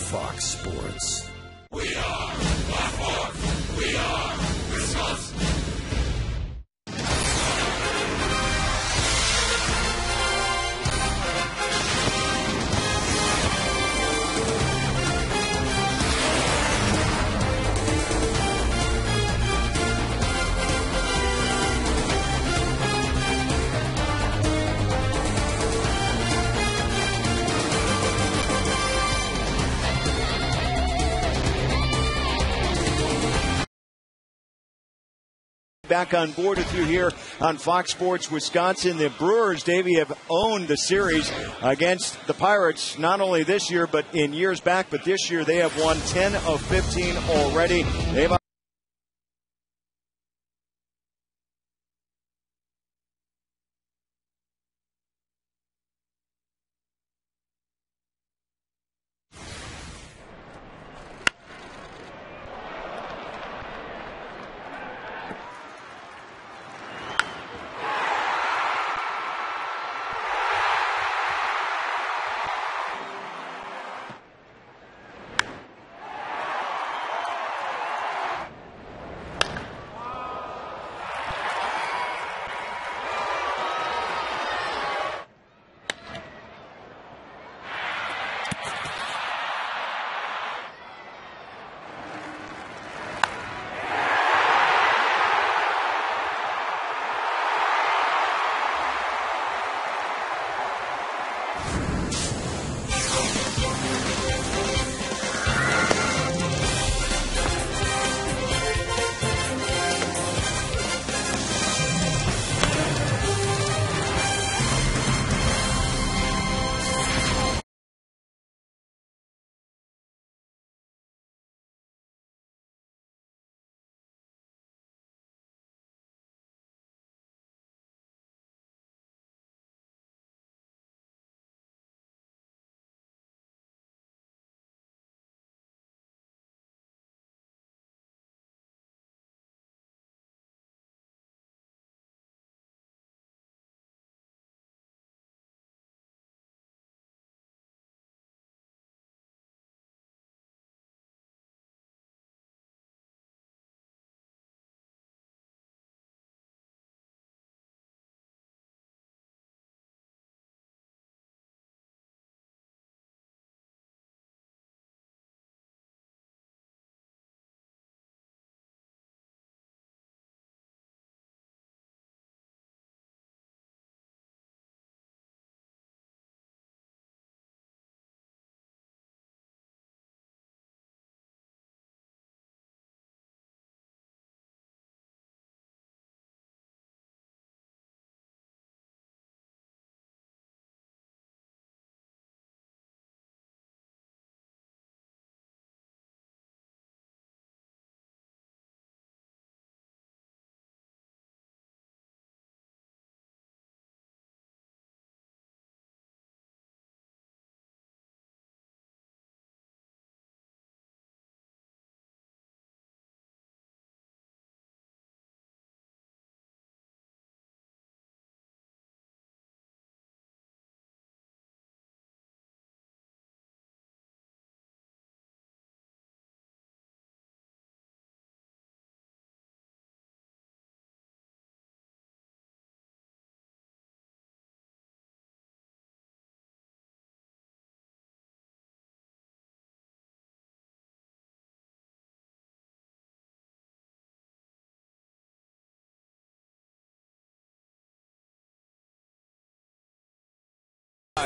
Fox Sports. We are Blackmore. We are Wisconsin. Back on board with you here on Fox Sports Wisconsin. The Brewers, Davey, have owned the series against the Pirates, not only this year, but in years back. But this year they have won 10 of 15 already. They've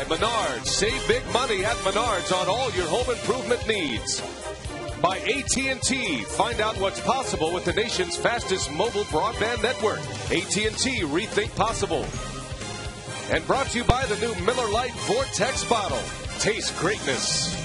Menards. Save big money at Menards on all your home improvement needs. By AT&T. Find out what's possible with the nation's fastest mobile broadband network. AT&T. Rethink possible. And brought to you by the new Miller Lite Vortex bottle. Taste greatness.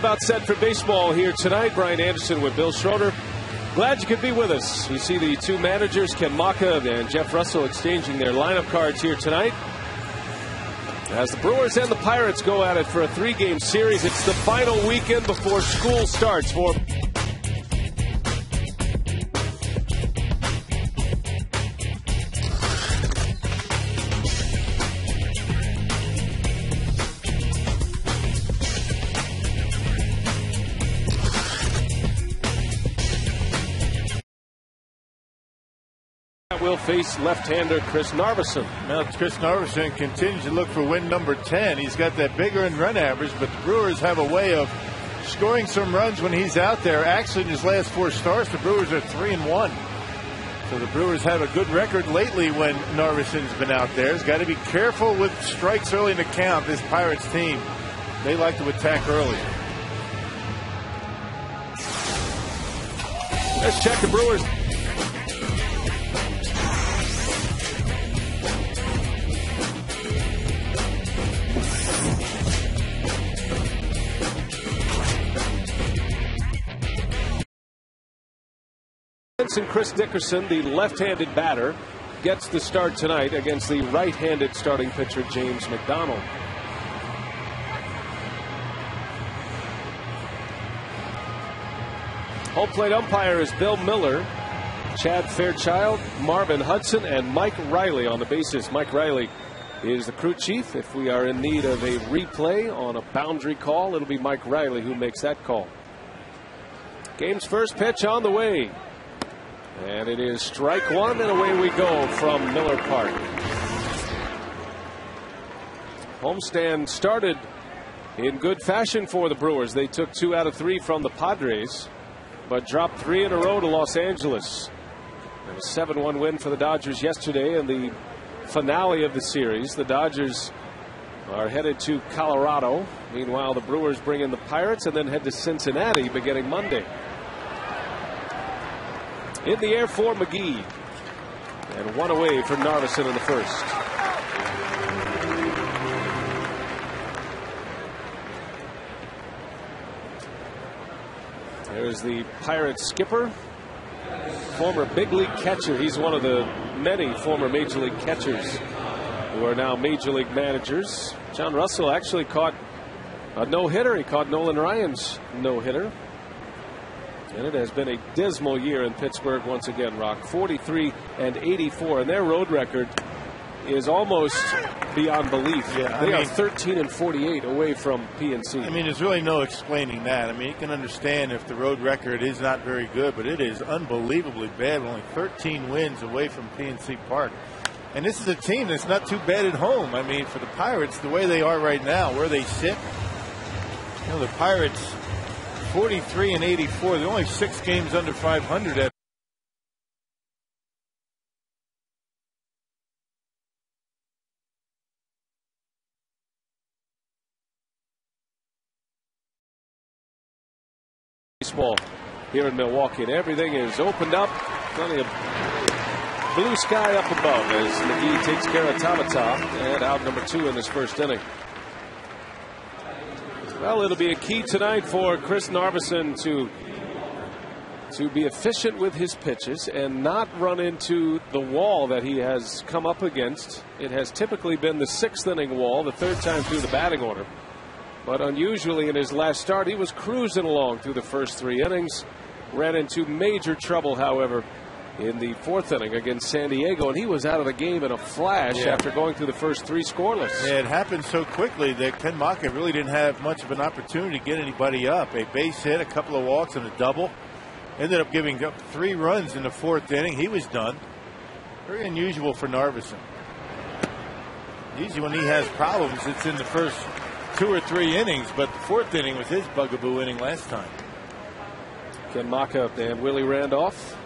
About set for baseball here tonight. Brian Anderson with Bill Schroeder. Glad you could be with us. You see the two managers, Ken Maka and Jeff Russell, exchanging their lineup cards here tonight. As the Brewers and the Pirates go at it for a 3-game series, it's the final weekend before school starts for will face left-hander Chris Narveson. Now Chris Narveson continues to look for win number 10. He's got that big earned run average, but the Brewers have a way of scoring some runs when he's out there. Actually, in his last 4 starts, the Brewers are 3-1. So the Brewers have a good record lately when Narveson's been out there. He's got to be careful with strikes early in the count. This Pirates team, they like to attack early. Let's check the Brewers. And Chris Dickerson, the left-handed batter, gets the start tonight against the right-handed starting pitcher James McDonald. Home plate umpire is Bill Miller, Chad Fairchild, Marvin Hudson, and Mike Riley on the bases. Mike Riley is the crew chief. If we are in need of a replay on a boundary call, it'll be Mike Riley who makes that call. Game's first pitch on the way. And it is strike one, and away we go from Miller Park. Homestand started in good fashion for the Brewers. They took 2 out of 3 from the Padres, but dropped 3 in a row to Los Angeles. It was a 7-1 win for the Dodgers yesterday in the finale of the series. The Dodgers are headed to Colorado. Meanwhile, the Brewers bring in the Pirates and then head to Cincinnati beginning Monday. In the air for McGee. And 1 away from Narveson in the first. There's the Pirates skipper. Former big league catcher. He's one of the many former major league catchers who are now major league managers. John Russell actually caught a no-hitter. He caught Nolan Ryan's no-hitter. And it has been a dismal year in Pittsburgh once again, Rock. 43-84, and their road record is almost beyond belief. Yeah, they are 13-48 away from PNC. I mean, there's really no explaining that. I mean, you can understand if the road record is not very good, but it is unbelievably bad. Only 13 wins away from PNC Park. And this is a team that's not too bad at home. I mean, for the Pirates, the way they are right now, where they sit, you know, the Pirates 43-84. They're only 6 games under 500 at baseball here in Milwaukee, and everything is opened up. Plenty of blue sky up above as McGee takes care of Tabata, and out number 2 in this first inning. Well, it'll be a key tonight for Chris Narveson to be efficient with his pitches and not run into the wall that he has come up against. It has typically been the 6th inning wall, the 3rd time through the batting order. But unusually in his last start, he was cruising along through the first 3 innings. Ran into major trouble, however, in the 4th inning against San Diego, and he was out of the game in a flash after going through the first 3 scoreless. Yeah, it happened so quickly that Ken Maka really didn't have much of an opportunity to get anybody up. A base hit, a couple of walks, and a double. Ended up giving up 3 runs in the 4th inning. He was done. Very unusual for Narveson. Usually when he has problems, it's in the first 2 or 3 innings, but the 4th inning was his bugaboo inning last time. Ken Maka and Willie Randolph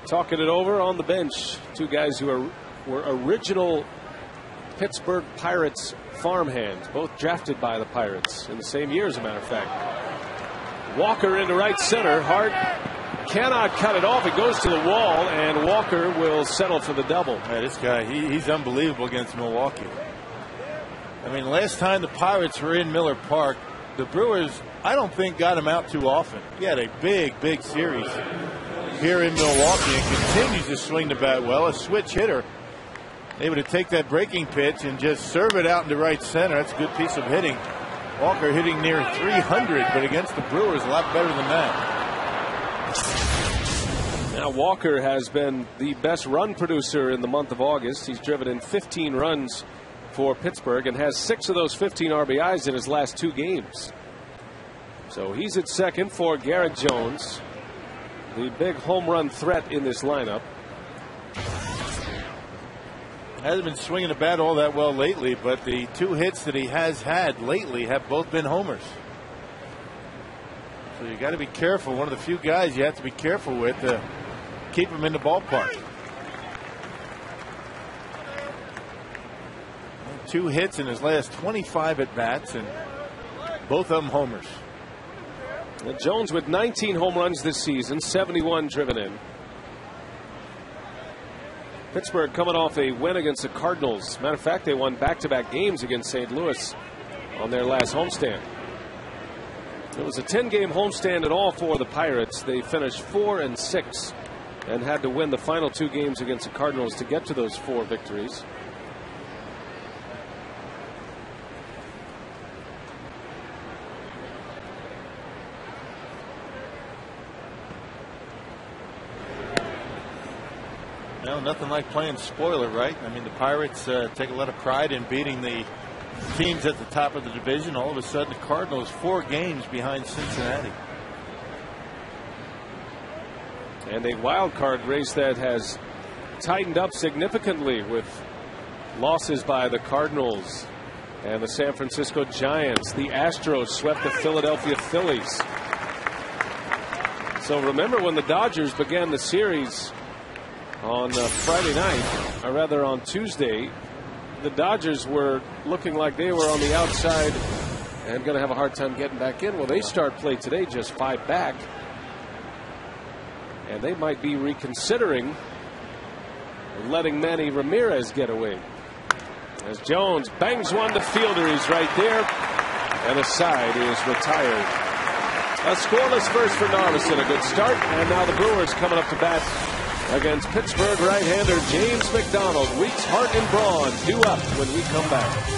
talking it over on the bench. 2 guys who were original Pittsburgh Pirates farmhands, both drafted by the Pirates in the same year, as a matter of fact. Walker into right center. Hart cannot cut it off. It goes to the wall, and Walker will settle for the double. Yeah, this guy, he's unbelievable against Milwaukee. I mean, last time the Pirates were in Miller Park, the Brewers, I don't think, got him out too often. He had a big series here in Milwaukee and continues to swing the bat well. A switch hitter, able to take that breaking pitch and just serve it out into right center. That's a good piece of hitting. Walker hitting near 300, but against the Brewers, a lot better than that. Now Walker has been the best run producer in the month of August. He's driven in 15 runs for Pittsburgh and has 6 of those 15 RBIs in his last 2 games. So he's at second for Garrett Jones, the big home run threat in this lineup. Hasn't been swinging the bat all that well lately, but the 2 hits that he has had lately have both been homers. So you got to be careful. One of the few guys you have to be careful with to keep him in the ballpark. 2 hits in his last 25 at bats, and both of them homers. And Jones with 19 home runs this season, 71 driven in. Pittsburgh coming off a win against the Cardinals. Matter of fact, they won back-to-back games against St. Louis on their last homestand. It was a 10-game homestand in all for the Pirates. They finished 4-6 and had to win the final 2 games against the Cardinals to get to those 4 victories. No, nothing like playing spoiler, right? I mean, the Pirates take a lot of pride in beating the teams at the top of the division. All of a sudden, the Cardinals 4 games behind Cincinnati. And a wild card race that has tightened up significantly with losses by the Cardinals and the San Francisco Giants. The Astros swept the Philadelphia Phillies. So remember when the Dodgers began the series on Friday night, or rather on Tuesday, the Dodgers were looking like they were on the outside and going to have a hard time getting back in. Well, they start play today just 5 back, and they might be reconsidering letting Manny Ramirez get away. As Jones bangs one to fielder, he's right there, and the side is retired. A scoreless first for Narveson, a good start, and now the Brewers coming up to bat against Pittsburgh right-hander James McDonald. Weeks, Hart, and Braun due up when we come back.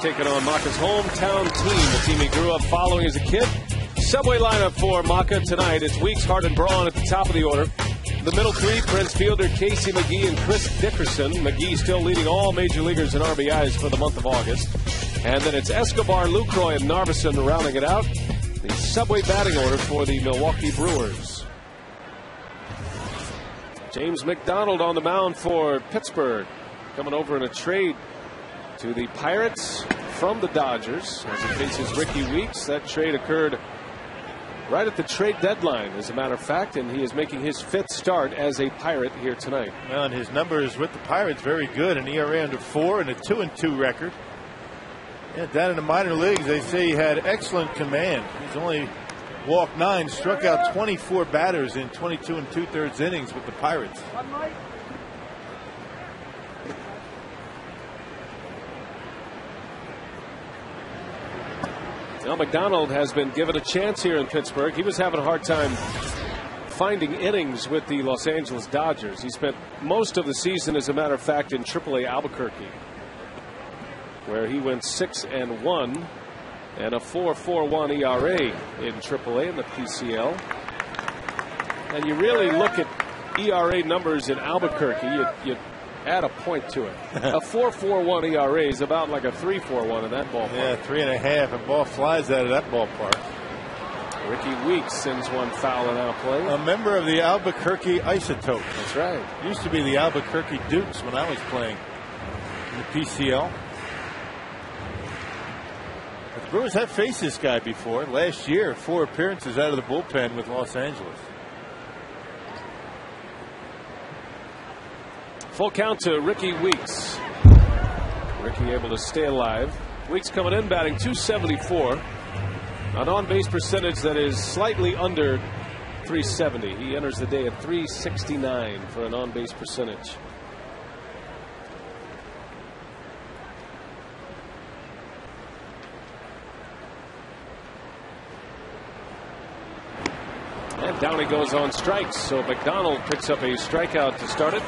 Taking on Maka's hometown team, the team he grew up following as a kid. Subway lineup for Maka tonight. It's Weeks, Hart, and Braun at the top of the order. The middle 3, Prince Fielder, Casey McGee, and Chris Dickerson. McGee still leading all major leaguers in RBIs for the month of August. And then it's Escobar, Lucroy, and Narveson rounding it out. The Subway batting order for the Milwaukee Brewers. James McDonald on the mound for Pittsburgh, coming over in a trade to the Pirates from the Dodgers as he faces Ricky Weeks. That trade occurred right at the trade deadline, as a matter of fact, and he is making his 5th start as a Pirate here tonight. Well, and his numbers with the Pirates very good. An ERA under 4 and a 2-2 record. Yeah, down in the minor leagues, they say he had excellent command. He's only walked 9, struck out 24 batters in 22 2/3 innings with the Pirates. Now, McDonald has been given a chance here in Pittsburgh. He was having a hard time finding innings with the Los Angeles Dodgers. He spent most of the season, as a matter of fact, in AAA Albuquerque, where he went 6-1 and a 4.41 ERA in AAA in the PCL. And you really look at ERA numbers in Albuquerque, you add a point to it. A 4.41 ERA is about like a 3.41 in that ballpark. Yeah, 3.5, and ball flies out of that ballpark. Ricky Weeks sends one foul in out play. A member of the Albuquerque Isotopes. That's right. Used to be the Albuquerque Dukes when I was playing in the PCL. But the Brewers have faced this guy before. Last year, 4 appearances out of the bullpen with Los Angeles. Full count to Ricky Weeks. Ricky able to stay alive. Weeks coming in batting .274. An on-base percentage that is slightly under .370. He enters the day at .369 for an on-base percentage. And down he goes on strikes. So McDonald picks up a strikeout to start it.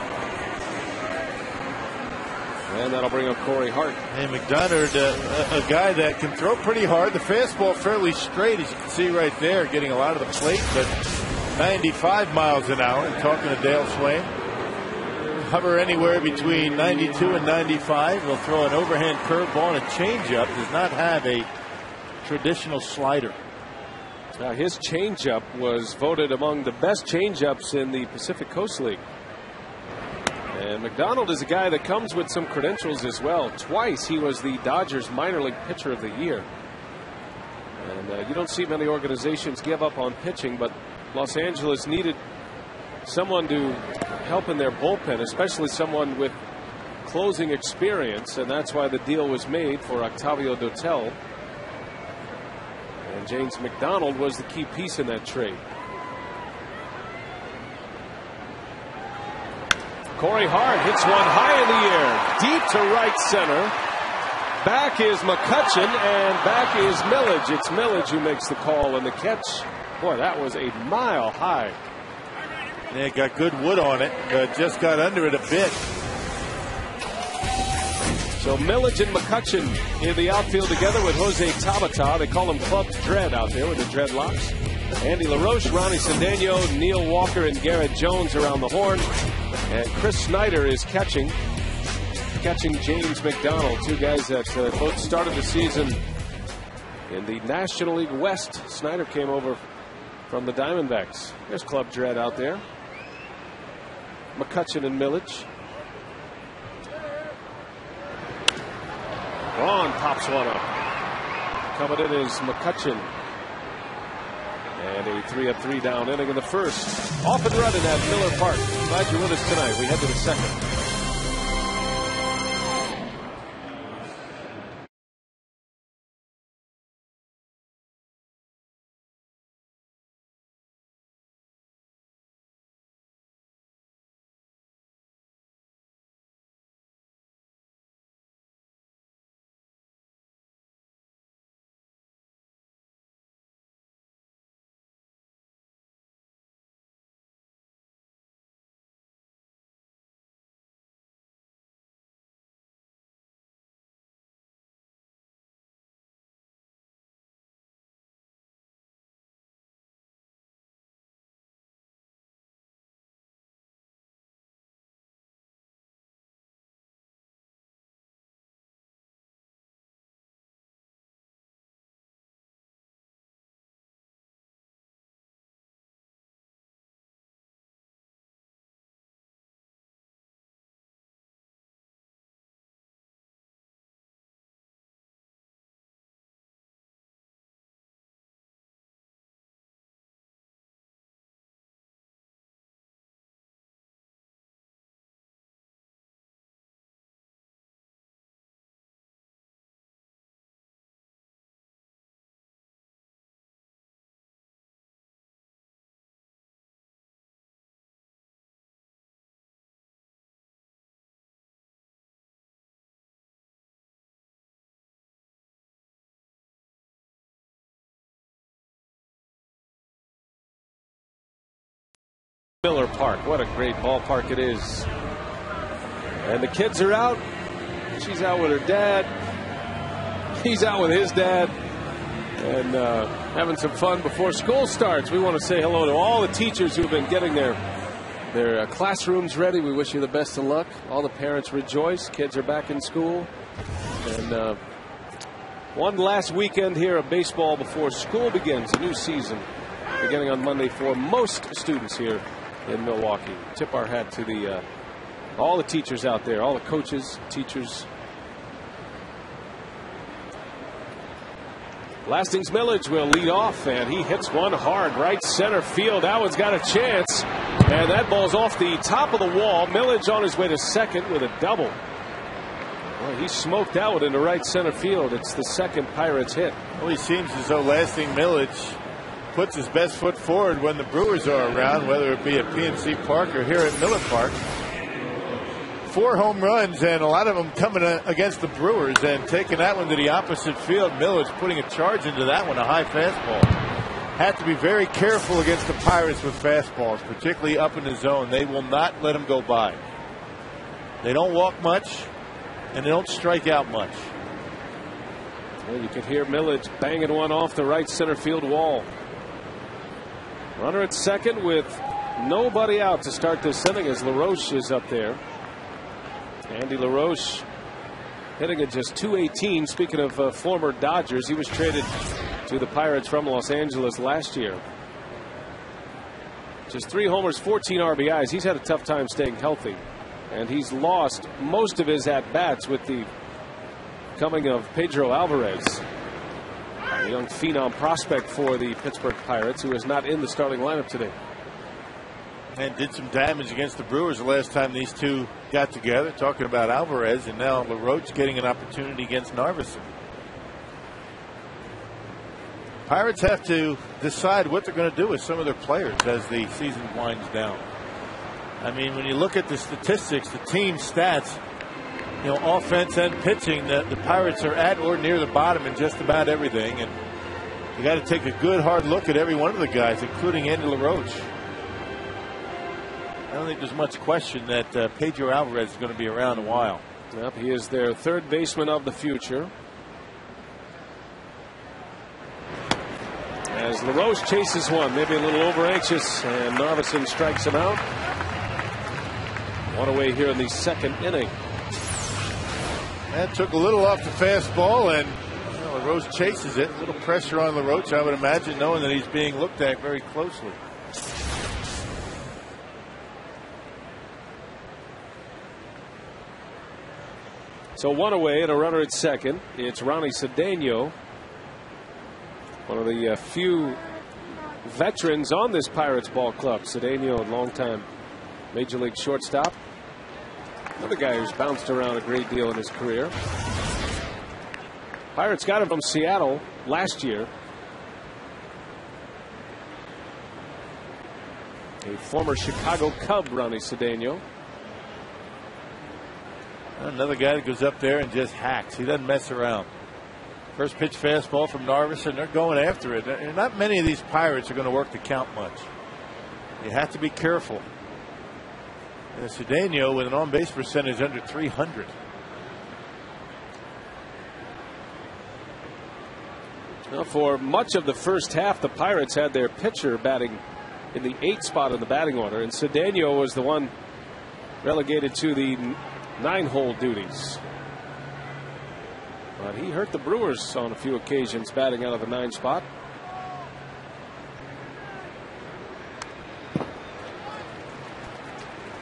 And that'll bring up Corey Hart. Hey, McDonald, a guy that can throw pretty hard. The fastball fairly straight, as you can see right there, getting a lot of the plate, but 95 miles an hour. And talking to Dale Swain, hover anywhere between 92 and 95. He'll throw an overhand curveball and a changeup. Does not have a traditional slider. Now, his changeup was voted among the best changeups in the Pacific Coast League. And McDonald is a guy that comes with some credentials as well. Twice he was the Dodgers minor league pitcher of the year. And you don't see many organizations give up on pitching, but Los Angeles needed someone to help in their bullpen, especially someone with closing experience, and that's why the deal was made for Octavio Dotel. And James McDonald was the key piece in that trade. Corey Hart hits one high in the air, deep to right center. Back is McCutchen, and back is Millage. It's Millage who makes the call, and the catch, boy, that was a mile high. Yeah, got good wood on it, just got under it a bit. So Millage and McCutchen in the outfield together with Jose Tabata. They call him Club Dread out there with the dreadlocks. Andy LaRoche, Ronnie Cendeno, Neil Walker, and Garrett Jones around the horn. And Chris Snyder is catching James McDonald. Two guys that both started the season in the National League West. Snyder came over from the Diamondbacks. There's Club Dread out there. McCutchen and Millage. Braun pops one up. Coming in is McCutchen. And a 3-3 down inning in the first. Off and running at Miller Park. Glad you're with us tonight. We head to the second. Miller Park. What a great ballpark it is. And the kids are out. She's out with her dad. He's out with his dad. And having some fun before school starts. We want to say hello to all the teachers who've been getting their classrooms ready. We wish you the best of luck. All the parents rejoice. Kids are back in school. And one last weekend here of baseball before school begins. A new season beginning on Monday for most students here in Milwaukee. Tip our hat to all the teachers out there, all the coaches, teachers. Lastings Millage will lead off, and he hits one hard right center field. That one's got a chance, and that ball's off the top of the wall. Millage on his way to second with a double. Well, he smoked that one into right center field. It's the second Pirates hit. Well, he seems as though Lasting Millage puts his best foot forward when the Brewers are around, whether it be at PNC Park or here at Miller Park. 4 home runs, and a lot of them coming against the Brewers, and taking that one to the opposite field. Millage putting a charge into that one, a high fastball. Have to be very careful against the Pirates with fastballs, particularly up in the zone. They will not let them go by. They don't walk much, and they don't strike out much. Well, you can hear Millage banging one off the right center field wall. Runner at second with nobody out to start this inning as LaRoche is up there. Andy LaRoche hitting at just .218. Speaking of former Dodgers, he was traded to the Pirates from Los Angeles last year. Just 3 homers, 14 RBIs. He's had a tough time staying healthy, and he's lost most of his at-bats with the coming of Pedro Alvarez, a young phenom prospect for the Pittsburgh Pirates, who is not in the starting lineup today. And did some damage against the Brewers the last time these two got together, talking about Alvarez, and now LaRoche getting an opportunity against Narveson. Pirates have to decide what they're going to do with some of their players as the season winds down. I mean, when you look at the statistics, the team stats, you know, offense and pitching, the Pirates are at or near the bottom in just about everything. And you got to take a good hard look at every one of the guys, including Andy LaRoche. I don't think there's much question that Pedro Alvarez is going to be around a while. Yep, he is their third baseman of the future. As LaRoche chases one, maybe a little over anxious, and Narveson strikes him out. One away here in the second inning. That took a little off the fastball, and LaRoche chases it. A little pressure on LaRoche, I would imagine, knowing that he's being looked at very closely. So one away and a runner at second. It's Ronnie Cedeno, one of the few veterans on this Pirates ball club. Cedeno, a longtime major league shortstop. Another guy who's bounced around a great deal in his career. Pirates got him from Seattle last year. A former Chicago Cub, Ronnie Cedeno. Another guy that goes up there and just hacks. He doesn't mess around. First pitch fastball from Narveson. They're going after it. And not many of these Pirates are going to work the count much. You have to be careful. And Cedeno with an on-base percentage under 300. Well, for much of the first half, the Pirates had their pitcher batting in the 8th spot in the batting order, and Cedeno was the one relegated to the 9-hole duties. But he hurt the Brewers on a few occasions batting out of the 9 spot.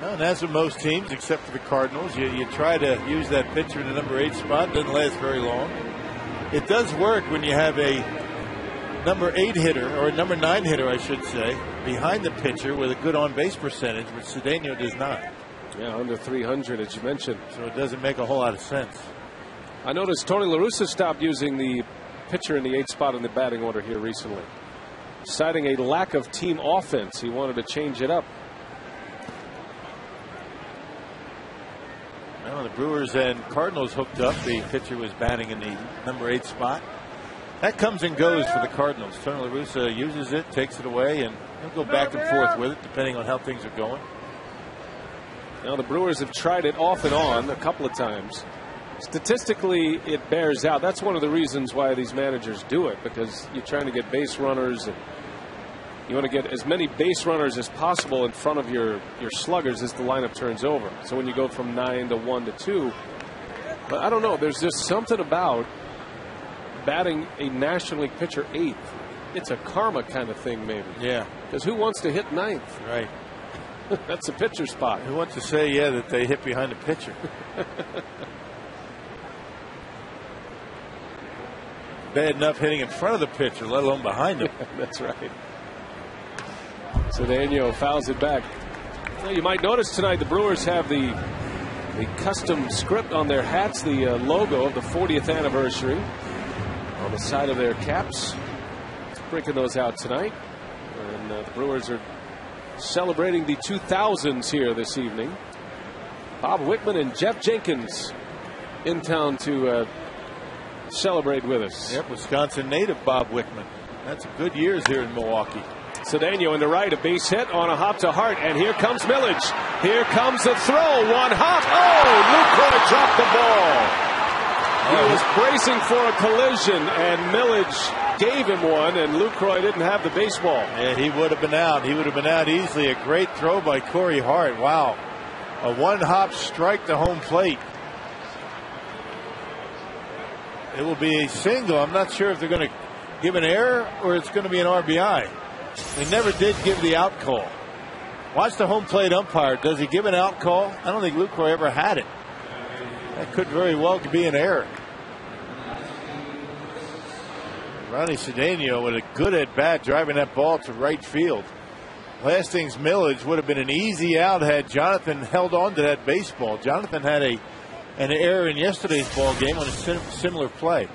Well, and as with most teams, except for the Cardinals, you try to use that pitcher in the number 8 spot. It doesn't last very long. It does work when you have a number 8 hitter, or a number 9 hitter, I should say, behind the pitcher with a good on-base percentage, which Cedeno does not. Yeah, under 300, as you mentioned. So it doesn't make a whole lot of sense. I noticed Tony La Russa stopped using the pitcher in the 8th spot in the batting order here recently, citing a lack of team offense. He wanted to change it up. Well, the Brewers and Cardinals hooked up. The pitcher was batting in the number 8 spot. That comes and goes for the Cardinals. Tony La Russa uses it, takes it away, and he'll go back and forth with it depending on how things are going. Now the Brewers have tried it off and on a couple of times. Statistically, it bears out. That's one of the reasons why these managers do it, because you're trying to get base runners, and you want to get as many base runners as possible in front of your sluggers as the lineup turns over. So when you go from 9 to 1 to 2, but I don't know. There's just something about batting a National League pitcher 8th. It's a karma kind of thing, maybe. Yeah. Because who wants to hit 9th? Right. That's a pitcher spot. Who wants to say, yeah, that they hit behind the pitcher? Bad enough hitting in front of the pitcher, let alone behind him. That's right. Cedeno fouls it back. Well, you might notice tonight the Brewers have the custom script on their hats, the logo of the 40th anniversary on the side of their caps. Breaking those out tonight. And the Brewers are celebrating the 2000s here this evening. Bob Wickman and Jeff Jenkins in town to celebrate with us. Yep, Wisconsin native Bob Wickman. That's some good years here in Milwaukee. Cedeno in the right, a base hit on a hop to Hart, and here comes Millage. Here comes the throw, one hop. Oh, Lucroy dropped the ball. He was bracing for a collision, and Millage gave him one, and Lucroy didn't have the baseball. Yeah, he would have been out. He would have been out easily. A great throw by Corey Hart. Wow. A one-hop strike to home plate. It will be a single. I'm not sure if they're going to give an error or it's going to be an RBI. They never did give the out call. Watch the home plate umpire. Does he give an out call? I don't think Lucroy ever had it. That could very well be an error. Ronnie Cedeno with a good at bat driving that ball to right field. Last thing's Millage would have been an easy out had Jonathan held on to that baseball. Jonathan had an error in yesterday's ball game on a similar play.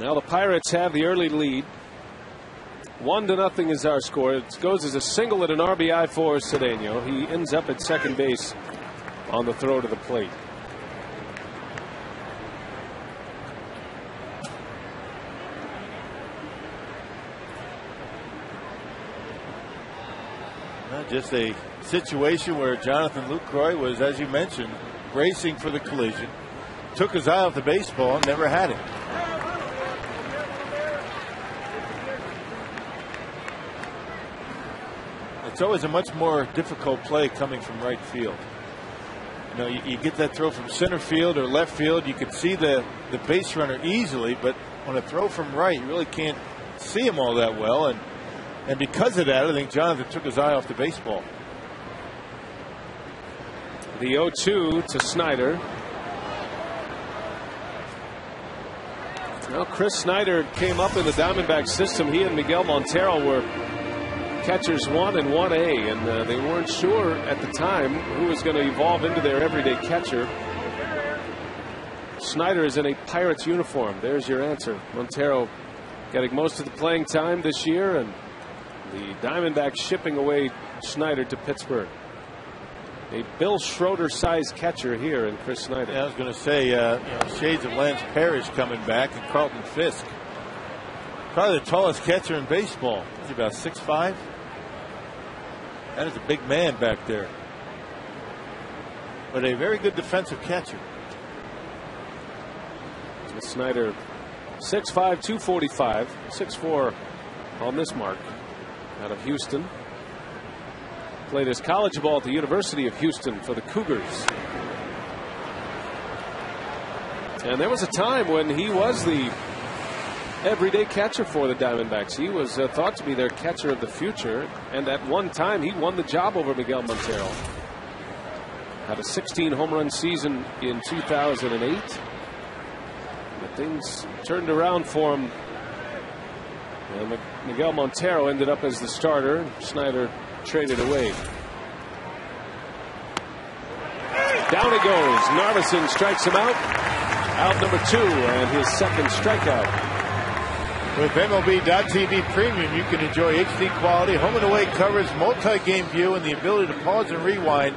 Now the Pirates have the early lead. 1-0 is our score. It goes as a single and an RBI for Cedeno. He ends up at second base on the throw to the plate. Just a situation where Jonathan Lucroy was, as you mentioned, bracing for the collision. Took his eye off the baseball and never had it. It's always a much more difficult play coming from right field. You know, you get that throw from center field or left field, you can see the base runner easily, but on a throw from right, you really can't see him all that well. And because of that, I think Jonathan took his eye off the baseball. The 0-2 to Snyder. Well, Chris Snyder came up in the Diamondback system. He and Miguel Montero were catchers 1 and 1A, and they weren't sure at the time who was going to evolve into their everyday catcher. Snyder is in a Pirates uniform. There's your answer. Montero getting most of the playing time this year, and the Diamondbacks shipping away Snyder to Pittsburgh. A Bill Schroeder-sized catcher here in Chris Snyder. Yeah, I was going to say, shades of Lance Parrish coming back, and Carlton Fisk. Probably the tallest catcher in baseball. He's about 6'5". That is a big man back there. But a very good defensive catcher. Snyder, 6'5", 245, 6'4" on this mark. Out of Houston. Played his college ball at the University of Houston for the Cougars. And there was a time when he was the everyday catcher for the Diamondbacks. He was thought to be their catcher of the future, and at one time he won the job over Miguel Montero. Had a 16 home run season in 2008. But things turned around for him. And Miguel Montero ended up as the starter. Snyder traded away. Down he goes. Narveson strikes him out. Out number 2 and his second strikeout. With MLB.TV Premium, you can enjoy HD quality, home and away coverage, multi-game view, and the ability to pause and rewind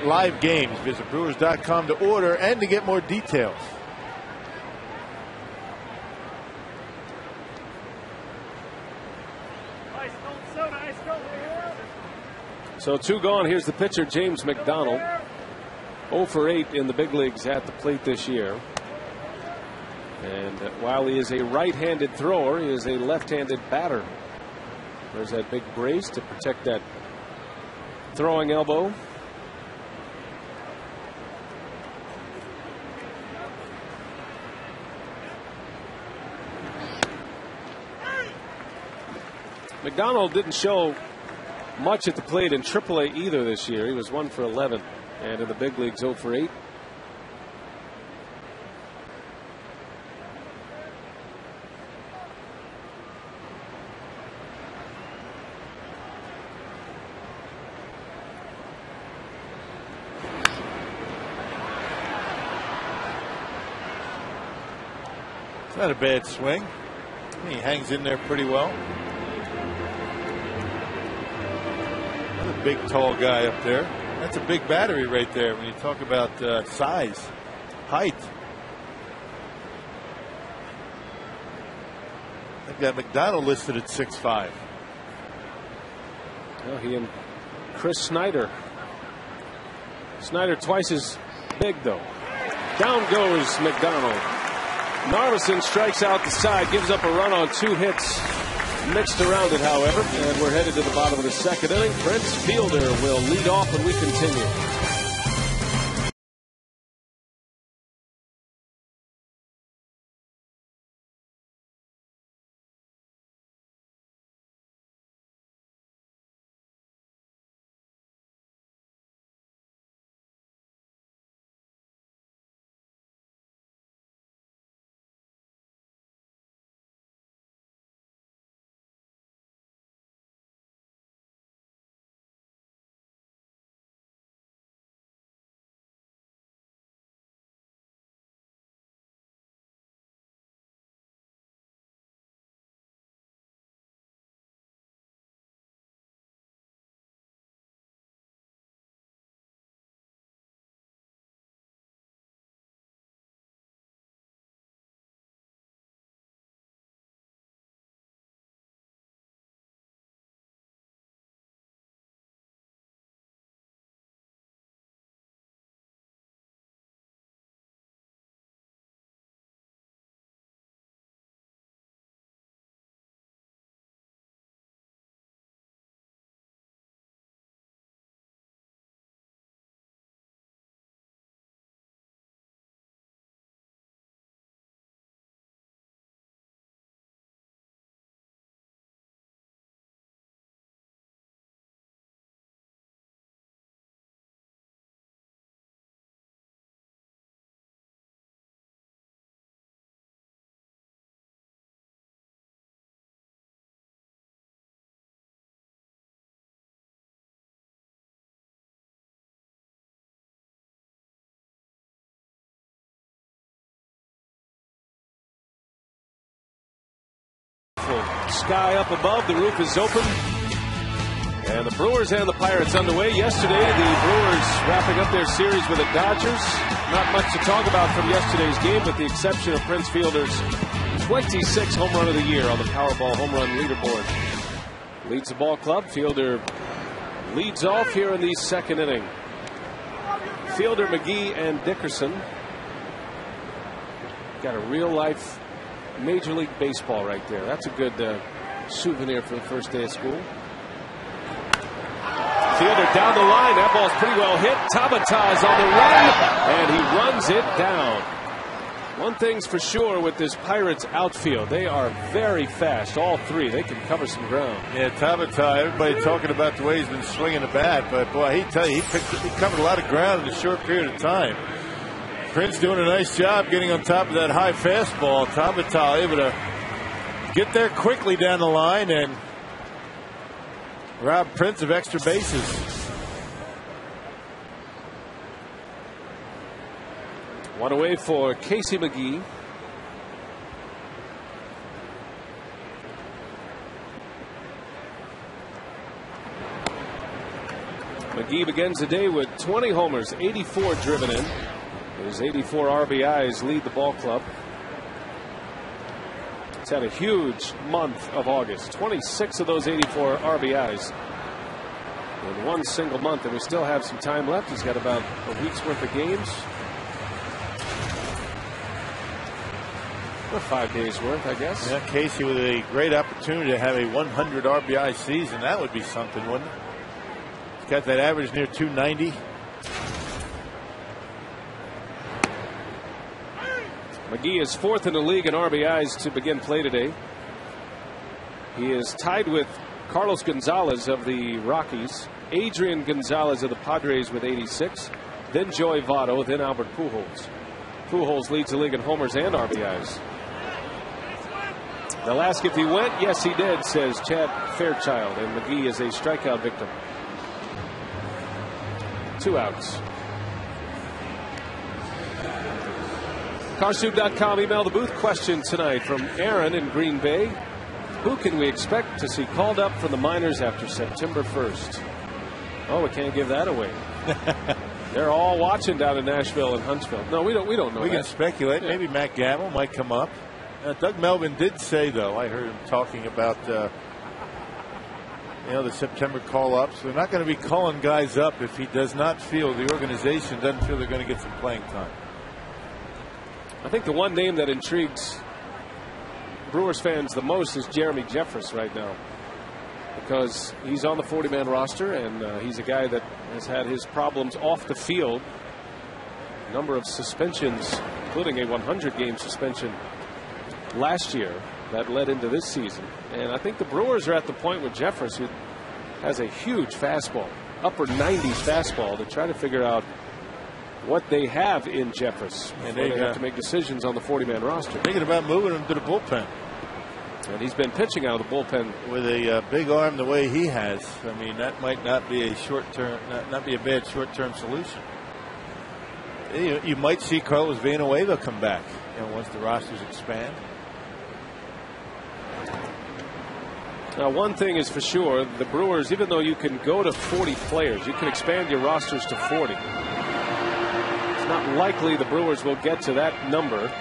live games. Visit Brewers.com to order and to get more details. So 2 gone. Here's the pitcher, James McDonald. 0 for 8 in the big leagues at the plate this year. And while he is a right-handed thrower, he is a left-handed batter. There's that big brace to protect that throwing elbow. McDonald didn't show much at the plate in AAA either this year. He was 1 for 11, and in the big leagues 0 for 8. It's not a bad swing. He hangs in there pretty well. Another big, tall guy up there. That's a big battery right there when you talk about size, height. They've got McDonald listed at 6'5". Well, he and Chris Snyder. Snyder twice as big, though. Down goes McDonald. Narveson strikes out the side, gives up a run on 2 hits. Mixed around it, however, and we're headed to the bottom of the second inning. Prince Fielder will lead off when we continue. Sky up above, the roof is open, and the Brewers and the Pirates underway. Yesterday, the Brewers wrapping up their series with the Dodgers. Not much to talk about from yesterday's game, with the exception of Prince Fielder's 26th home run of the year on the Powerball home run leaderboard. Leads the ball club. Fielder leads off here in the second inning. Fielder, McGee, and Dickerson. Got a real life Major League Baseball right there. That's a good souvenir for the first day of school. Fielder down the line. That ball's pretty well hit. Tabata's on the run, and he runs it down. One thing's for sure with this Pirates outfield, they are very fast. All three, they can cover some ground. Yeah, Tabata. Everybody talking about the way he's been swinging the bat, but boy, he covered a lot of ground in a short period of time. Prince doing a nice job getting on top of that high fastball. Tabata able to get there quickly down the line and rob Prince of extra bases. One away for Casey McGee. McGee begins the day with 20 homers, 84 driven in. His 84 RBIs lead the ball club. It's had a huge month of August. 26 of those 84 RBIs in one single month, and we still have some time left. He's got about a week's worth of games. Or 5 days worth, I guess. Yeah, Casey with a great opportunity to have a 100 RBI season. That would be something, wouldn't it? He's got that average near 290. McGee is 4th in the league in RBIs to begin play today. He is tied with Carlos Gonzalez of the Rockies, Adrian Gonzalez of the Padres with 86, then Joey Votto, then Albert Pujols. Pujols leads the league in homers and RBIs. They'll ask if he went. Yes, he did, says Chad Fairchild, and McGee is a strikeout victim. 2 outs. Carsoup.com email the booth question tonight from Aaron in Green Bay. Who can we expect to see called up from the minors after September 1st? Oh, we can't give that away. They're all watching down in Nashville and Huntsville. No, we don't know. We can speculate. Yeah. Maybe Matt Gamble might come up. Doug Melvin did say, though, I heard him talking about the September call-ups. They're not going to be calling guys up if he does not feel, the organization doesn't feel they're going to get some playing time. I think the one name that intrigues Brewers fans the most is Jeremy Jeffress right now, because he's on the 40-man roster, and he's a guy that has had his problems off the field. A number of suspensions, including a 100-game suspension last year that led into this season. And I think the Brewers are at the point with Jeffress, who has a huge fastball, upper 90s fastball, to try to figure out what they have in Jeffress, and they have to make decisions on the 40-man roster. Thinking about moving him to the bullpen. And he's been pitching out of the bullpen with a big arm the way he has. I mean, that might not be a short-term, not be a bad short-term solution. You might see Carlos Villanueva come back, once the rosters expand. Now, one thing is for sure, the Brewers, even though you can go to 40 players, you can expand your rosters to 40. It's not likely the Brewers will get to that number.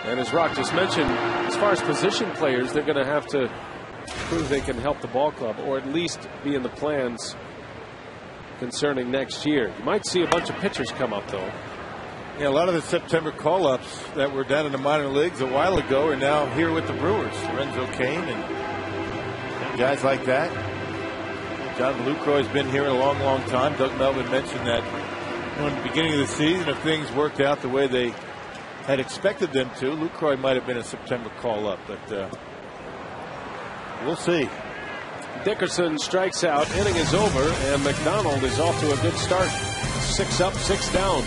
And as Rock just mentioned, as far as position players, they're going to have to prove they can help the ball club, or at least be in the plans concerning next year. You might see a bunch of pitchers come up, though. Yeah, a lot of the September call-ups that were down in the minor leagues a while ago are now here with the Brewers. Lorenzo Cain and guys like that. John Lucroy's been here a long, long time. Doug Melvin mentioned that in the beginning of the season, if things worked out the way they had expected them to, Lucroy might have been a September call-up, but we'll see. Dickerson strikes out. Inning is over, and McDonald is off to a good start. 6 up, 6 down.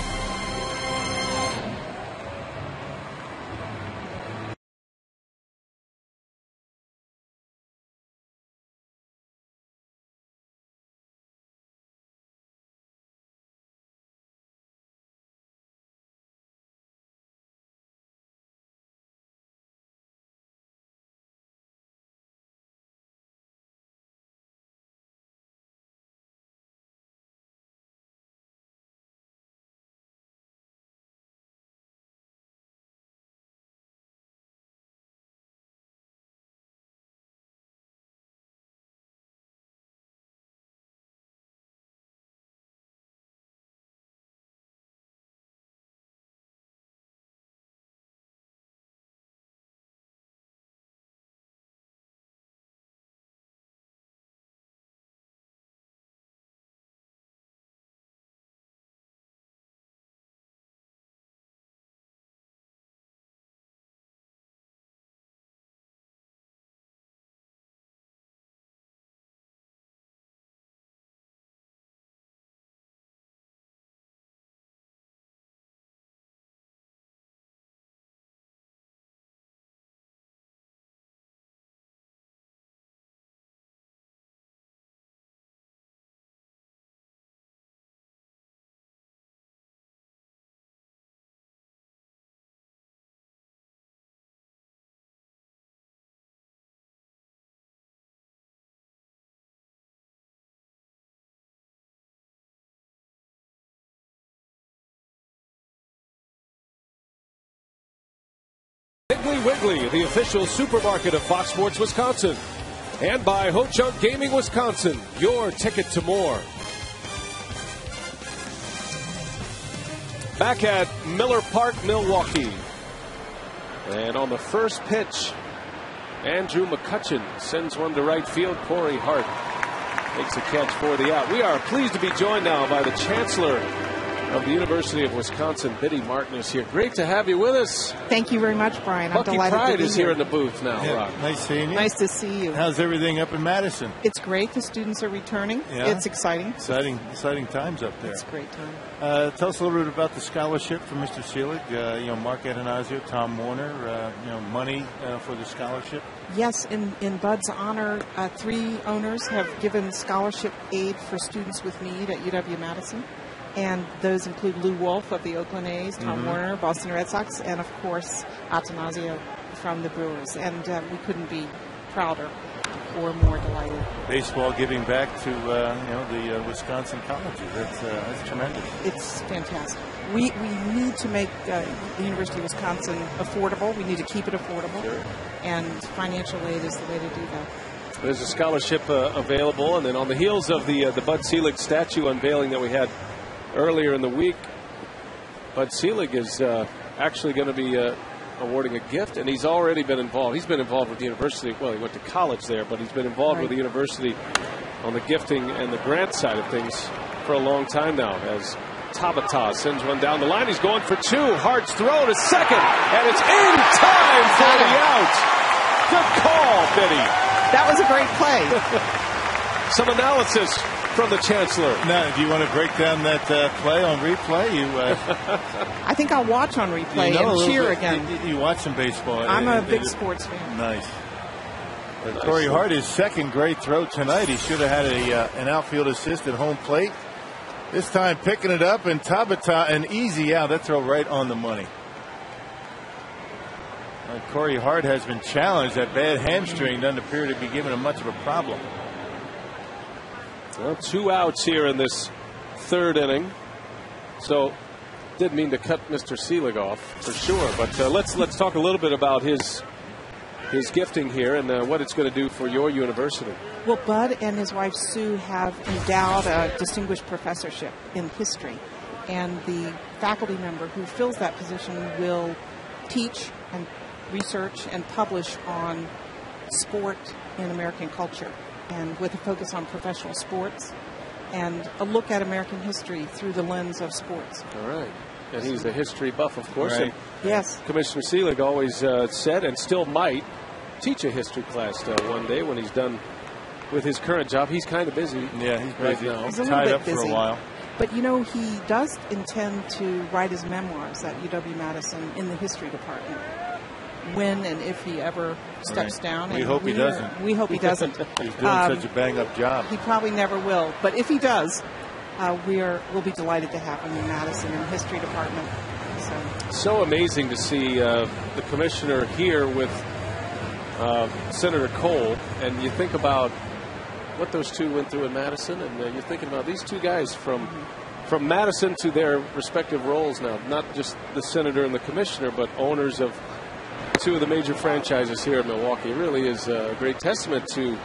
Piggly Wiggly, the official supermarket of Fox Sports Wisconsin. And by Ho Chunk Gaming Wisconsin, your ticket to more. Back at Miller Park, Milwaukee. And on the first pitch, Andrew McCutcheon sends one to right field. Corey Hart makes a catch for the out. We are pleased to be joined now by the Chancellor of the University of Wisconsin, Biddy Martin, is here. Great to have you with us. Thank you very much, Brian. I'm Bucky delighted Pride to be is here in the booth now. Yeah, nice seeing you. Nice to see you. How's everything up in Madison? It's great. The students are returning. Yeah. It's exciting. Exciting times up there. It's a great time. Tell us a little bit about the scholarship for Mr. Seelig. Mark Atanasio, Tom Warner. Money for the scholarship. Yes, in Bud's honor, 3 owners have given scholarship aid for students with need at UW-Madison. And those include Lou Wolf of the Oakland A's, Tom Warner, Boston Red Sox, and, of course, Atanasio from the Brewers. And we couldn't be prouder or more delighted. Baseball giving back to, the Wisconsin colleges. That's tremendous. It's fantastic. We need to make the University of Wisconsin affordable. We need to keep it affordable. Sure. And financial aid is the way to do that. There's a scholarship available. And then on the heels of the Bud Selig statue unveiling that we had earlier in the week, Bud Selig is actually going to be awarding a gift, and he's already been involved. He's been involved with the university. Well, he went to college there, but he's been involved with the university on the gifting and the grant side of things for a long time now. As Tabata sends one down the line, he's going for 2. Hart's throw to second, and it's in time for the out. Good call, Biddy. That was a great play. Some analysis from the Chancellor. Now, do you want to break down that play on replay? I think I'll watch on replay and cheer again. You watch some baseball. I'm a big sports fan. Nice. Corey Hart, his second great throw tonight. He should have had an outfield assist at home plate. This time picking it up, and Tabata, an easy out. That throw right on the money. Corey Hart has been challenged. That bad hamstring doesn't appear to be giving him much of a problem. Well, 2 outs here in this third inning. So, didn't mean to cut Mr. Seelig off for sure. But let's talk a little bit about his gifting here and what it's going to do for your university. Well, Bud and his wife Sue have endowed a distinguished professorship in history, and the faculty member who fills that position will teach and research and publish on sport in American culture, and with a focus on professional sports and a look at American history through the lens of sports. All right. And he's a history buff, of course. Right. And yes. Commissioner Seelig always said, and still might, teach a history class one day when he's done with his current job. He's kind of busy. Yeah, he's right busy. now. He's a little Tied bit up busy. for a while. But, he does intend to write his memoirs at UW-Madison in the history department when and if he ever steps down. We and hope he doesn't. We hope he doesn't. He's doing such a bang-up job. He probably never will. But if he does, we'll be delighted to have him in Madison in the history department. So amazing to see the commissioner here with Senator Cole, and you think about what those two went through in Madison, and you're thinking about these two guys from Madison to their respective roles now, not just the senator and the commissioner, but owners of 2 of the major franchises here in Milwaukee. It really is a great testament to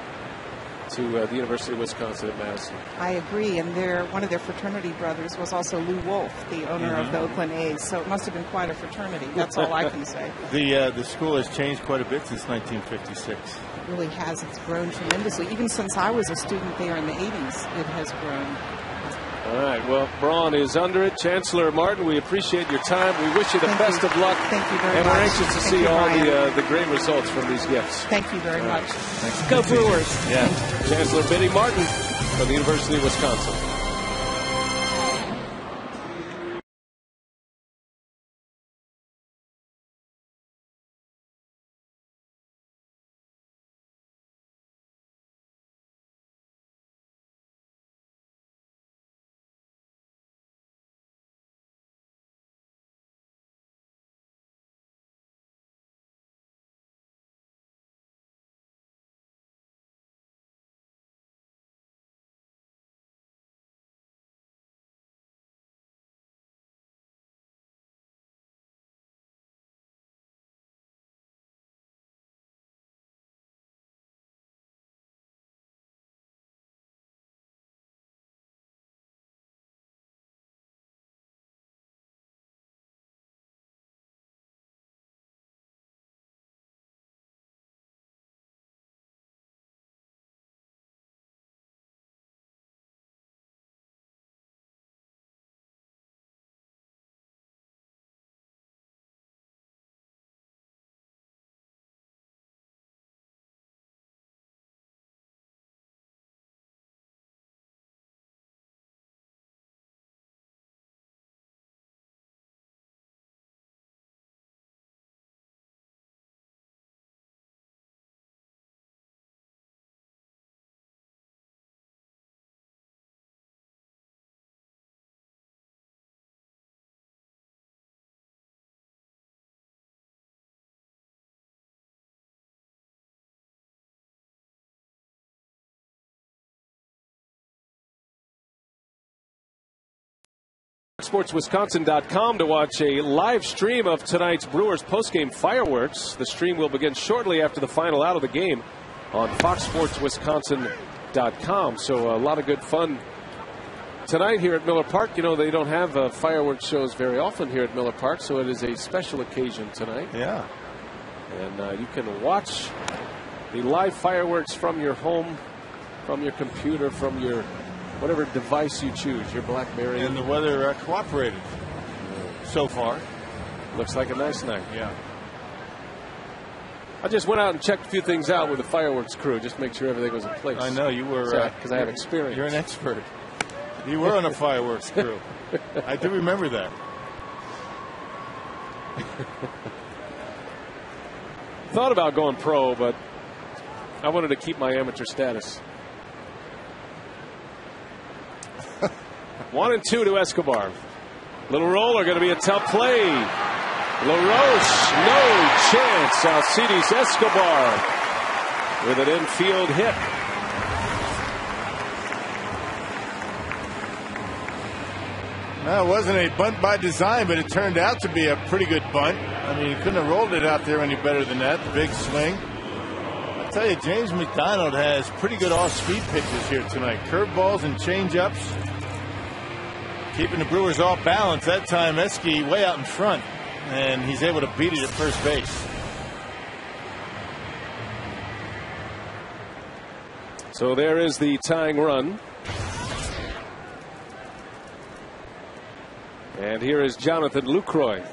the University of Wisconsin at Madison. I agree, and one of their fraternity brothers was also Lou Wolf, the owner of the Oakland A's, so it must have been quite a fraternity. That's all I can say. The school has changed quite a bit since 1956. It really has. It's grown tremendously. Even since I was a student there in the 80s, it has grown. All right, well, Braun is under it. Chancellor Martin, we appreciate your time. We wish you the best of luck. Thank you very much. And we're anxious to see all the great results from these gifts. Thank you very much. Go Brewers. Yeah. Chancellor Biddy Martin from the University of Wisconsin. SportsWisconsin.com to watch a live stream of tonight's Brewers postgame fireworks. The stream will begin shortly after the final out of the game on FoxSportsWisconsin.com. So a lot of good fun tonight here at Miller Park. You know, they don't have fireworks shows very often here at Miller Park, so it is a special occasion tonight. Yeah. And you can watch the live fireworks from your home, from your computer, from your whatever device you choose, your BlackBerry. And the weather cooperated so far. Looks like a nice night. Yeah. I just went out and checked a few things out with the fireworks crew, just to make sure everything was in place. I know you were. Because I have experience. You're an expert. You were on a fireworks crew. I do remember that. Thought about going pro, but I wanted to keep my amateur status. 1-2 to Escobar. Little roller, going to be a tough play. LaRoche, no chance. Alcides Escobar with an infield hit. No, it wasn't a bunt by design, but it turned out to be a pretty good bunt. I mean, you couldn't have rolled it out there any better than that. The big swing. I'll tell you, James McDonald has pretty good off-speed pitches here tonight. Curveballs and change-ups. Keeping the Brewers off balance. That time, Eske way out in front, and he's able to beat it at first base. So there is the tying run. And here is Jonathan Lucroy.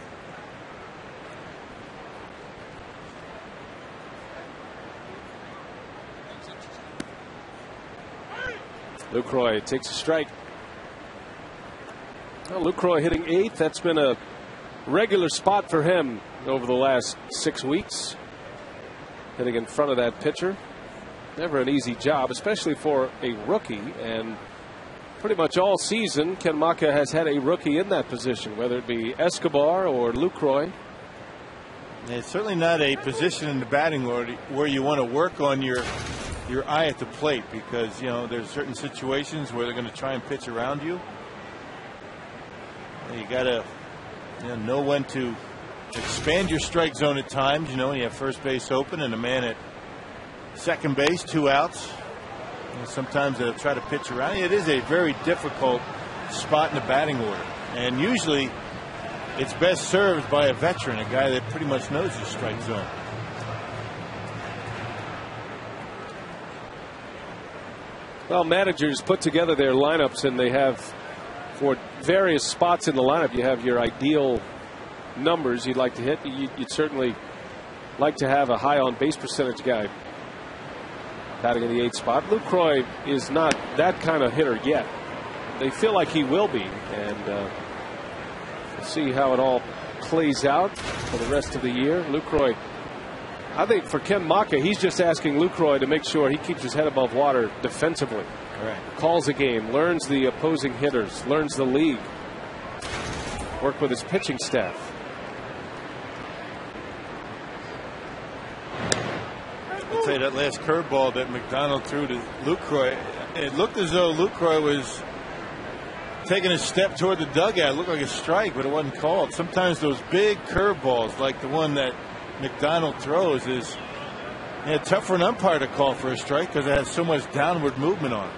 Lucroy takes a strike. Well, Lucroy hitting 8th. That's been a regular spot for him over the last 6 weeks. Hitting in front of that pitcher. Never an easy job, especially for a rookie. And pretty much all season, Ken Macha has had a rookie in that position, whether it be Escobar or Lucroy. It's certainly not a position in the batting order where you want to work on your eye at the plate, because, you know, there's certain situations where they're going to try and pitch around you. You got to know when to expand your strike zone at times. You know, when you have first base open and a man at second base, 2 outs. And sometimes they'll try to pitch around you. It is a very difficult spot in the batting order. And usually it's best served by a veteran, a guy that pretty much knows his strike zone. Well, managers put together their lineups, and they have, for various spots in the lineup, you have your ideal numbers you'd like to hit. You'd certainly like to have a high on base percentage guy batting in the 8th spot. Lucroy is not that kind of hitter yet. They feel like he will be, and we'll see how it all plays out for the rest of the year. Lucroy, I think for Ken Macha, he's just asking Lucroy to make sure he keeps his head above water defensively. Right. Calls a game, learns the opposing hitters, learns the league, work with his pitching staff. I'll tell you, that last curveball that McDonald threw to Lucroy, it looked as though Lucroy was taking a step toward the dugout. It looked like a strike, but it wasn't called. Sometimes those big curveballs, like the one that McDonald throws, is tough for an umpire to call for a strike because it has so much downward movement on it.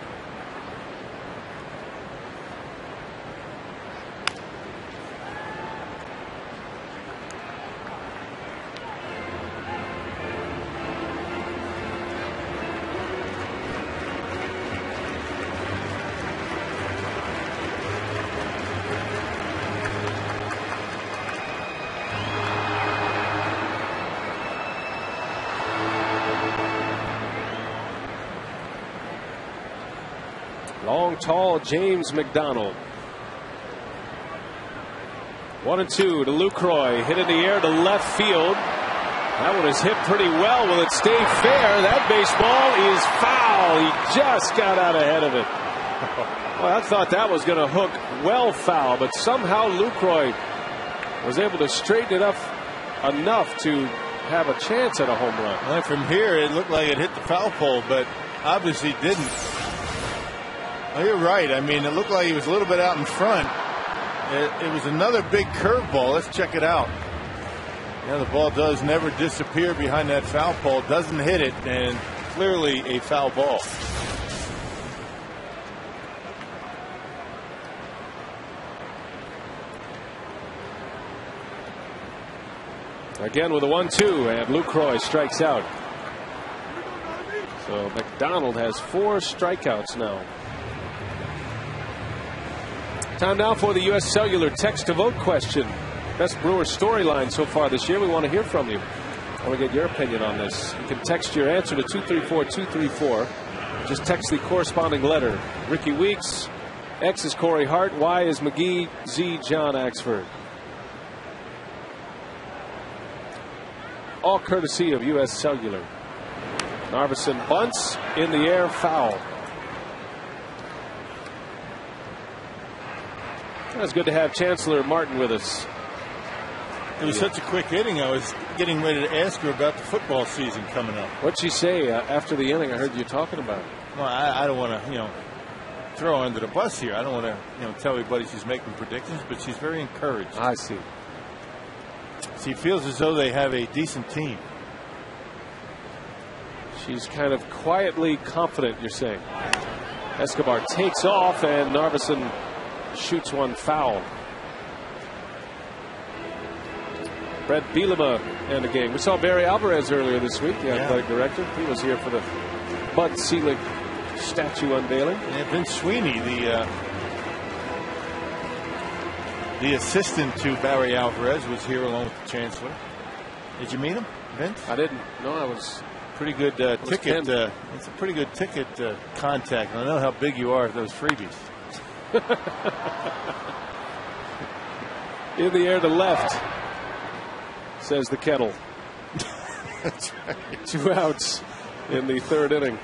Long, tall James McDonald. 1-2 to Lucroy. Hit in the air to left field. That one is hit pretty well. Will it stay fair? That baseball is foul. He just got out ahead of it. Well, I thought that was going to hook well foul, but somehow Lucroy was able to straighten it up enough to have a chance at a home run. Well, from here, it looked like it hit the foul pole, but obviously didn't. Well, you're right. I mean, it looked like he was a little bit out in front, It was another big curveball. Let's check it out. Yeah, the ball does never disappear behind that foul pole. Doesn't hit it, and clearly a foul ball. Again with a 1-2, and Lucroy strikes out. So McDonald has 4 strikeouts now. Time now for the U.S. Cellular text to vote question. Best Brewers storyline so far this year. We want to hear from you. I want to get your opinion on this. You can text your answer to 234-234. Just text the corresponding letter. Ricky Weeks, X is Corey Hart, Y is McGee, Z John Axford. All courtesy of U.S. Cellular. Narveson bunts in the air, foul. It's good to have Chancellor Martin with us. It was such a quick inning. I was getting ready to ask her about the football season coming up. What'd she say after the inning? I heard you talking about it. Well, I don't want to, throw her under the bus here. I don't want to, tell everybody she's making predictions, but she's very encouraged. I see. She feels as though they have a decent team. She's kind of quietly confident, you're saying. Escobar takes off, and Narveson shoots one foul. Brett Bielema in the game. We saw Barry Alvarez earlier this week, the athletic director. He was here for the Bud Selig statue unveiling. And Vince Sweeney, the assistant to Barry Alvarez, was here along with the Chancellor. Did you meet him, Vince? I didn't. No, I was. Pretty good ticket. It's a pretty good ticket contact. I know how big you are at those freebies. In the air to left, says the kettle. That's right. 2 outs in the 3rd inning.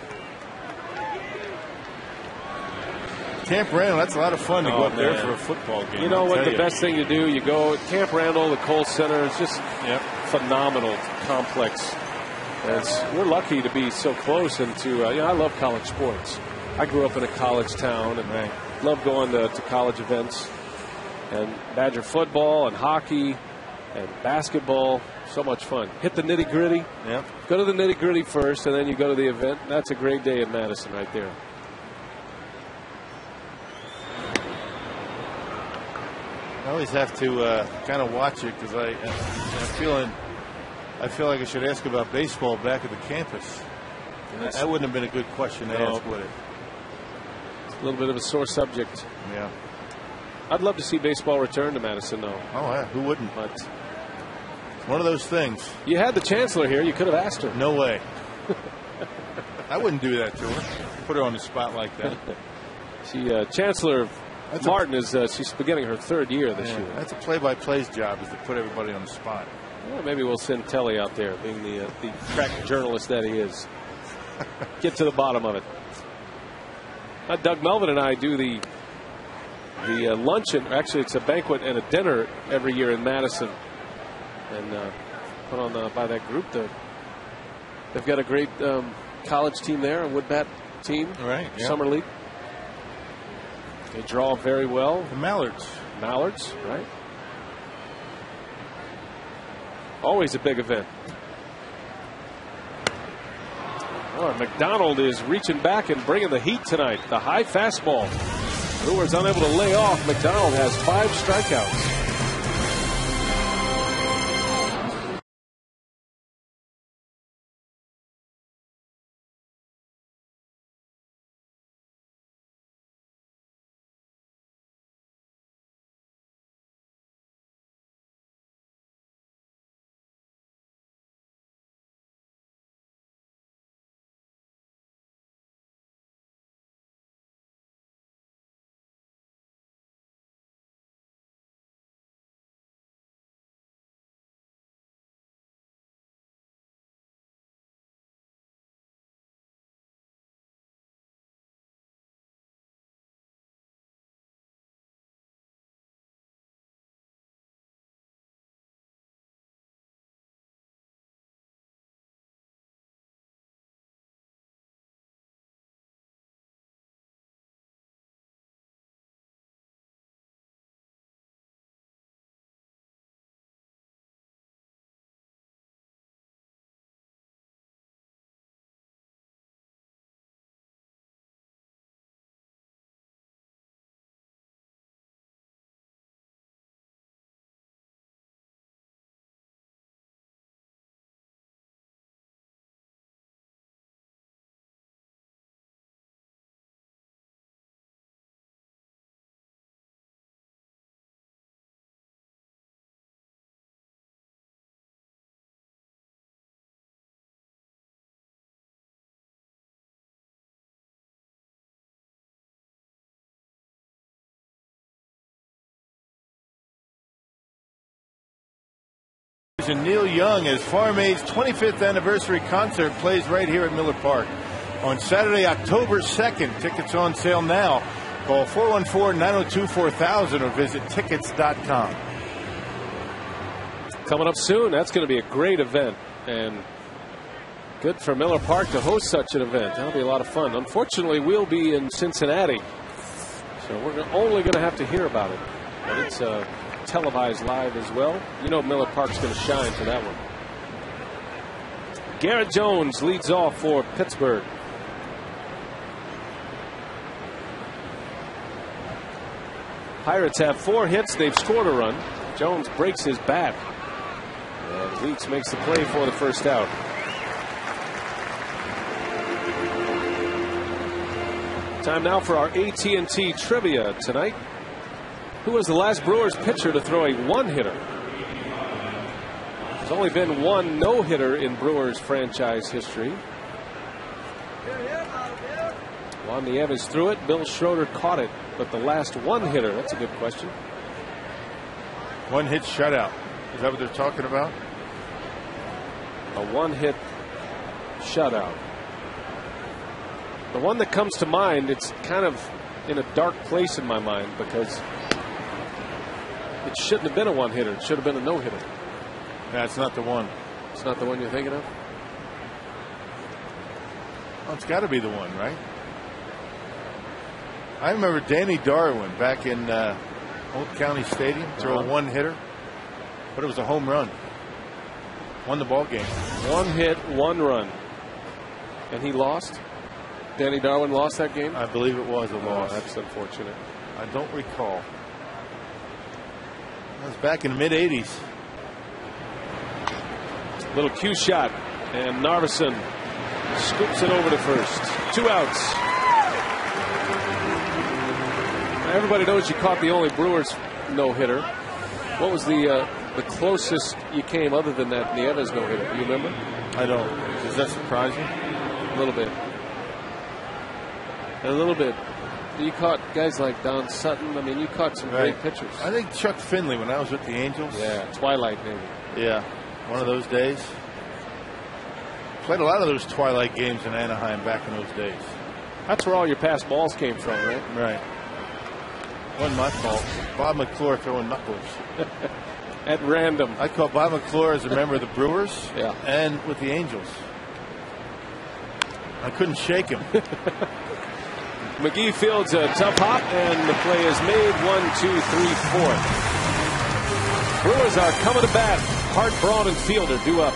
Camp Randall, that's a lot of fun to go up there for a football game. You know what? The best thing to do, you go Camp Randall, the Kohl Center. It's just phenomenal complex. We're lucky to be so close into. I love college sports. I grew up in a college town and love going to college events. And Badger football and hockey and basketball, so much fun. Hit the nitty gritty. Yep. Go to the nitty gritty first, and then you go to the event. That's a great day in Madison right there. I always have to kind of watch it because I feel like I should ask about baseball back at the campus. That wouldn't have been a good question to ask, would it? It's a little bit of a sore subject. Yeah. I'd love to see baseball return to Madison, though. Oh, yeah. Who wouldn't? But it's one of those things. You had the Chancellor here. You could have asked her. No way. I wouldn't do that to her. Put her on the spot like that. Chancellor Martin she's beginning her 3rd year this year. That's a play-by-play's job, is to put everybody on the spot. Well, maybe we'll send Telly out there, being the crack journalist that he is. Get to the bottom of it. Doug Melvin and I do the luncheon. Actually, it's a banquet and a dinner every year in Madison, and put on by that group. They've got a great college team there, a wood bat team, right? Yep. Summer league. They draw very well. The Mallards, right? Always a big event. Oh, McDonald is reaching back and bringing the heat tonight. The high fastball. Brewers unable to lay off. McDonald has 5 strikeouts. Rogers and Neil Young as Farm Aid's 25th anniversary concert plays right here at Miller Park on Saturday, October 2nd. Tickets on sale now. Call 414-902-4000 or visit tickets.com. Coming up soon, that's going to be a great event, and good for Miller Park to host such an event. That'll be a lot of fun. Unfortunately, we'll be in Cincinnati, so we're only going to have to hear about it. But it's televised live as well. You know Miller Park's going to shine for that one. Garrett Jones leads off for Pittsburgh. Pirates have 4 hits. They've scored a run. Jones breaks his bat. And Weeks makes the play for the first out. Time now for our AT&T trivia tonight. Who was the last Brewers pitcher to throw a one-hitter? There's only been one no-hitter in Brewers franchise history. Juan Nieves threw it. Bill Schroeder caught it. But the last one-hitter, that's a good question. One-hit shutout. Is that what they're talking about? A one-hit shutout. The one that comes to mind, it's kind of in a dark place in my mind because it shouldn't have been a one-hitter. It should have been a no-hitter. That's not the one. It's not the one you're thinking of? Well, it's got to be the one, right? I remember Danny Darwin back in Old County Stadium throw a one-hitter, but it was a home run. Won the ball game. One hit, one run. And he lost? Danny Darwin lost that game? I believe it was a loss. That's unfortunate. I don't recall. That was back in the mid-'80s. Little cue shot, and Narveson scoops it over to first. 2 outs. Everybody knows you caught the only Brewers no-hitter. What was the closest you came other than that Nieves no-hitter? Do you remember? I don't. Does that surprise you? A little bit. A little bit. You caught guys like Don Sutton. I mean, you caught some great pitchers. I think Chuck Finley when I was with the Angels. Yeah, Twilight maybe. Yeah, one of those days. Played a lot of those Twilight games in Anaheim back in those days. That's where all your pass balls came from, right? Right. Wasn't my fault. Bob McClure throwing knuckles. At random. I caught Bob McClure as a member of the Brewers and with the Angels. I couldn't shake him. McGee fields a tough hop, and the play is made. 1, 2, 3, 4. Brewers are coming to bat. Hart, Braun, and Fielder due up.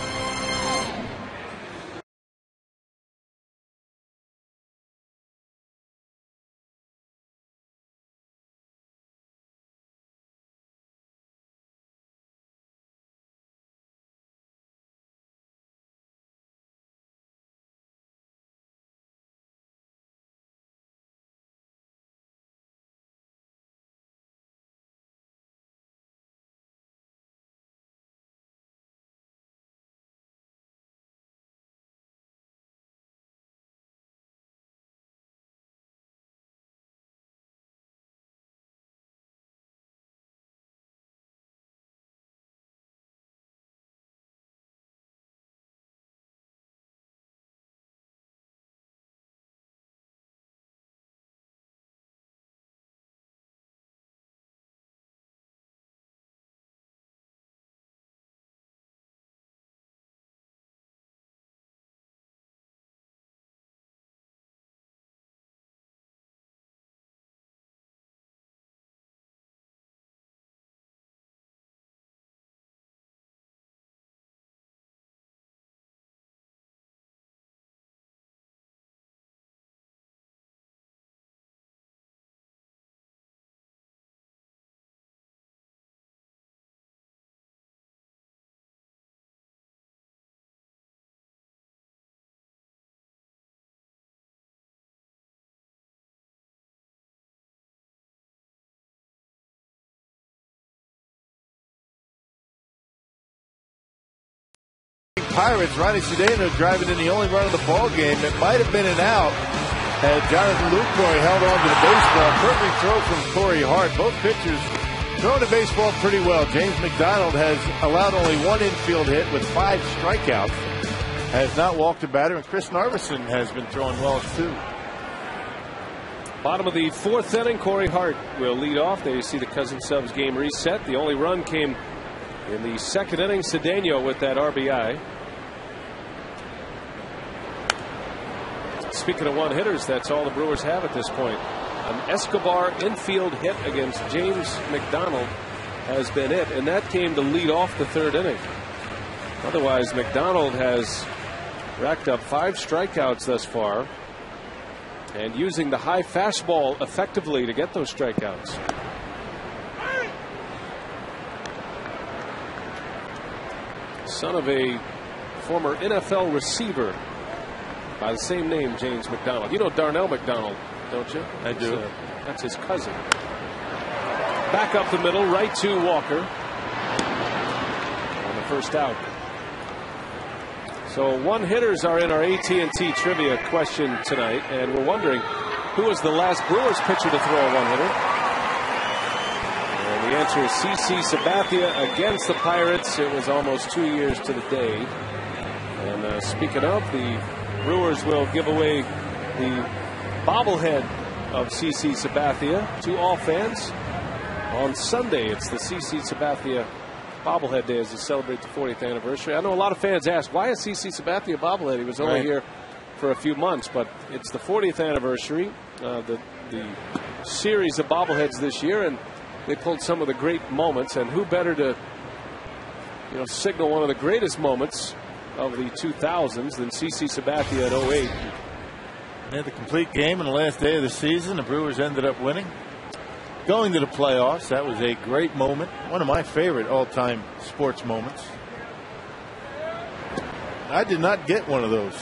Pirates, Ronnie Cedeno driving in the only run of the ball game. It might have been an out had Jonathan Lucroy held on to the baseball. Perfect throw from Corey Hart. Both pitchers Throwing the baseball pretty well. James McDonald has allowed only one infield hit with 5 strikeouts. Has not walked a batter, and Chris Narveson has been throwing well too. Bottom of the 4th inning, Corey Hart will lead off. There you see the Cousin Subs game reset. The only run came in the 2nd inning. Cedeno with that RBI. Speaking of one-hitters, that's all the Brewers have at this point. An Escobar infield hit against James McDonald has been it, and that came to lead off the 3rd inning. Otherwise, McDonald has racked up 5 strikeouts thus far, and using the high fastball effectively to get those strikeouts. Son of a former NFL receiver by the same name, James McDonald. You know Darnell McDonald, don't you? I do. That's his cousin. Back up the middle, right to Walker on the first out. So one-hitters are in our AT&T trivia question tonight, and we're wondering who was the last Brewers pitcher to throw a one-hitter. And the answer is CC Sabathia against the Pirates. It was almost 2 years to the day. And speaking of, the Brewers will give away the bobblehead of CC Sabathia to all fans on Sunday. It's the CC Sabathia bobblehead day as they celebrate the 40th anniversary. I know a lot of fans ask, why is CC Sabathia bobblehead? He was only here for a few months, but it's the 40th anniversary, the series of bobbleheads this year, and they pulled some of the great moments, and who better to signal one of the greatest moments of the 2000s than CC Sabathia at 08. They had the complete game on the last day of the season. The Brewers ended up winning, going to the playoffs. That was a great moment. One of my favorite all-time sports moments. I did not get one of those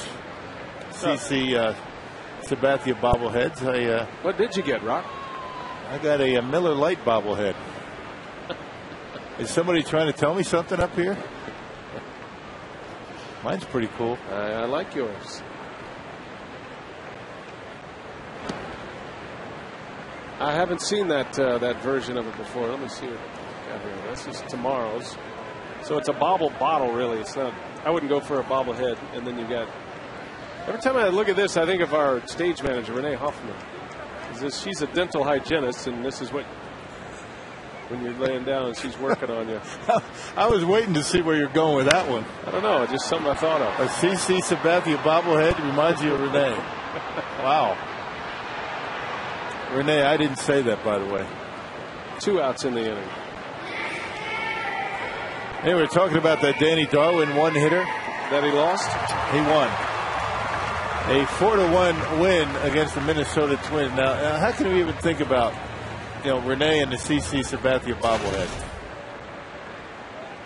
CC Sabathia bobbleheads. What did you get, Rock? I got a Miller Lite bobblehead. Is somebody trying to tell me something up here? Mine's pretty cool. I like yours. I haven't seen that version of it before. Let me see what I got here. This is tomorrow's. So it's a bobble bottle, really. It's not. I wouldn't go for a bobblehead. And then you got. Every time I look at this, I think of our stage manager, Renee Hoffman. She's a dental hygienist, and this is what. When you're laying down and she's working on you. I was waiting to see where you're going with that one. I don't know. Just something I thought of. A CC Sabathia bobblehead reminds you of Renee. Wow. Renee, I didn't say that, by the way. 2 outs in the inning. Hey, we're talking about that Danny Darwin one-hitter that he lost. He won. A 4-1 win against the Minnesota Twins. Now, how can we even think about Renee and the CC Sabathia bobblehead?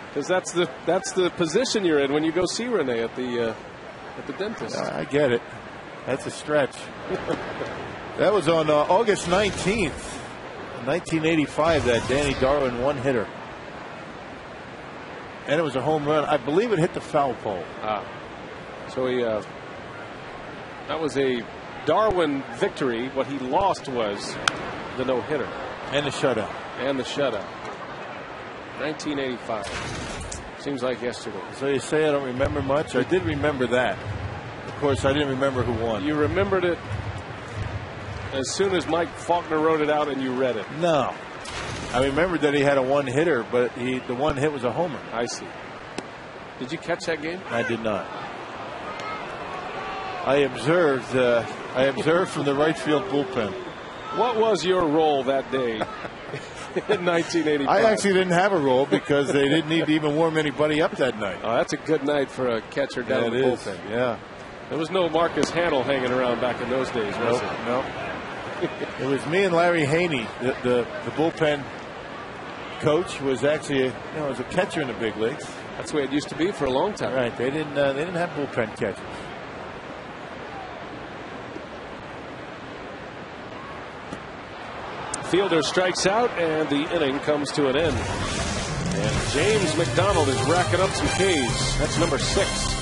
Because that's the position you're in when you go see Renee at the dentist. I get it. That's a stretch. That was on August 19th, 1985. That Danny Darwin one-hitter, and it was a home run. I believe it hit the foul pole. So he that was a Darwin victory. What he lost was the no-hitter. And the shutout. 1985. Seems like yesterday. So you say I don't remember much? I did remember that. Of course, I didn't remember who won. You remembered it as soon as Mike Faulkner wrote it out and you read it. No. I remembered that he had a one-hitter, but the one hit was a homer. I see. Did you catch that game? I did not. I observed from the right field bullpen. What was your role that day in 1985? I actually didn't have a role because they didn't need to even warm anybody up that night. Oh, that's a good night for a catcher down in the bullpen. Yeah. There was no Marcus Hanel hanging around back in those days, was it? Nope. It was me and Larry Haney. The bullpen coach was actually was a catcher in the big leagues. That's the way it used to be for a long time. Right. They didn't have bullpen catchers. Fielder strikes out, and the inning comes to an end. And James McDonald is racking up some Ks. That's number 6.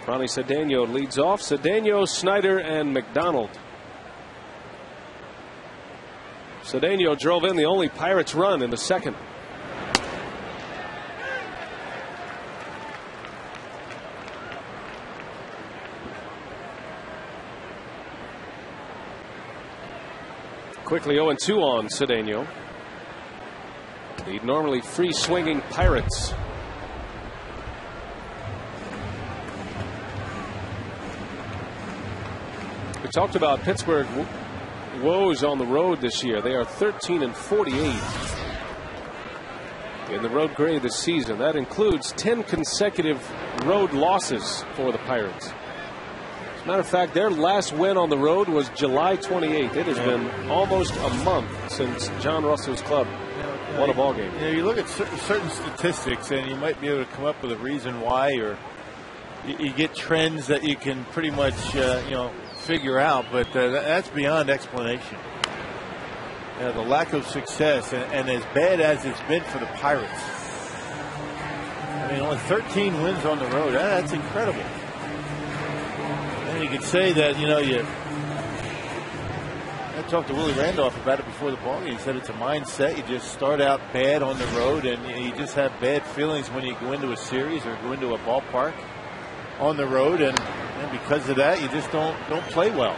Ronnie Cedeno leads off. Cedeno, Snyder, and McDonald. Cedeno drove in the only Pirates run in the second. Quickly 0-2 on Cedeno. The normally free swinging Pirates. We talked about Pittsburgh woes on the road this year. They are 13-48 in the road grade this season. That includes 10 consecutive road losses for the Pirates. As a matter of fact, their last win on the road was July 28th. It has been almost a month since John Russell's club won a ball game. You look at certain statistics, and you might be able to come up with a reason why, or you get trends that you can pretty much figure out, but that's beyond explanation. The lack of success, and as bad as it's been for the Pirates. I mean, only 13 wins on the road. That's incredible. And you could say that, I talked to Willie Randolph about it before the ball game. He said it's a mindset. You just start out bad on the road, and you just have bad feelings when you go into a series or go into a ballpark on the road, and because of that, you just don't play well.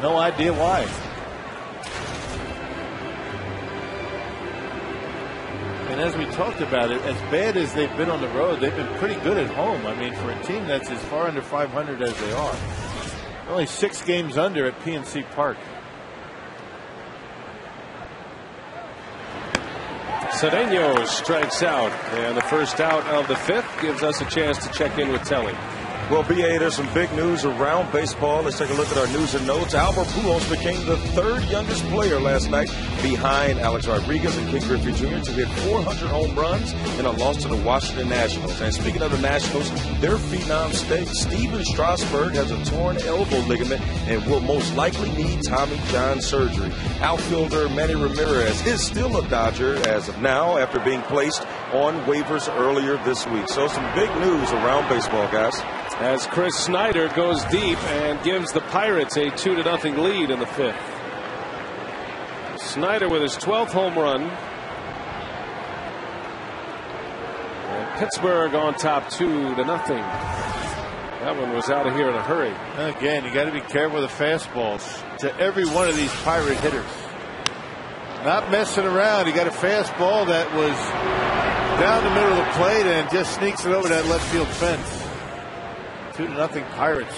No idea why. And as we talked about it, as bad as they've been on the road, they've been pretty good at home. I mean, for a team that's as far under 500 as they are. Only 6 games under at PNC Park. Cedeno strikes out, and the first out of the 5th gives us a chance to check in with Telly. Well, BA, there's some big news around baseball. Let's take a look at our news and notes. Albert Pujols became the 3rd youngest player last night behind Alex Rodriguez and Ken Griffey Jr. to hit 400 home runs in a loss to the Washington Nationals. And speaking of the Nationals, their phenom Steven Strasburg has a torn elbow ligament and will most likely need Tommy John surgery. Outfielder Manny Ramirez is still a Dodger as of now after being placed on waivers earlier this week. So some big news around baseball, guys. As Chris Snyder goes deep and gives the Pirates a 2-0 lead in the 5th. Snyder with his 12th home run. And Pittsburgh on top 2-0. That one was out of here in a hurry. Again, you got to be careful with the fastballs to every one of these Pirate hitters. Not messing around. He got a fastball that was down the middle of the plate and just sneaks it over that left field fence. 2-0 Pirates.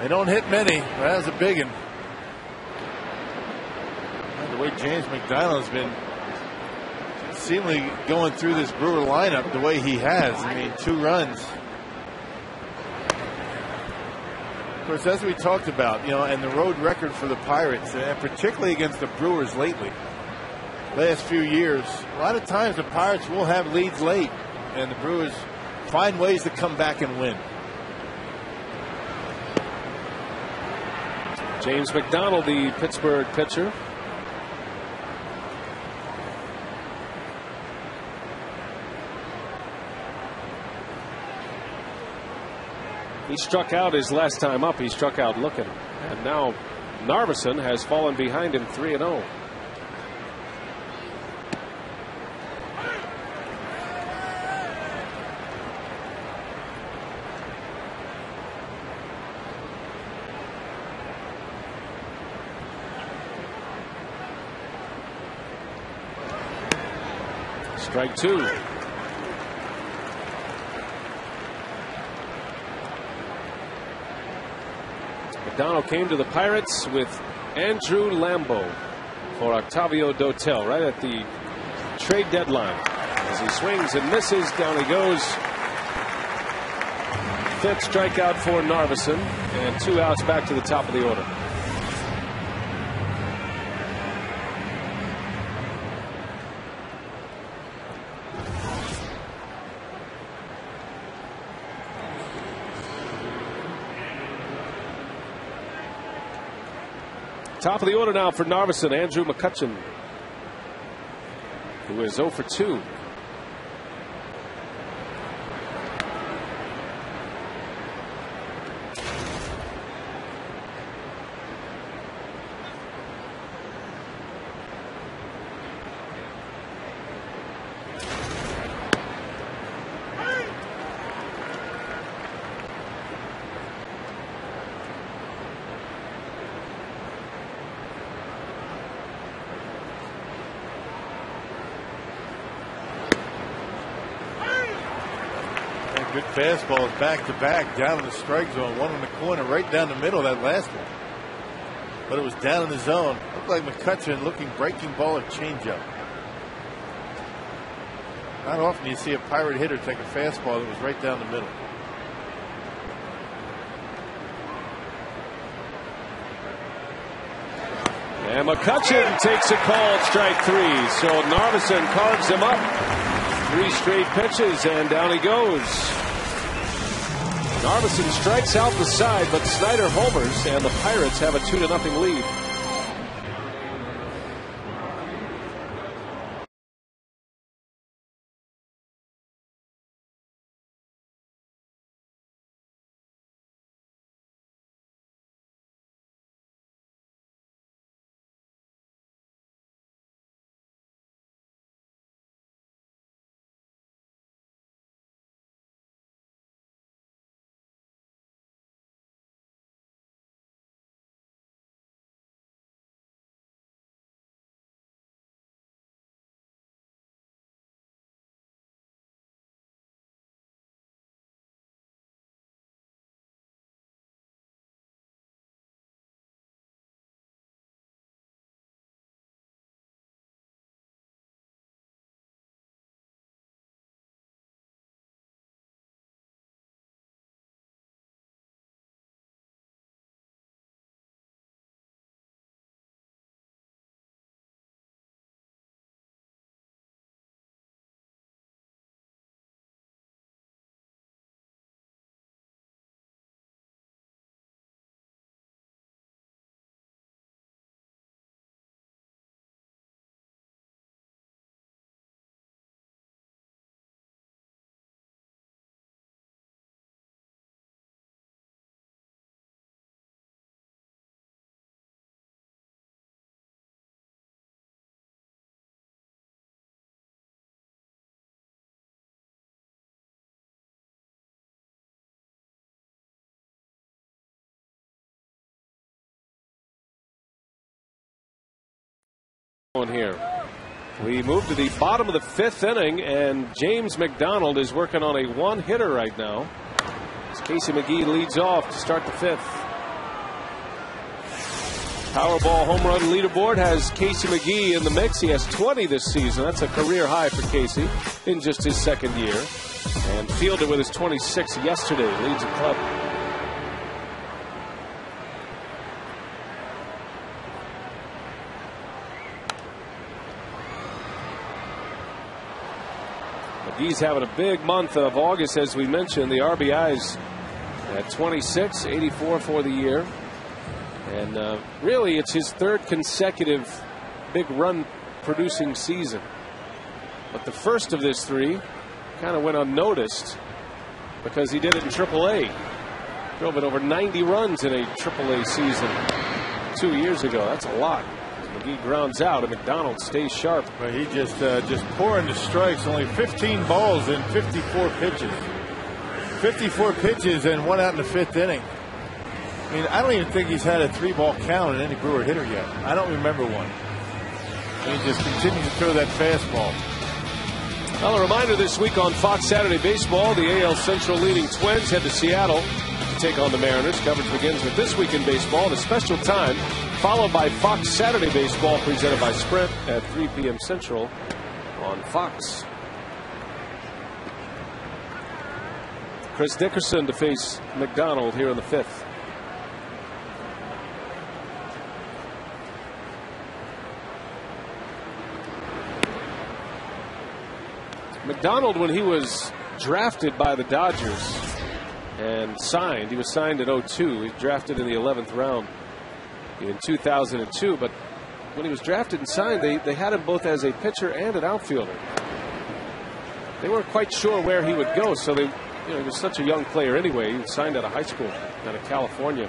They don't hit many. That was a big one. And the way James McDonald's been seemingly going through this Brewer lineup the way he has. I mean, 2 runs. Of course, as we talked about, and the road record for the Pirates, and particularly against the Brewers lately, last few years, a lot of times the Pirates will have leads late, and the Brewers find ways to come back and win. James McDonald, the Pittsburgh pitcher. He struck out his last time up. He struck out looking. And now Narveson has fallen behind him 3-0. Strike 2. McDonald came to the Pirates with Andrew Lambeau for Octavio Dotel right at the trade deadline. As he swings and misses, down he goes. 5th strikeout for Narveson, and 2 outs back to the top of the order. Top of the order now for Narveson, Andrew McCutchen, who is 0 for 2. fastballs back to back down in the strike zone, one in the corner, right down the middle, that last one. But it was down in the zone. Looked like McCutchen looking breaking ball or changeup. Not often you see a Pirate hitter take a fastball that was right down the middle. And McCutchen takes a call, strike 3. So Narveson carves him up. 3 straight pitches, and down he goes. Narveson strikes out the side, but Snyder homers, and the Pirates have a 2-0 lead. Here. We move to the bottom of the 5th inning, and James McDonald is working on a 1-hitter right now. As Casey McGee leads off to start the 5th. Powerball home run leaderboard has Casey McGee in the mix. He has 20 this season. That's a career high for Casey in just his 2nd year. And Fielder with his 26 yesterday leads the club. McGee's having a big month of August, as we mentioned. The RBIs at 26, 84 for the year. And really, it's his 3rd consecutive big run producing season. But the first of this 3 kind of went unnoticed because he did it in AAA. Drove it over 90 runs in a AAA season 2 years ago. That's a lot. McGee grounds out, and McDonald stays sharp. But he just pouring the strikes. Only 15 balls in 54 pitches. 54 pitches and 1 out in the 5th inning. I mean, I don't even think he's had a 3-ball count in any Brewer hitter yet. I don't remember one. And he just continues to throw that fastball. Well, a reminder this week on Fox Saturday Baseball, the AL Central leading Twins head to Seattle to take on the Mariners. Coverage begins with This Week in Baseball at a special time, followed by Fox Saturday Baseball presented by Sprint at 3 p.m. Central on Fox. Chris Dickerson to face McDonald here in the 5th. McDonald, when he was drafted by the Dodgers and signed, he was signed in 2002. He was drafted in the 11th round in 2002. But when he was drafted and signed, they had him both as a pitcher and an outfielder. They weren't quite sure where he would go, so he was such a young player anyway. He was signed out of high school out of California.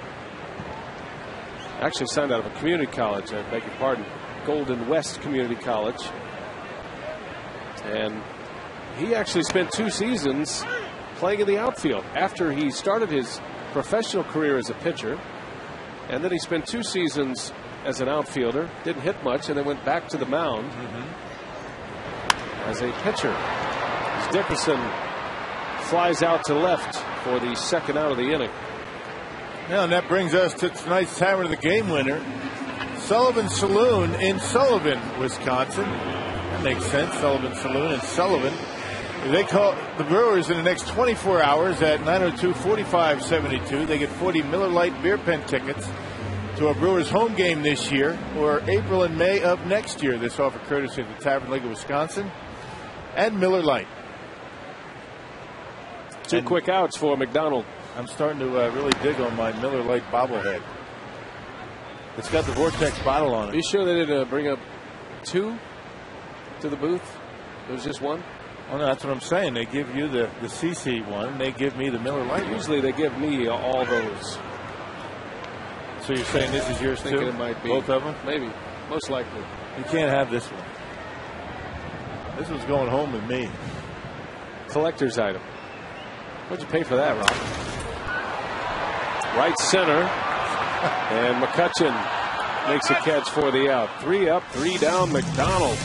Actually signed out of a community college, I beg your pardon, Golden West Community College. And he actually spent 2 seasons playing in the outfield after he started his professional career as a pitcher. And then he spent 2 seasons as an outfielder, didn't hit much, and then went back to the mound as a pitcher. As Dickerson flies out to left for the second out of the inning. Now, and that brings us to tonight's timer of the game winner. Sullivan Saloon in Sullivan, Wisconsin. That makes sense. Sullivan Saloon in Sullivan. They call the Brewers in the next 24 hours at 902-4572. They get 40 Miller Lite beer pen tickets to a Brewers home game this year or April and May of next year. This offer courtesy of the Tavern League of Wisconsin and Miller Lite. Two quick outs for McDonald. I'm starting to really dig on my Miller Lite bobblehead. It's got the Vortex bottle on it. Are you sure they didn't bring up two to the booth? It was just one? Oh, no, that's what I'm saying. They give you the CC one, and they give me the Miller Lite. Usually they give me all those. So you're saying this is yours too? It might be. Both of them? Maybe. Most likely. You can't have this one. This one's going home with me. Collector's item. What'd you pay for that, Rob? Right center. And McCutchen makes a catch for the out. 3 up, 3 down, McDonald.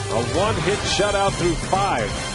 A one-hit shutout through 5.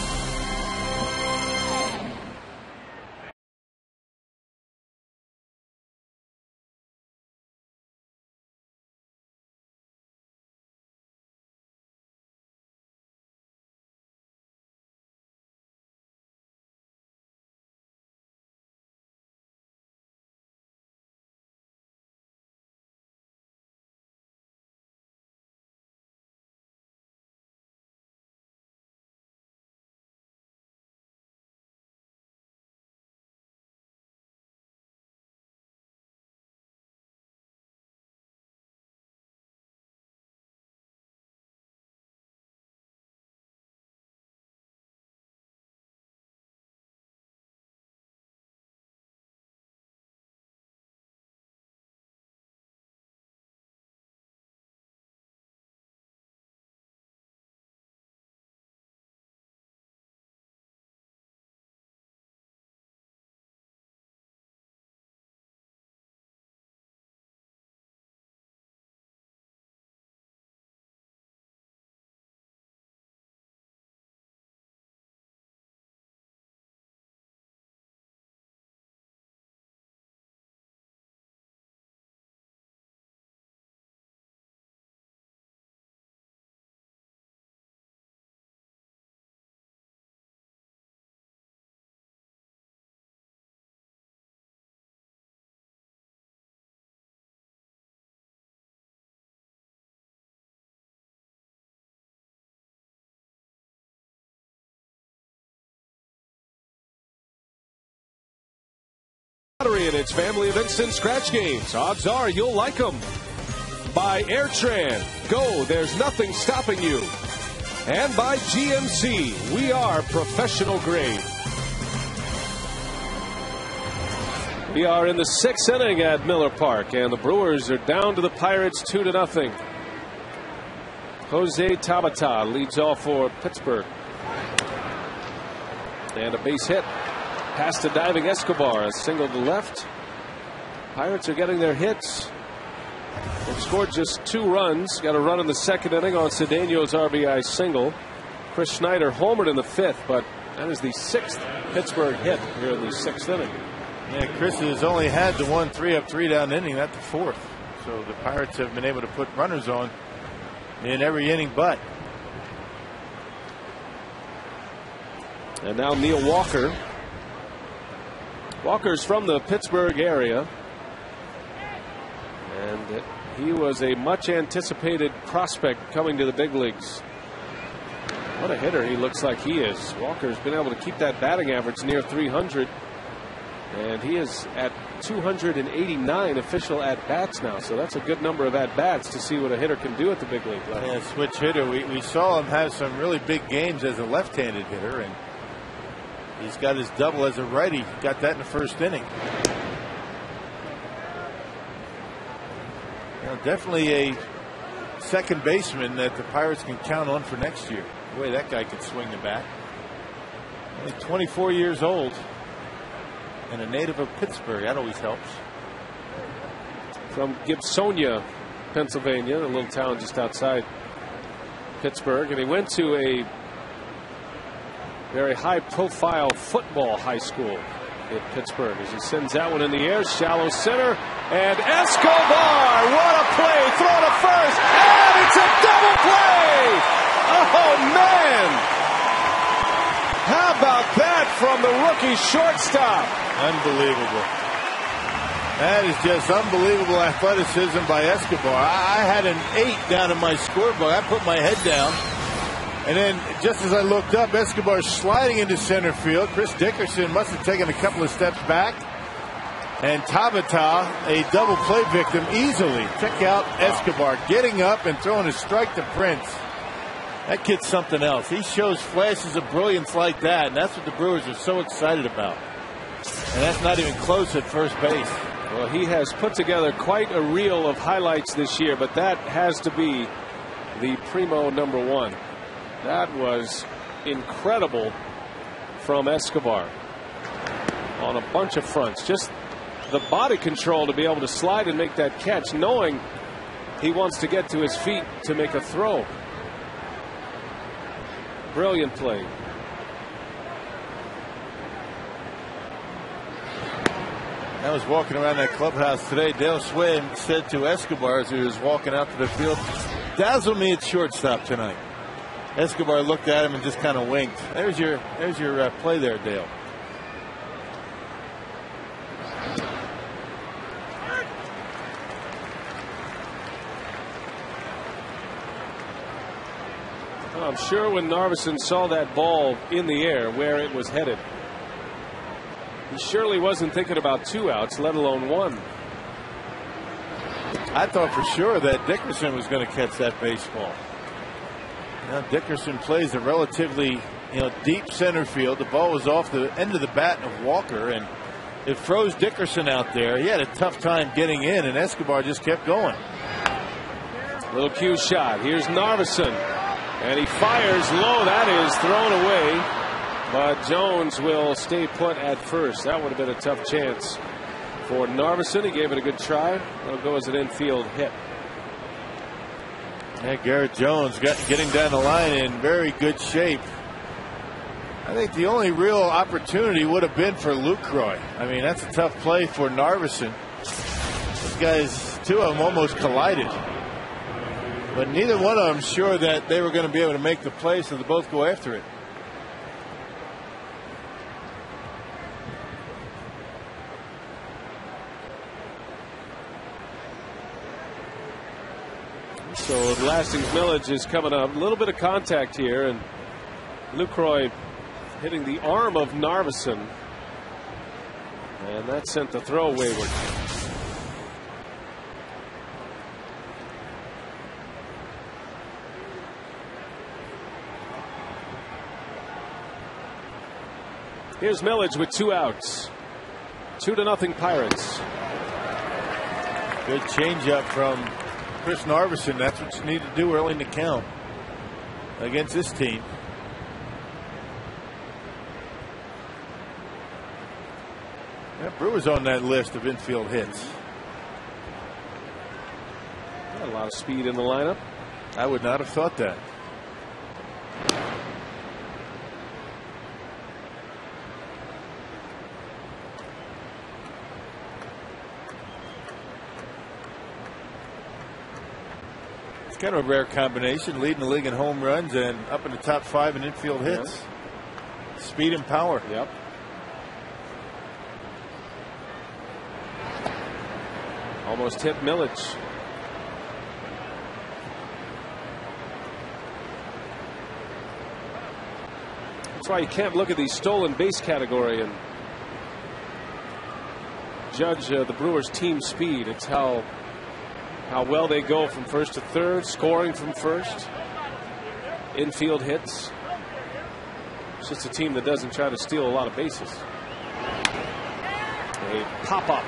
Lottery and its family of instant scratch games. Odds are you'll like them. By Airtran. Go, there's nothing stopping you. And by GMC. We are professional grade. We are in the 6th inning at Miller Park, and the Brewers are down to the Pirates 2-0. Jose Tabata leads off for Pittsburgh. And a base hit. Past the diving Escobar, a single to left. Pirates are getting their hits. They've scored just 2 runs. Got a run in the 2nd inning on Cedeno's RBI single. Chris Schneider homered in the 5th, but that is the 6th Pittsburgh hit here in the 6th inning. Yeah, Chris has only had the 1 3-up, 3-down inning, not the 4th. So the Pirates have been able to put runners on in every inning but. And now Neil Walker. Walker's from the Pittsburgh area, and he was a much anticipated prospect coming to the big leagues. What a hitter he looks like he is. Walker's been able to keep that batting average near 300, and he is at 289 official at-bats now, so that's a good number of at-bats to see what a hitter can do at the big league level. Yeah, switch hitter. We saw him have some really big games as a left-handed hitter, and he's got his double as a righty. Got that in the 1st inning. Now, definitely a second baseman that the Pirates can count on for next year. The way that guy can swing the bat. Only 24 years old and a native of Pittsburgh. That always helps. From Gibsonia, Pennsylvania, a little town just outside Pittsburgh, and he went to a very high-profile football high school in Pittsburgh, as he sends that one in the air, shallow center, and Escobar, what a play, throw to first, and it's a double play! Oh, man! How about that from the rookie shortstop? Unbelievable. That is just unbelievable athleticism by Escobar. I had an 8 down in my scorebook. I put my head down. And then just as I looked up, Escobar sliding into center field. Chris Dickerson must have taken a couple of steps back. And Tabata, a double play victim, easily. Check out Escobar getting up and throwing a strike to Prince. That kid's something else. He shows flashes of brilliance like that, and that's what the Brewers are so excited about. And that's not even close at first base. Well, he has put together quite a reel of highlights this year, but that has to be the primo number one. That was incredible from Escobar on a bunch of fronts. Just the body control to be able to slide and make that catch, knowing he wants to get to his feet to make a throw. Brilliant play. I was walking around that clubhouse today. Dale Sway said to Escobar as he was walking out to the field, "Dazzle me at shortstop tonight." Escobar looked at him and just kind of winked. There's your play there, Dale. I'm sure when Narveson saw that ball in the air where it was headed, he surely wasn't thinking about 2 outs, let alone 1. I thought for sure that Dickerson was going to catch that baseball. Now Dickerson plays a relatively deep center field. The ball was off the end of the bat of Walker, and it froze Dickerson out there. He had a tough time getting in, and Escobar just kept going. Little cue shot. Here's Narveson, and he fires low. That is thrown away, but Jones will stay put at first. That would have been a tough chance for Narveson. He gave it a good try. It'll go as an infield hit. Yeah, Garrett Jones getting down the line in very good shape. I think the only real opportunity would have been for Lucroy. I mean, that's a tough play for Narveson. These guys, 2 of them almost collided. But neither one of them sure that they were going to be able to make the play, so they both go after it. So Lastings-Milledge is coming up. A little bit of contact here, and Lucroy hitting the arm of Narveson, and that sent the throw wayward. Here's Milledge with 2 outs. 2-0 Pirates. Good changeup from Chris Narveson. That's what you need to do early in the count against this team. Yeah, Brewers on that list of infield hits. Got a lot of speed in the lineup. I would not have thought that. Kind of a rare combination, leading the league in home runs and up in the top 5 in infield hits. Yeah. Speed and power. Yep. Almost hit Milledge. That's why you can't look at the stolen base category and judge the Brewers' team speed. It's how well they go from first to third, scoring from first, infield hits. It's just a team that doesn't try to steal a lot of bases. A pop-up.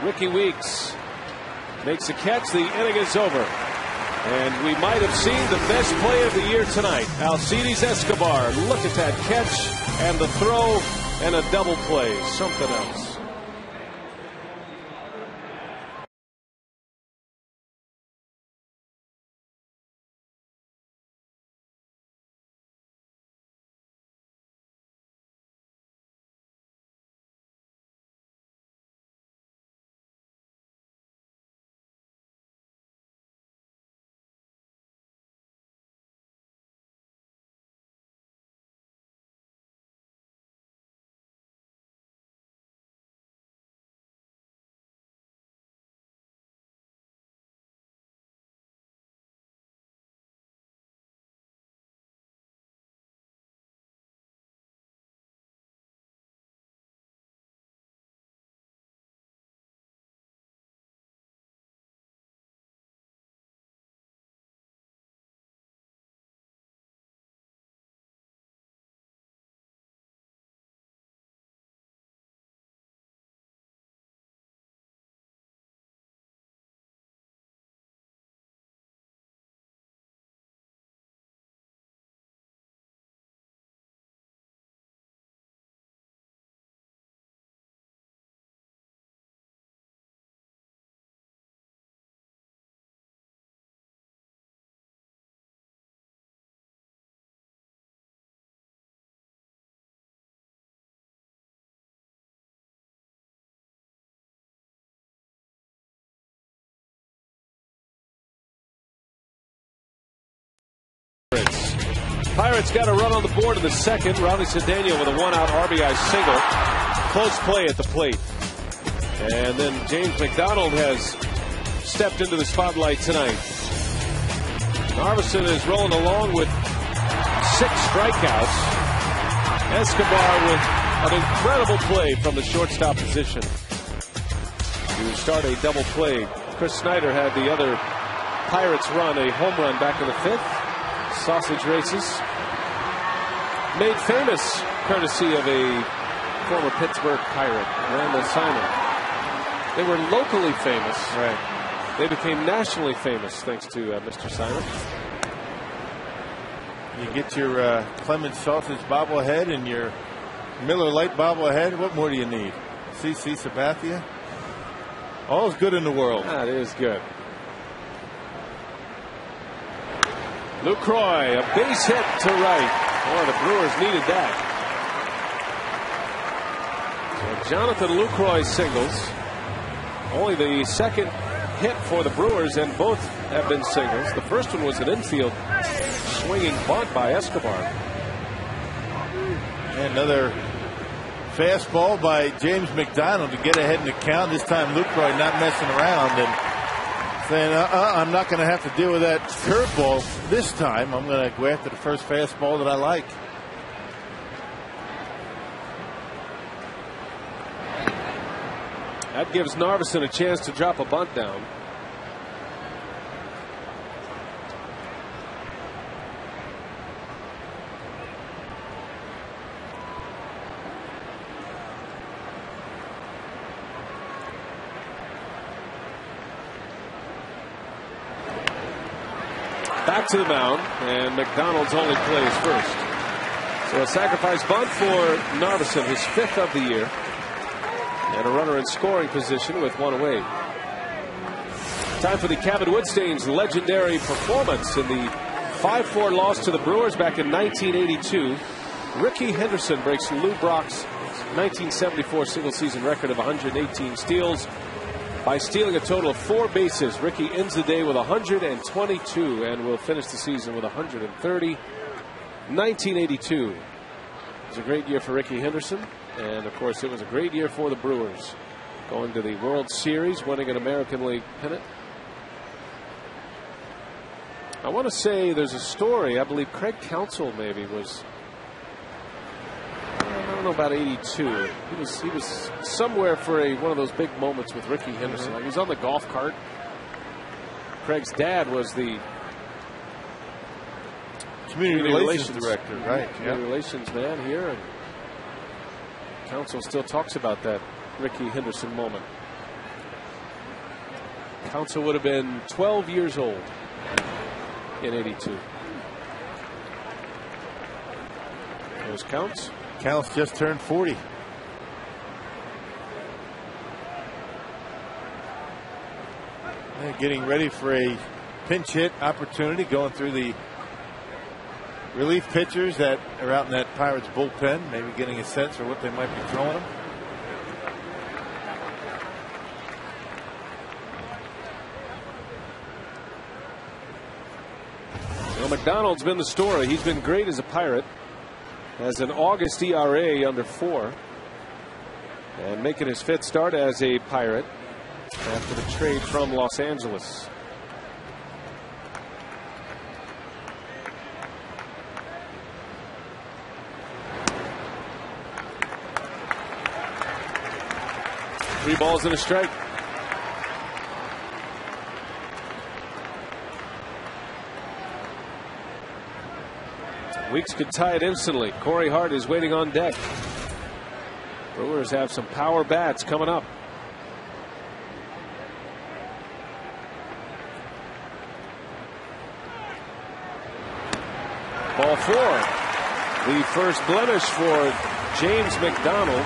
Ricky Weeks makes a catch. The inning is over. And we might have seen the best play of the year tonight. Alcides Escobar. Look at that catch and the throw and a double play. Something else. Pirates got a run on the board in the second. Ronnie Cedeno with a one-out RBI single. Close play at the plate. And then James McDonald has stepped into the spotlight tonight. Narveson is rolling along with 6 strikeouts. Escobar with an incredible play from the shortstop position to start a double play. Chris Snyder had the other Pirates run a home run back in the 5th. Sausage races made famous courtesy of a former Pittsburgh Pirate, Randall Simon. They were locally famous. Right. They became nationally famous thanks to Mr. Simon. You get your Clemens Sausage bobblehead and your Miller Lite bobblehead. What more do you need? CC Sabathia? All's good in the world. That is good. Lucroy, a base hit to right. Boy, the Brewers needed that. So Jonathan Lucroy singles. Only the second hit for the Brewers, and both have been singles. The first one was an infield swinging bunt by Escobar. And another fastball by James McDonald to get ahead in the count. This time Lucroy not messing around and saying, I'm not going to have to deal with that curveball this time. I'm going to go after the first fastball that I like. That gives Narveson a chance to drop a bunt down. Back to the mound, and McDonald's only plays first. So a sacrifice bunt for Narveson, his 5th of the year. And a runner in scoring position with 1 away. Time for the Kevin Woodstain's legendary performance in the 5-4 loss to the Brewers back in 1982. Rickey Henderson breaks Lou Brock's 1974 single-season record of 118 steals by stealing a total of 4 bases. Rickey ends the day with 122 and will finish the season with 130. 1982 was a great year for Rickey Henderson. And, of course, it was a great year for the Brewers, going to the World Series, winning an American League pennant. I want to say there's a story, I believe Craig Counsell maybe was, I don't know about 82. He was somewhere for one of those big moments with Rickey Henderson. Like he was on the golf cart. Craig's dad was the Community Relations Director, right? Community Relations man here. And Counsell still talks about that Rickey Henderson moment. Counsell would have been 12 years old in 82. There's Counts. Counts just turned 40. They're getting ready for a pinch hit opportunity, going through the relief pitchers that are out in that Pirates bullpen, maybe getting a sense for what they might be throwing them. Well, McDonald's been the story. He's been great as a Pirate. Has an August ERA under 4. And making his 5th start as a Pirate after the trade from Los Angeles. Three balls and a strike. Weeks could tie it instantly. Corey Hart is waiting on deck. Brewers have some power bats coming up. Ball 4. The first blemish for James McDonald.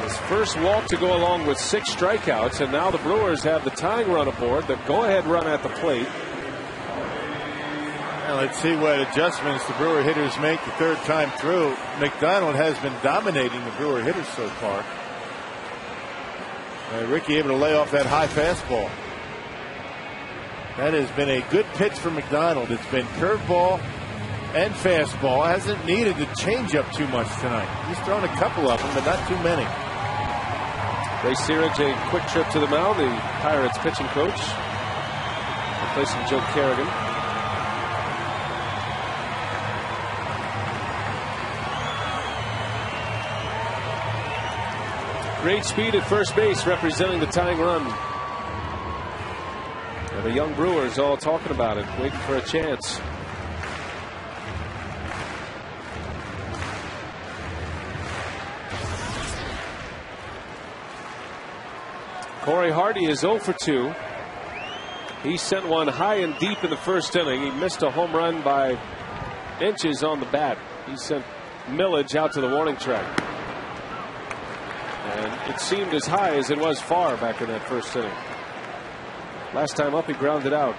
His first walk to go along with 6 strikeouts, and now the Brewers have the tying run aboard, the go-ahead run at the plate. Well, let's see what adjustments the Brewer hitters make the 3rd time through. McDonald has been dominating the Brewer hitters so far. Rickey able to lay off that high fastball. That has been a good pitch for McDonald. It's been curveball, and fastball. Hasn't needed to change up too much tonight. He's thrown a couple of them, but not too many. Ray Searage, a quick trip to the mound, the Pirates pitching coach, replacing Joe Kerrigan. Great speed at first base, representing the tying run. And the young Brewers all talking about it, waiting for a chance. Corey Hardy is 0 for 2. He sent one high and deep in the first inning. He missed a home run by inches on the bat. He sent Millage out to the warning track. And it seemed as high as it was far back in that first inning. Last time up, he grounded out.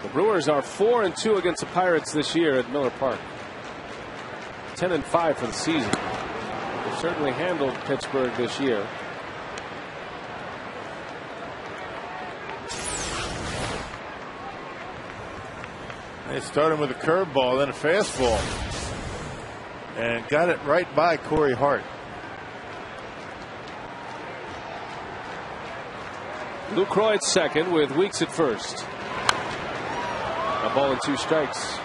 The Brewers are 4-2 against the Pirates this year at Miller Park. 10-5 for the season. They've certainly handled Pittsburgh this year. They started with a curveball, then a fastball. And got it right by Corey Hart. Lucroy at second with Weeks at first. A ball and 2 strikes.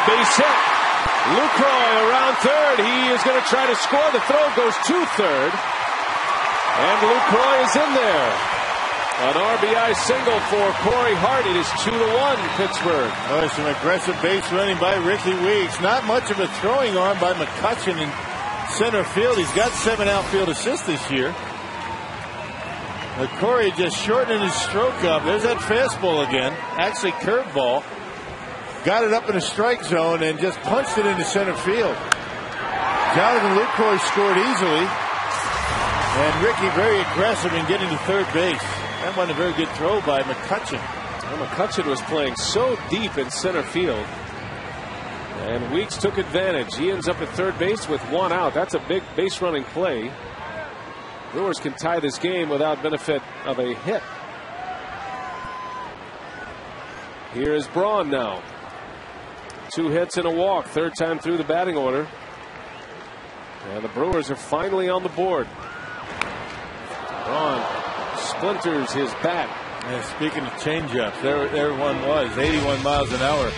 Base hit. Lucroy around third. He is going to try to score. The throw goes to third. And Lucroy is in there. An RBI single for Corey Hart. It is 2-1 Pittsburgh. Oh, some aggressive base running by Ricky Weeks. Not much of a throwing arm by McCutchen in center field. He's got 7 outfield assists this year. But Corey just shortening his stroke up. There's that fastball again. Actually curveball. Got it up in the strike zone and just punched it into center field. Jonathan Lucroy scored easily. And Ricky very aggressive in getting to third base. That wasn't a very good throw by McCutchen. Well, McCutchen was playing so deep in center field. And Weeks took advantage. He ends up at third base with 1 out. That's a big base running play. Brewers can tie this game without benefit of a hit. Here is Braun now. 2 hits and a walk. Third time through the batting order. And the Brewers are finally on the board. Braun splinters his bat. And speaking of changeups, there one was 81 miles an hour.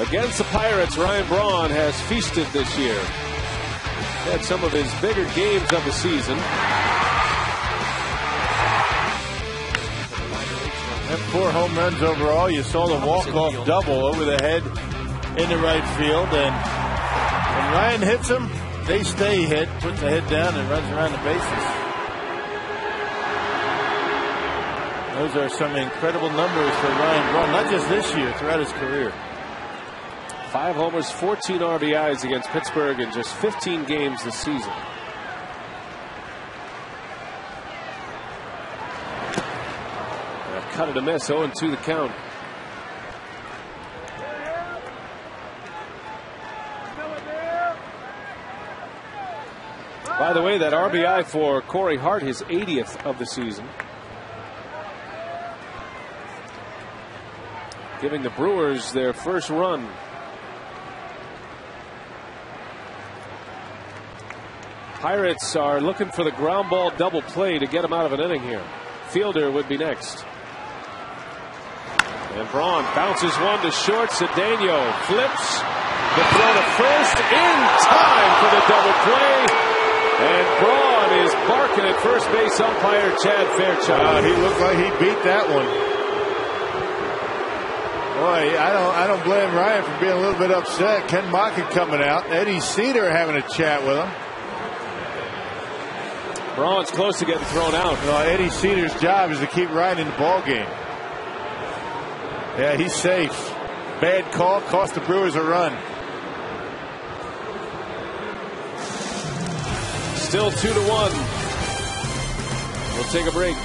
Against the Pirates, Ryan Braun has feasted this year. Had some of his bigger games of the season. And 4 home runs overall. You saw the walk-off double over the head into right field. And when Ryan hits them, they stay hit, puts the head down, and runs around the bases. Those are some incredible numbers for Ryan Braun, not just this year, throughout his career. 5 homers, 14 RBIs against Pittsburgh in just 15 games this season. Cut it a miss, 0-2 the count. By the way, that RBI for Corey Hart, his 80th of the season. Giving the Brewers their first run. Pirates are looking for the ground ball double play to get them out of an inning here. Fielder would be next. And Braun bounces one to short. Cedeno flips the throw to first in time for the double play. And Braun is barking at first base umpire Chad Fairchild. He looked like he beat that one. Boy, I don't blame Ryan for being a little bit upset. Ken Mockin coming out. Eddie Cedar having a chat with him. Braun's close to getting thrown out. Eddie Cedar's job is to keep Ryan in the ball game. Yeah, he's safe. Bad call, cost the Brewers a run. Still 2-1. We'll take a break.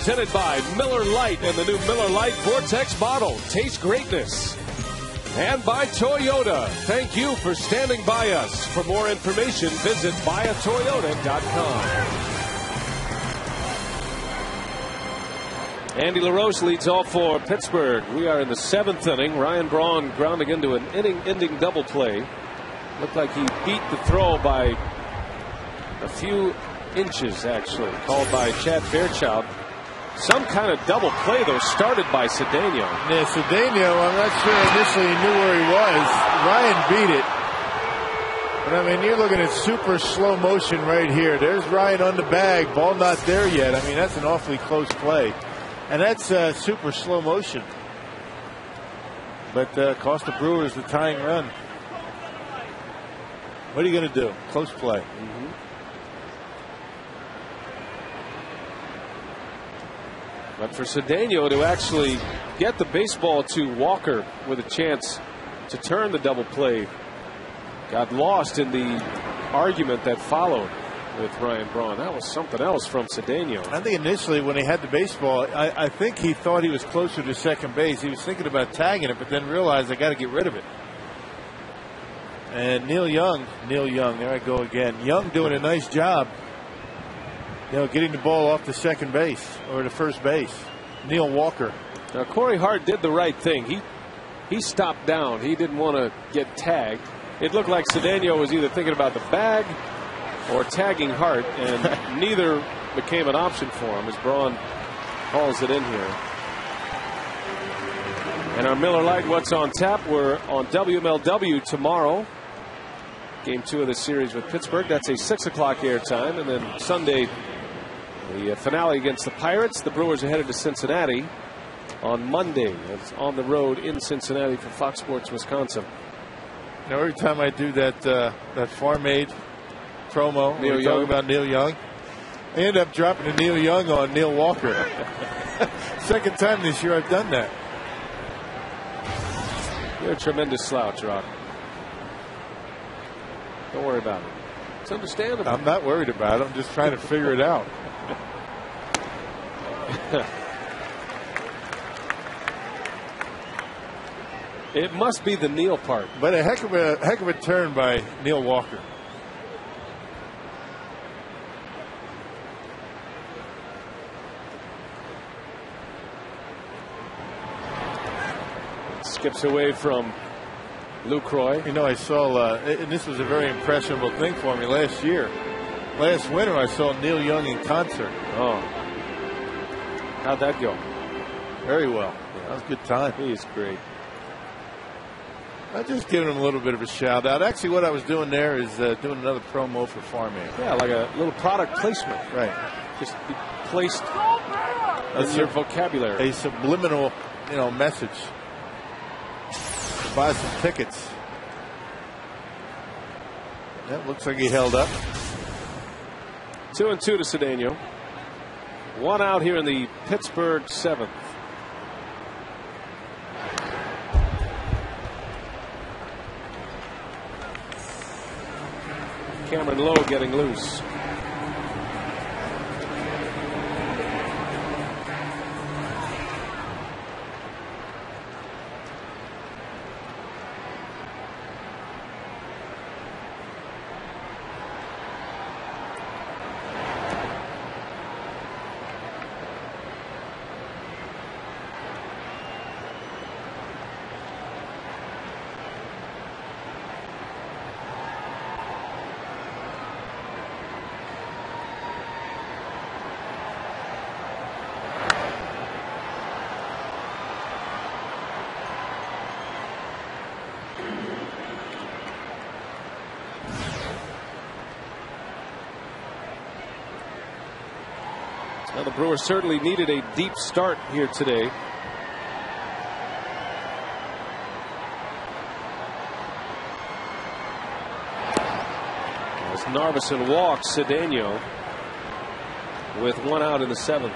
Presented by Miller Lite and the new Miller Lite Vortex bottle. Taste greatness. And by Toyota. Thank you for standing by us. For more information, visit buyatoyota.com. Andy LaRoche leads off for Pittsburgh. We are in the 7th inning. Ryan Braun grounding into an inning-ending double play. Looked like he beat the throw by a few inches, actually. Called by Chad Fairchild. Some kind of double play, though, started by Cedeno. Yeah, Cedeno, I'm not sure initially he knew where he was. Ryan beat it. But, I mean, you're looking at super slow motion right here. There's Ryan on the bag. Ball not there yet. I mean, that's an awfully close play. And that's super slow motion. But cost the Brewers the tying run. What are you going to do? Close play. Mm-hmm. But for Cedeno to actually get the baseball to Walker with a chance to turn the double play got lost in the argument that followed with Ryan Braun. That was something else from Cedeno. I think initially when he had the baseball, I think he thought he was closer to second base. He was thinking about tagging it, but then realized I got to get rid of it. And Neil Young, there I go again. Young doing a nice job. You know, getting the ball off the second base or the first base. Neil Walker. Now Corey Hart did the right thing. He stopped down. He didn't want to get tagged. It looked like Cedeno was either thinking about the bag or tagging Hart, and neither became an option for him as Braun hauls it in here. And our Miller Lite What's on Tap, we're on WMLW tomorrow. Game 2 of the series with Pittsburgh. That's a 6 o'clock airtime. And then Sunday, the finale against the Pirates. The Brewers are headed to Cincinnati on Monday. It's on the road in Cincinnati for Fox Sports Wisconsin. Now, every time I do that Farm Aid promo, Neil we Young. talk about Neil Young, I end up dropping a Neil Young on Neil Walker. Second time this year I've done that. You're a tremendous slouch, Rock. Don't worry about it. It's understandable. I'm not worried about it. I'm just trying to figure it out. It must be the Neil part. But a heck of a turn by Neil Walker. Skips away from Lucroy. You know, I saw, and this was a very impressionable thing for me last year. Last winter, I saw Neil Young in concert. Oh. How'd that go? Very well. That was a good time. He is great. I'm just giving him a little bit of a shout out. Actually, what I was doing there is doing another promo for Farming. Yeah, like a little product placement. Right. Just be placed in your vocabulary. A subliminal, message. Buy some tickets. That looks like he held up. 2-2 to Cedeno. 1 out here in the Pittsburgh 7th. Cameron Lowe getting loose. Well, the Brewers certainly needed a deep start here today. As Narveson walks Cedeno with 1 out in the 7th.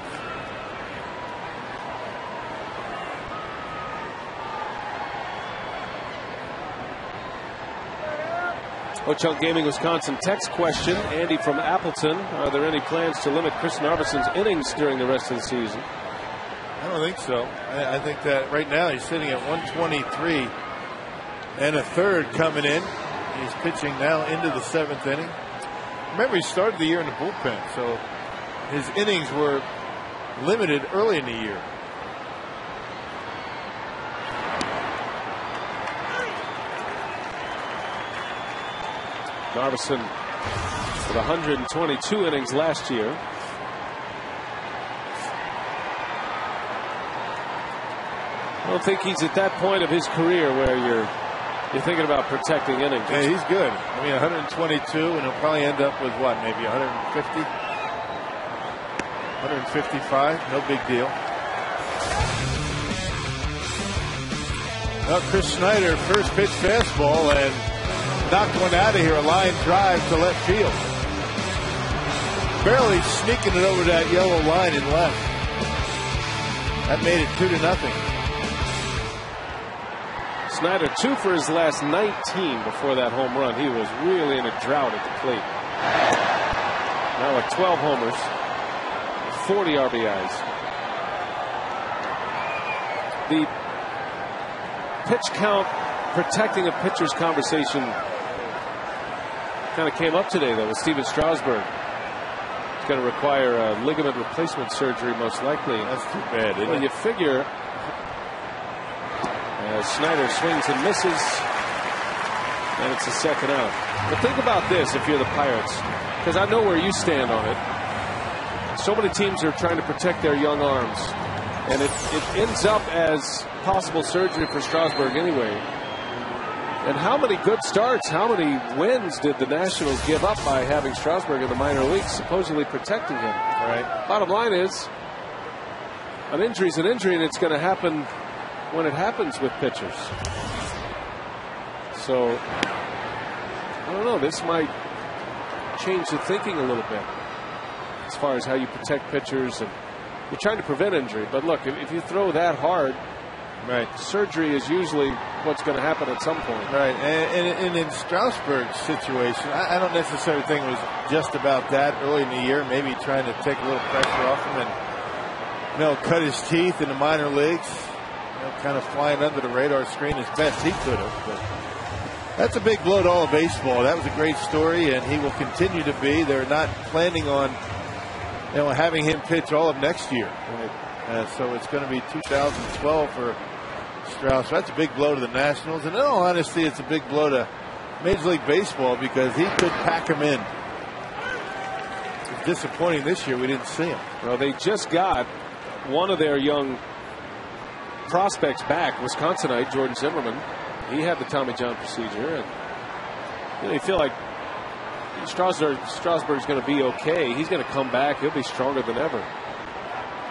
Ho-Chunk Gaming Wisconsin text question. Andy from Appleton. Are there any plans to limit Chris Narveson's innings during the rest of the season? I don't think so. I think that right now he's sitting at 123 and a third coming in. He's pitching now into the 7th inning. Remember, he started the year in the bullpen, so his innings were limited early in the year. Narveson with 122 innings last year. I don't think he's at that point of his career where you're thinking about protecting innings. Yeah, he's good. I mean, 122, and he'll probably end up with what, maybe 150, 155. No big deal. Well, Chris Snyder, first pitch fastball, and knocked one out of here, a line drive to left field. Barely sneaking it over that yellow line in left. That made it 2-0. Snyder 2 for his last 19 before that home run. He was really in a drought at the plate. Now with 12 homers, 40 RBIs. The pitch count protecting a pitcher's conversation kind of came up today, though, with Steven Strasburg. He's going to require a ligament replacement surgery, most likely. That's too bad, isn't it? You figure as Snyder swings and misses, and it's a 2nd out. But think about this if you're the Pirates, because I know where you stand on it. So many teams are trying to protect their young arms, and it ends up as possible surgery for Strasburg anyway. And how many good starts, how many wins did the Nationals give up by having Strasburg in the minor leagues, supposedly protecting him? All right. Bottom line is, an injury is an injury, and it's going to happen when it happens with pitchers. So, I don't know, this might change the thinking a little bit as far as how you protect pitchers. And you're trying to prevent injury, but look, if you throw that hard, right, surgery is usually what's going to happen at some point. Right, and in Strasburg's situation, I don't necessarily think it was just about that early in the year, maybe trying to take a little pressure off him and, cut his teeth in the minor leagues, kind of flying under the radar screen as best he could have. But that's a big blow to all of baseball. That was a great story, and he will continue to be. They're not planning on, having him pitch all of next year. Right? So it's going to be 2012 for Strauss. That's a big blow to the Nationals, and in all honesty, it's a big blow to Major League Baseball because he could pack him in. It's disappointing this year we didn't see him. Well, they just got one of their young prospects back, Wisconsinite Jordan Zimmerman. He had the Tommy John procedure, and you feel like Strasburg's going to be okay. He's going to come back. He'll be stronger than ever.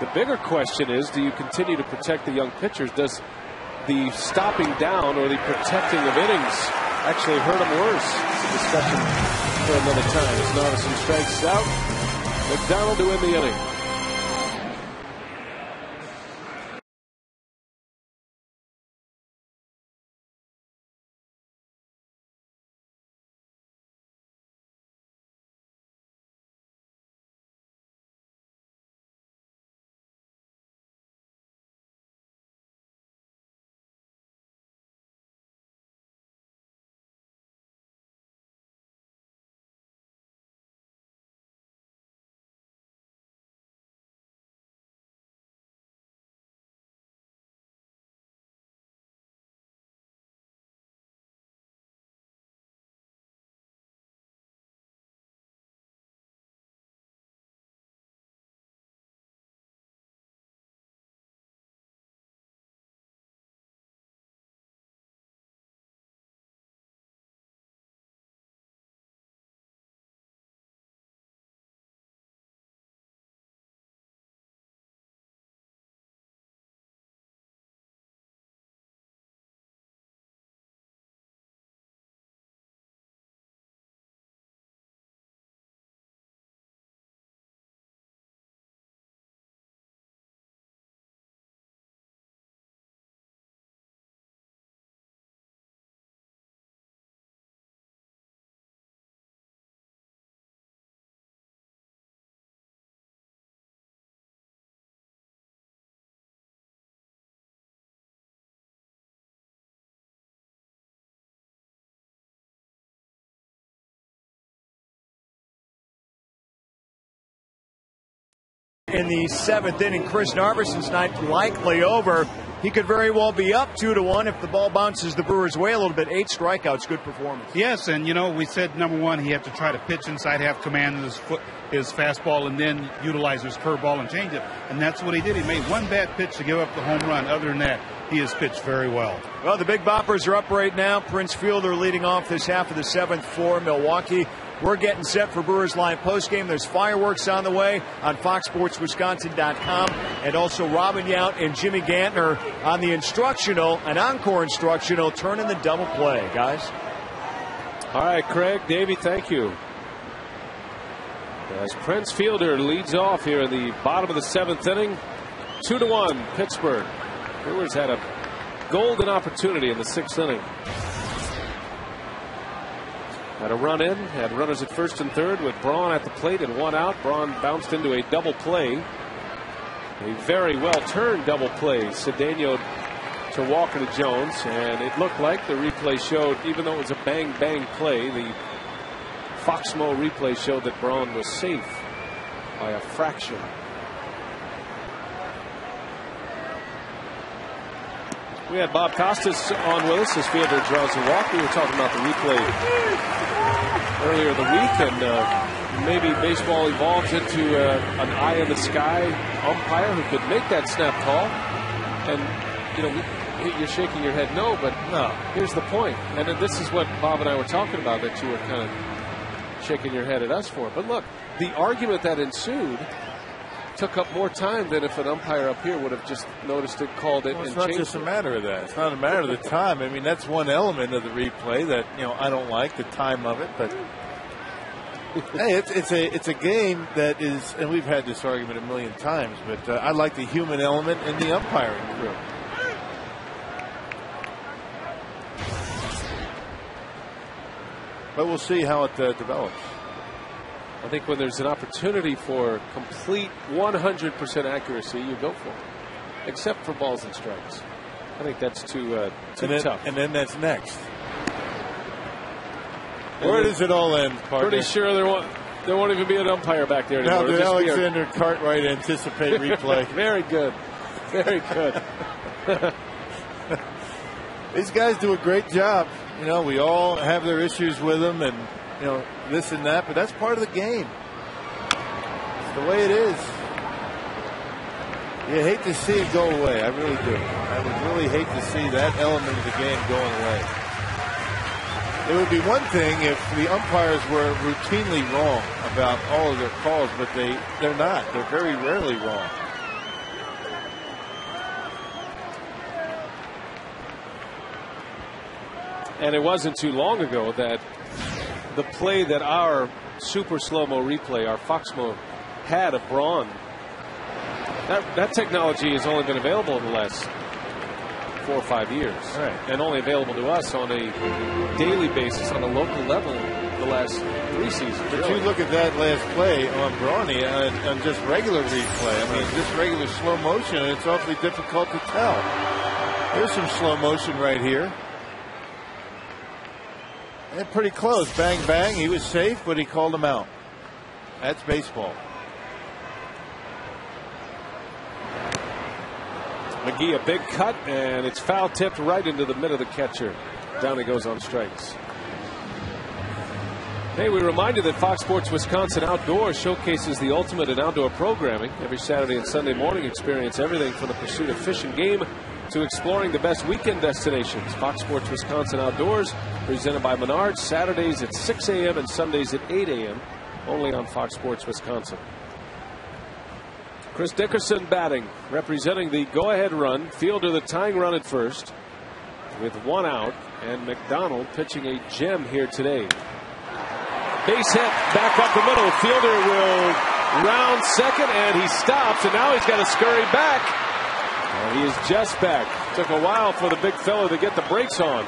The bigger question is, do you continue to protect the young pitchers? Does the stopping down or the protecting of innings actually hurt him worse? It's a discussion for another time. As Narveson strikes out, McDonald to win the inning. In the 7th inning, Chris Narveson's night likely over. He could very well be up 2-1 if the ball bounces the Brewers' way a little bit. 8 strikeouts, good performance. Yes, and we said number one, he had to try to pitch inside, have command of his fastball, and then utilize his curveball and change it. And that's what he did. He made one bad pitch to give up the home run. Other than that, he has pitched very well. Well, the Big Boppers are up right now. Prince Fielder leading off this half of the 7th for Milwaukee. We're getting set for Brewers Line postgame. There's fireworks on the way on FoxSportsWisconsin.com. And also Robin Yount and Jimmy Gantner on the an encore instructional, turning the double play, guys. All right, Craig, Davey, thank you. As Prince Fielder leads off here in the bottom of the 7th inning, 2-1 Pittsburgh. Brewers had a golden opportunity in the 6th inning. Had a run in, had runners at first and third with Braun at the plate and 1 out. Braun bounced into a double play. A very well turned double play. Cedeno to Walker to Jones, and it looked like the replay showed, even though it was a bang bang play, the Foxmo replay showed that Braun was safe by a fraction. We had Bob Costas on with us as Fielder draws a walk. We were talking about the replay earlier in the week, and maybe baseball evolves into an eye in the sky umpire who could make that snap call. And you're shaking your head no, but no. Here's the point, and this is what Bob and I were talking about that you were kind of shaking your head at us for. But look, the argument that ensued took up more time than if an umpire up here would have just noticed it, called it, and changed it. It's not just a matter of that. It's not a matter of the time. I mean, that's one element of the replay that I don't like, the time of it. But hey, it's a game that is, and we've had this argument a million times. But I like the human element in the umpiring crew. But we'll see how it develops. I think when there's an opportunity for complete 100% accuracy, you go for it. Except for balls and strikes. I think that's too tough. And then that's next. Where does it all end, partner? Pretty sure there won't even be an umpire back there anymore. Now, did Alexander Cartwright anticipate replay? Very good. Very good. These guys do a great job. We all have their issues with them, and this and that, but that's part of the game. It's the way it is. You hate to see it go away. I really do. I would really hate to see that element of the game going away. It would be one thing if the umpires were routinely wrong about all of their calls, but they're not. They're very rarely wrong. And it wasn't too long ago that the play that our super slow-mo replay, our Foxmo, had of Braun, that technology has only been available in the last 4 or 5 years. Right. And only available to us on a daily basis on a local level the last 3 seasons. But really. you look at that last play on Brawny on just regular replay. I mean, just regular slow motion, and it's awfully difficult to tell. There's some slow motion right here. And pretty close. Bang, bang. He was safe, but he called him out. That's baseball. McGee, a big cut, and it's foul tipped right into the middle of the catcher. Down he goes on strikes. Hey, we remind you that Fox Sports Wisconsin Outdoors showcases the ultimate in outdoor programming. Every Saturday and Sunday morning, experience everything from the pursuit of fish and game to exploring the best weekend destinations. Fox Sports Wisconsin Outdoors, presented by Menards, Saturdays at 6 a.m. and Sundays at 8 a.m. only on Fox Sports Wisconsin. Chris Dickerson batting, representing the go-ahead run. Fielder the tying run at first with 1 out, and McDonald pitching a gem here today. Base hit back up the middle. Fielder will round second, and he stops, and now he's got to scurry back. And he is just back. Took a while for the big fellow to get the brakes on.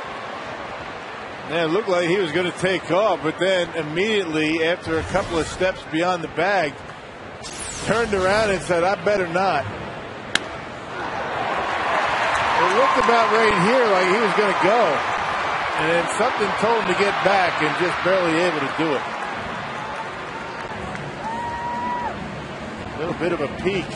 Yeah, it looked like he was going to take off, but then immediately after a couple of steps beyond the bag, turned around and said, I better not. It looked about right here like he was going to go. And then something told him to get back and just barely able to do it. A little bit of a peek.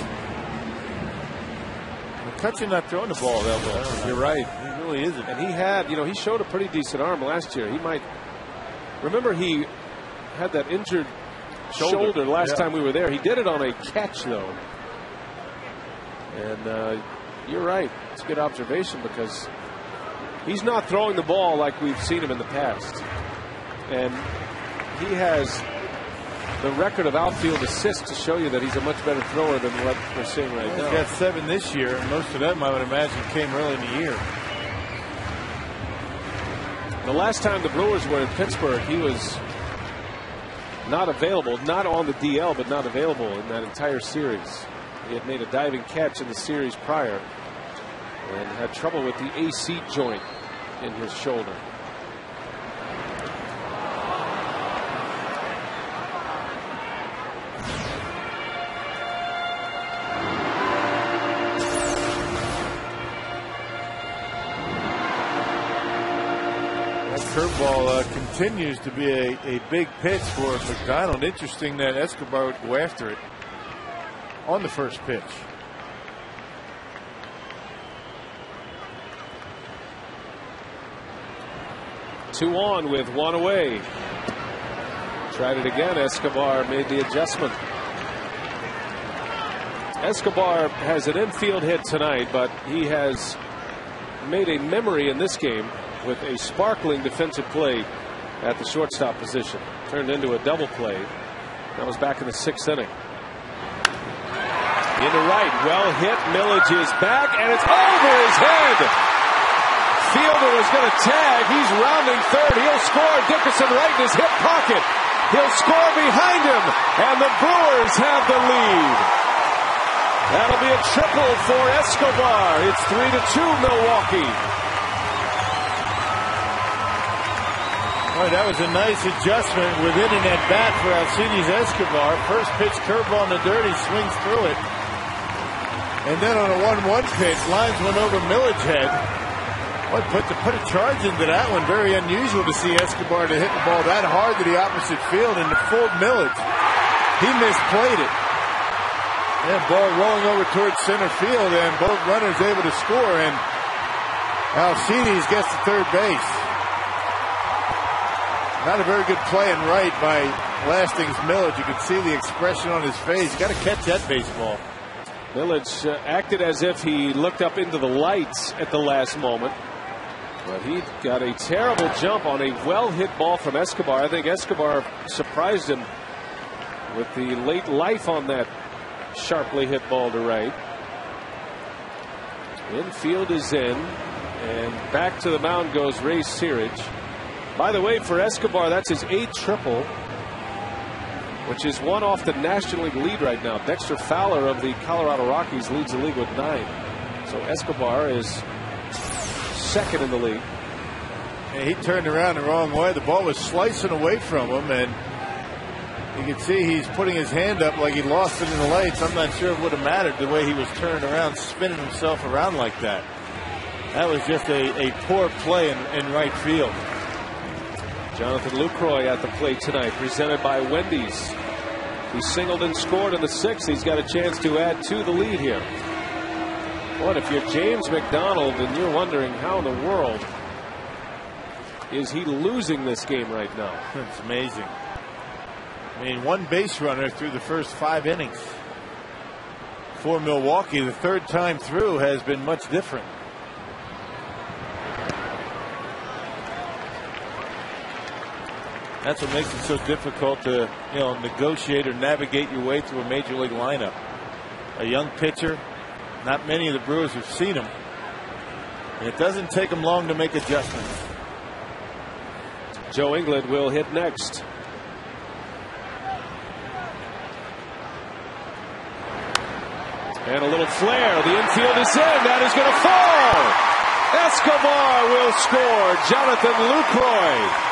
McCutcheon not throwing the ball that well. You're right. He really isn't. And he had, he showed a pretty decent arm last year. He might, remember he had that injured shoulder last time we were there. He did it on a catch, though. And you're right. It's a good observation because he's not throwing the ball like we've seen him in the past. And he has the record of outfield assists to show you that he's a much better thrower than what we're seeing right now. He's got 7 this year, and most of them, I would imagine, came early in the year. The last time the Brewers were in Pittsburgh, he was not available, not on the DL, but not available in that entire series. He had made a diving catch in the series prior and had trouble with the AC joint in his shoulder. Curveball continues to be a big pitch for McDonald. Interesting that Escobar would go after it on the first pitch. Two on with 1 away. Tried it again. Escobar made the adjustment. Escobar has an infield hit tonight, but he has made a memory in this game with a sparkling defensive play at the shortstop position. Turned into a double play. That was back in the 6th inning. Into right, well hit. Millage is back, and it's over his head. Fielder is going to tag. He's rounding third. He'll score. Dickerson right in his hip pocket. He'll score behind him, and the Brewers have the lead. That'll be a triple for Escobar. It's 3-2 Milwaukee. Boy, that was a nice adjustment within an at-bat for Alcides Escobar. First pitch curveball in the dirt, he swings through it. And then on a 1-1 pitch, lines went over Millage head. Boy, put a charge into that one. Very unusual to see Escobar to hit the ball that hard to the opposite field and to fooled Millage. He misplayed it. And ball rolling over towards center field, and both runners able to score, and Alcides gets to third base. Not a very good play and right by Lastings Millage. You can see the expression on his face. Got to catch that baseball. Milic acted as if he looked up into the lights at the last moment. But he got a terrible jump on a well-hit ball from Escobar. I think Escobar surprised him with the late life on that sharply hit ball to right. Infield is in, and back to the mound goes Ray Searage. By the way, for Escobar, that's his 8th triple, which is one off the National League lead right now. Dexter Fowler of the Colorado Rockies leads the league with 9. So Escobar is second in the league. And he turned around the wrong way. The ball was slicing away from him, and you can see he's putting his hand up like he lost it in the lights. I'm not sure it would have mattered the way he was turning around, spinning himself around like that. That was just a poor play in right field. Jonathan Lucroy at the plate tonight, presented by Wendy's. He singled and scored in the 6th. He's got a chance to add to the lead here. But if you're James McDonald and you're wondering how in the world is he losing this game right now? It's amazing. I mean, 1 base runner through the first 5 innings. For Milwaukee, the 3rd time through has been much different. That's what makes it so difficult to, negotiate or navigate your way through a major league lineup. A young pitcher, not many of the Brewers have seen him. And it doesn't take them long to make adjustments. Joe England will hit next. And a little flare. The infield is in. That is going to fall. Escobar will score. Jonathan Lucroy.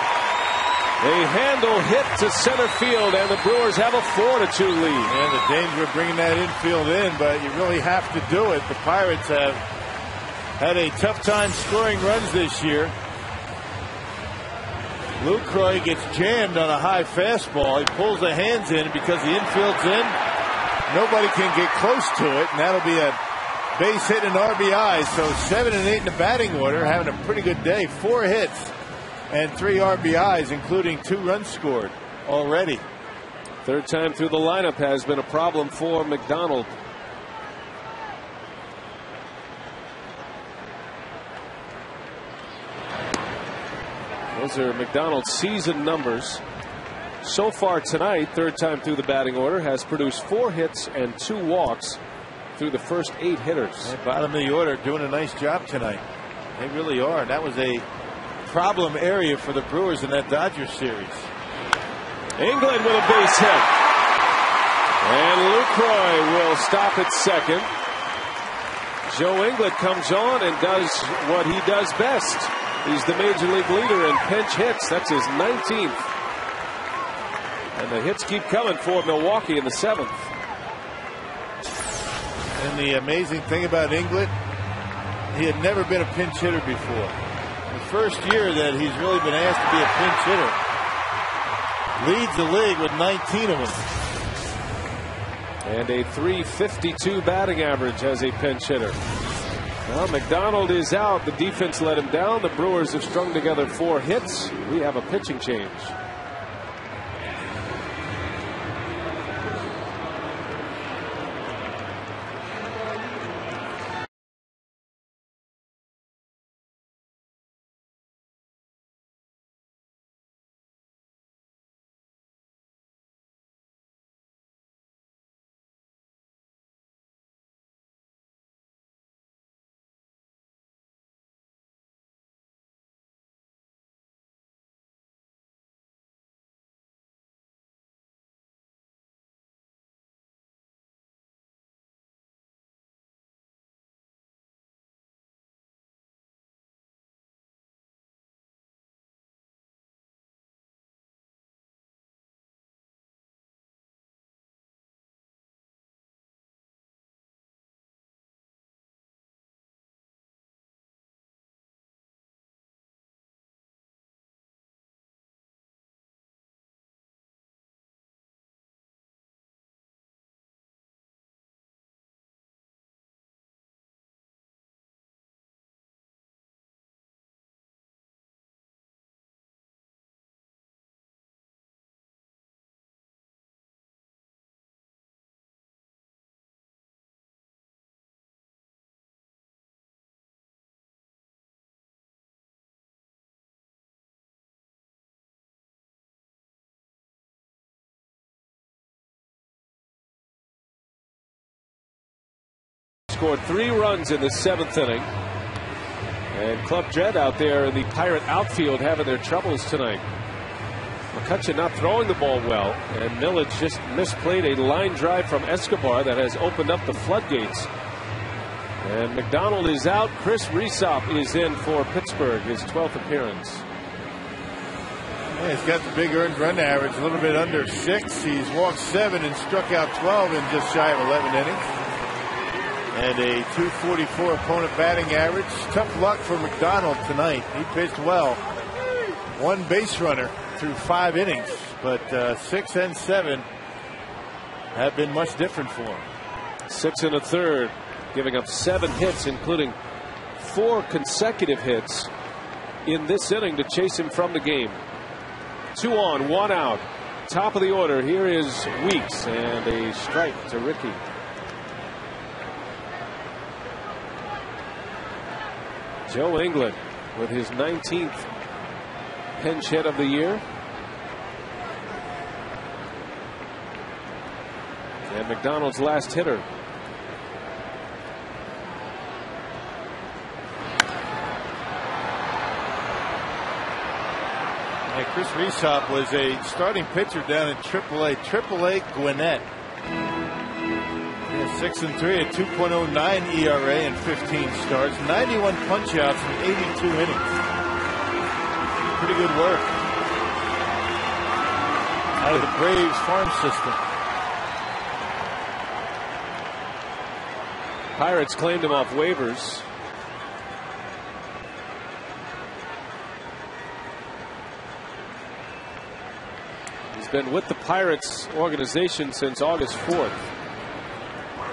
A handle hit to center field, and the Brewers have a 4-2 lead. And the danger of bringing that infield in, but you really have to do it. The Pirates have had a tough time scoring runs this year. Lucroy gets jammed on a high fastball. He pulls the hands in because the infield's in. Nobody can get close to it, and that'll be a base hit and RBI. So 7 and 8 in the batting order, having a pretty good day. 4 hits and 3 RBIs, including 2 runs scored already. 3rd time through the lineup has been a problem for McDonald. Those are McDonald's season numbers. So far tonight, 3rd time through the batting order, has produced 4 hits and 2 walks through the first 8 hitters. And bottom of the order doing a nice job tonight. They really are. That was a problem area for the Brewers in that Dodgers series. England with a base hit. And Lucroy will stop at second. Joe England comes on and does what he does best. He's the major league leader in pinch hits. That's his 19th. And the hits keep coming for Milwaukee in the 7th. And the amazing thing about England, he had never been a pinch hitter before. The first year that he's really been asked to be a pinch hitter. Leads the league with 19 of them. And a .352 batting average as a pinch hitter. Well, McDonald is out. The defense let him down. The Brewers have strung together 4 hits. We have a pitching change. scored 3 runs in the 7th inning. And Club Dread out there in the Pirate outfield having their troubles tonight. McCutcheon not throwing the ball well, and Millage just misplayed a line drive from Escobar that has opened up the floodgates. And McDonald is out. Chris Resop is in for Pittsburgh, his 12th appearance. Yeah, he's got the big earned run average, a little bit under 6. He's walked 7 and struck out 12 in just shy of 11 innings. And a .244 opponent batting average. Tough luck for McDonald tonight. He pitched well. 1 base runner through 5 innings, but 6 and 7 have been much different for him. 6 1/3, giving up 7 hits, including 4 consecutive hits in this inning to chase him from the game. 2 on, 1 out. Top of the order. Here is Weeks, and a strike to Rickey. Joe England with his 19th pinch hit of the year. And McDonald's last hitter. Chris Resop was a starting pitcher down in AAA Gwinnett. 6 and 3, a 2.09 ERA in 15 starts, 91 punch-outs in 82 innings. Pretty good work out of the Braves farm system. Pirates claimed him off waivers. He's been with the Pirates organization since August 4th.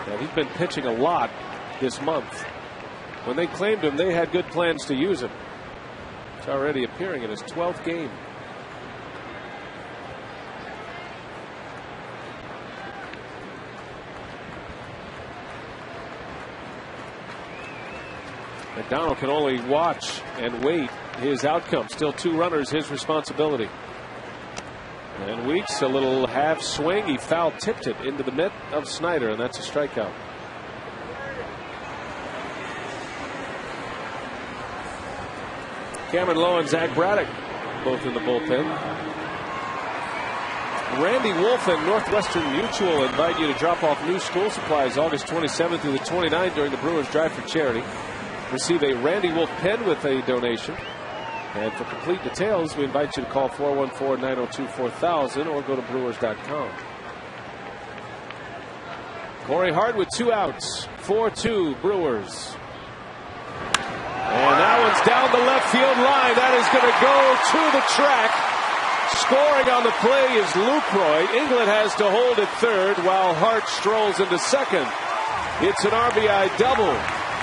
And he's been pitching a lot this month. When they claimed him, they had good plans to use him. He's already appearing in his 12th game. McDonald can only watch and wait his outcome. Still 2 runners, his responsibility. And Weeks, a little half swing. He foul tipped it into the mitt of Snyder, and that's a strikeout. Cameron Lowe and Zach Braddock both in the bullpen. Randy Wolf and Northwestern Mutual invite you to drop off new school supplies August 27th through the 29th during the Brewers Drive for Charity. Receive a Randy Wolf pen with a donation. And for complete details, we invite you to call 414-902-4000 or go to Brewers.com. Corey Hart with 2 outs. 4-2 Brewers. And that one's down the left field line. That is going to go to the track. Scoring on the play is Lucroy. England has to hold at third while Hart strolls into second. It's an RBI double.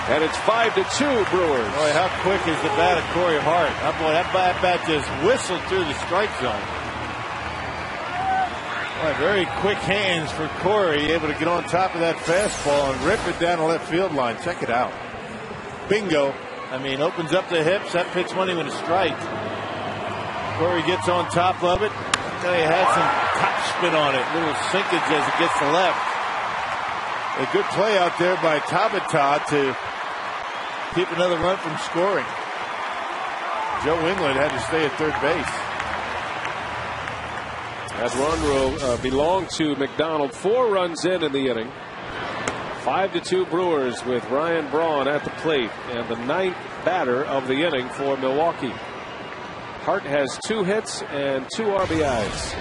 And it's 5-2 Brewers. Boy, how quick is the bat of Corey Hart? Oh, boy, that bat just whistled through the strike zone. Boy, very quick hands for Corey, able to get on top of that fastball and rip it down the left field line. Check it out. Bingo. I mean, opens up the hips. That pitch went even a strike. Corey gets on top of it. He had some top spin on it. Little sinkage as it gets to left. A good play out there by Tabata to keep another run from scoring. Joe England had to stay at third base. That run will belong to McDonald. 4 runs in the inning. 5-2 Brewers with Ryan Braun at the plate and the 9th batter of the inning for Milwaukee. Hart has 2 hits and 2 RBIs.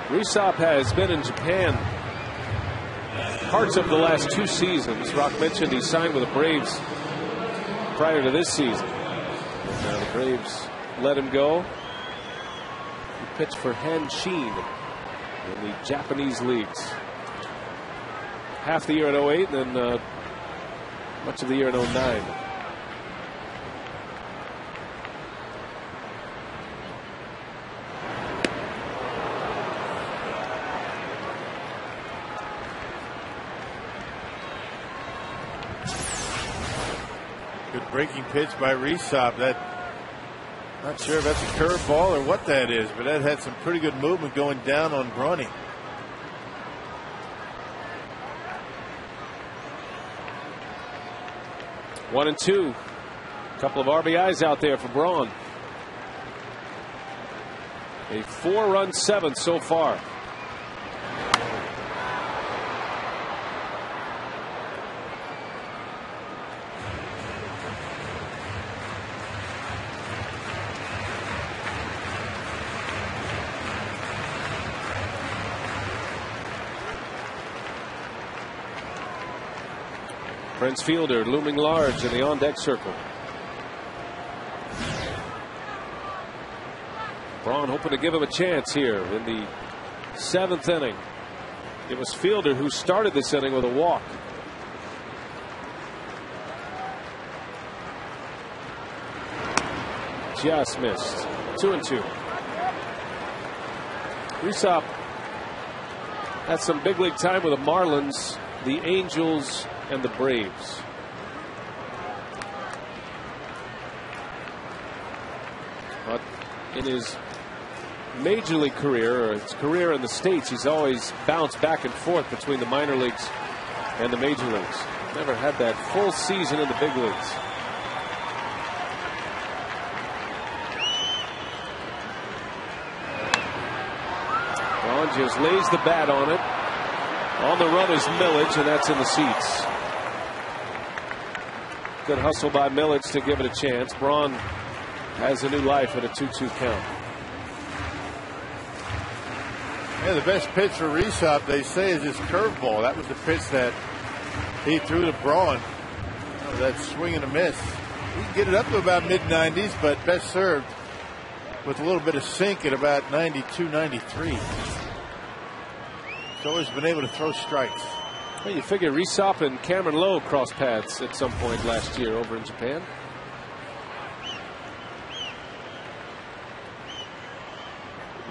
Resop has been in Japan parts of the last 2 seasons. Rock mentioned he signed with the Braves prior to this season. Now the Braves let him go. He pitched for Hanshin in the Japanese leagues. Half the year in 08 and then much of the year in 09. Good breaking pitch by Rysop. That, not sure if that's a curveball or what that is, but that had some pretty good movement going down on Brawny. One and two. A couple of RBIs out there for Braun. A 4-run seventh so far. Prince Fielder looming large in the on-deck circle. Braun hoping to give him a chance here in the 7th inning. It was Fielder who started this inning with a walk. Just missed. 2-2. Rysop had some big league time with the Marlins, the Angels, and the Braves. But in his major league career, or his career in the States, he's always bounced back and forth between the minor leagues and the major leagues. Never had that full season in the big leagues. Braun just lays the bat on it. On the run is Millage, and that's in the seats. Good hustle by Millage to give it a chance. Braun has a new life at a 2-2 count. Yeah, the best pitch for Rysop, they say, is his curveball. That was the pitch that he threw to Braun. That swing and a miss. He can get it up to about mid-90s, but best served with a little bit of sink at about 92, 93. He's always been able to throw strikes. Well, you figure Rysop and Cameron Lowe crossed paths at some point last year over in Japan.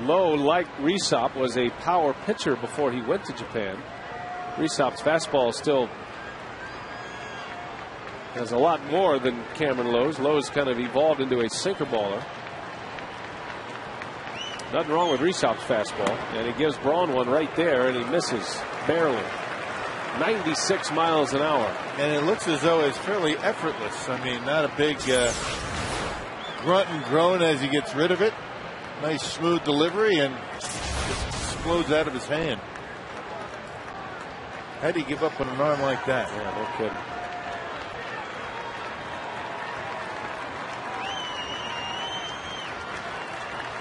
Lowe, like Rysop, was a power pitcher before he went to Japan. Rysop's fastball still has a lot more than Cameron Lowe's. Lowe's kind of evolved into a sinker baller. Nothing wrong with Rysop's fastball, and he gives Braun one right there, and he misses barely. 96 miles an hour. And it looks as though it's fairly effortless. I mean, not a big grunt and groan as he gets rid of it. Nice smooth delivery, and just explodes out of his hand. How do you give up on an arm like that? Yeah, no kidding.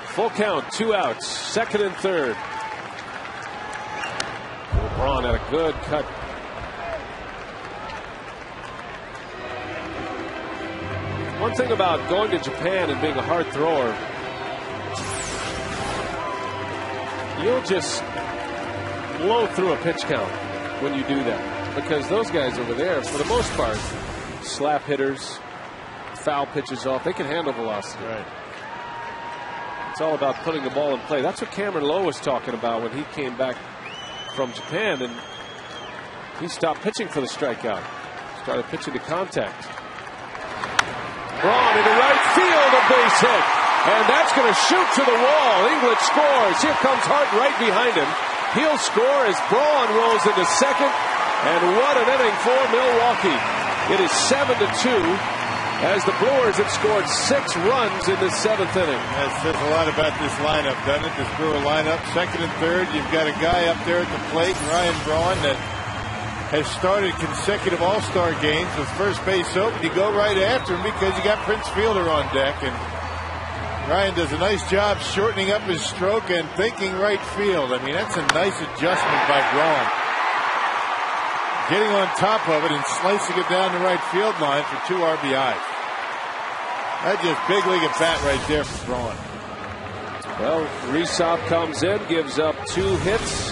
Full count, 2 outs, 2nd and 3rd. Braun had a good cut. One thing about going to Japan and being a hard thrower, you'll just blow through a pitch count when you do that, because those guys over there, for the most part, slap hitters, foul pitches off, they can handle velocity. Right. It's all about putting the ball in play. That's what Cameron Lowe was talking about when he came back from Japan, and he stopped pitching for the strikeout, started pitching to contact. Braun into right field, a base hit, and that's going to shoot to the wall. English scores. Here comes Hart right behind him. He'll score as Braun rolls into second, and what an inning for Milwaukee. It is 7-2 as the Brewers have scored 6 runs in the 7th inning. That says a lot about this lineup, doesn't it? This Brewer lineup, 2nd and 3rd. You've got a guy up there at the plate, Ryan Braun, that has started consecutive All-Star games with first base open. You go right after him because you got Prince Fielder on deck, and Ryan does a nice job shortening up his stroke and thinking right field. I mean, that's a nice adjustment by Braun. Getting on top of it and slicing it down the right field line for 2 RBIs. That's just big league at bat right there for Braun. Well, Rysop comes in, gives up 2 hits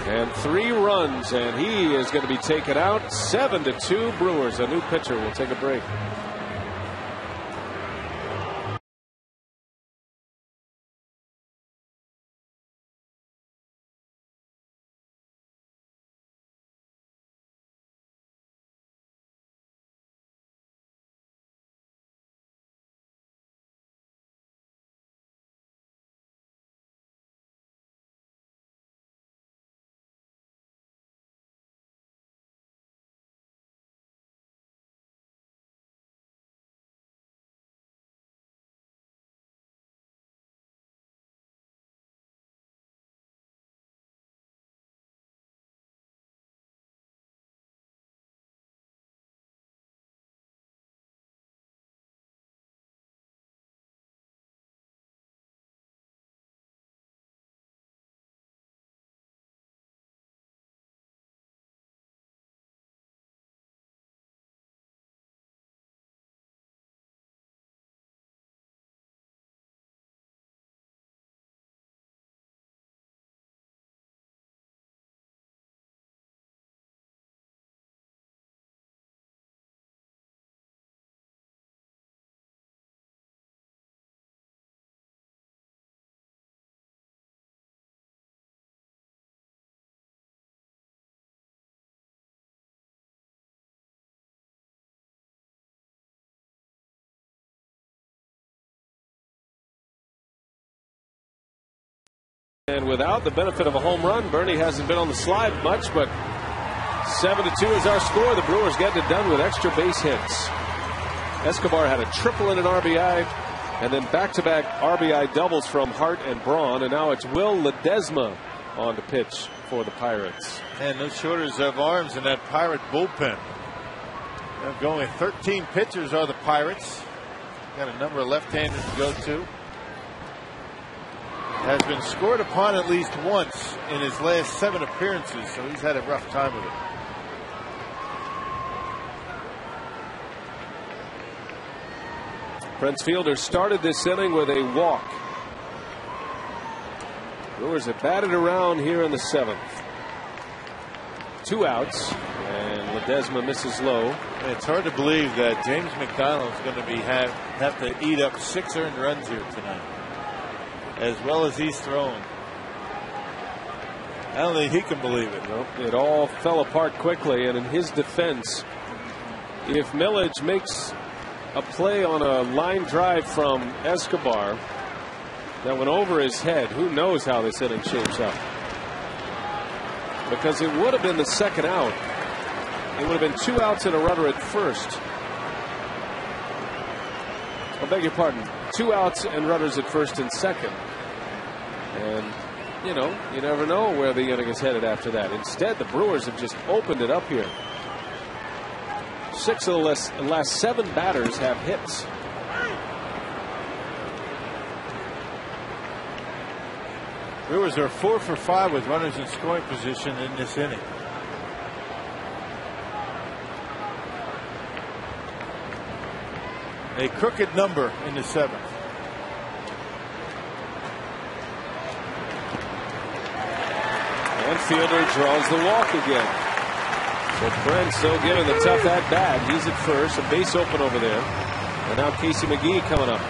and 3 runs, and he is going to be taken out. 7-2 Brewers. A new pitcher will take a break. And without the benefit of a home run, Bernie hasn't been on the slide much, but 7-2 is our score. The Brewers getting it done with extra base hits. Escobar had a triple and an RBI, and then back-to-back RBI doubles from Hart and Braun, and now it's Will Ledesma on the pitch for the Pirates. And no shortage of arms in that Pirate bullpen. They're going 13 pitchers are the Pirates. Got a number of left-handers to go to. Has been scored upon at least once in his last 7 appearances, so he's had a rough time with it. Prince Fielder started this inning with a walk. Brewers have batted around here in the 7th. 2 outs, and Ledesma misses low. It's hard to believe that James McDonald is going to have to eat up 6 earned runs here tonight, as well as he's throwing. I don't think he can believe it. Nope. It all fell apart quickly, and in his defense, if Millage makes a play on a line drive from Escobar that went over his head, who knows how this inning shapes up. Because it would have been the 2nd out. It would have been 2 outs and a runner at first. I beg your pardon. 2 outs and runners at first and second. And, you know, you never know where the inning is headed after that. Instead, the Brewers have just opened it up here. 6 of the last 7 batters have hits. Brewers are 4 for 5 with runners in scoring position in this inning. A crooked number in the 7th. And Fielder draws the walk again. So Brent still giving the tough at-bat. He's at first, a base open over there. And now Casey McGee coming up.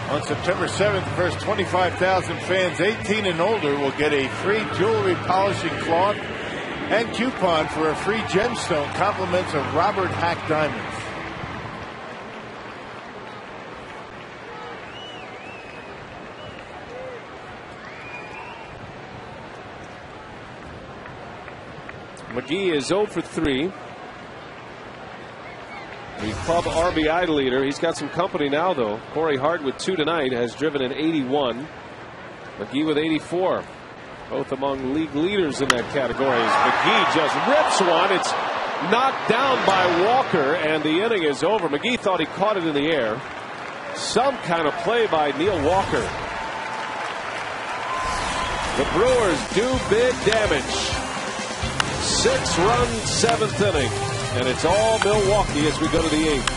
On September 7th, the first 25,000 fans 18 and older will get a free jewelry polishing cloth and coupon for a free gemstone. Compliments of Robert Hack Diamonds. McGee is 0 for 3. The club RBI leader. He's got some company now, though. Corey Hart with 2 tonight has driven an 81. McGee with 84. Both among league leaders in that category. As McGee just rips one. It's knocked down by Walker, and the inning is over. McGee thought he caught it in the air. Some kind of play by Neil Walker. The Brewers do big damage. 6-run 7th inning, and it's all Milwaukee as we go to the 8th.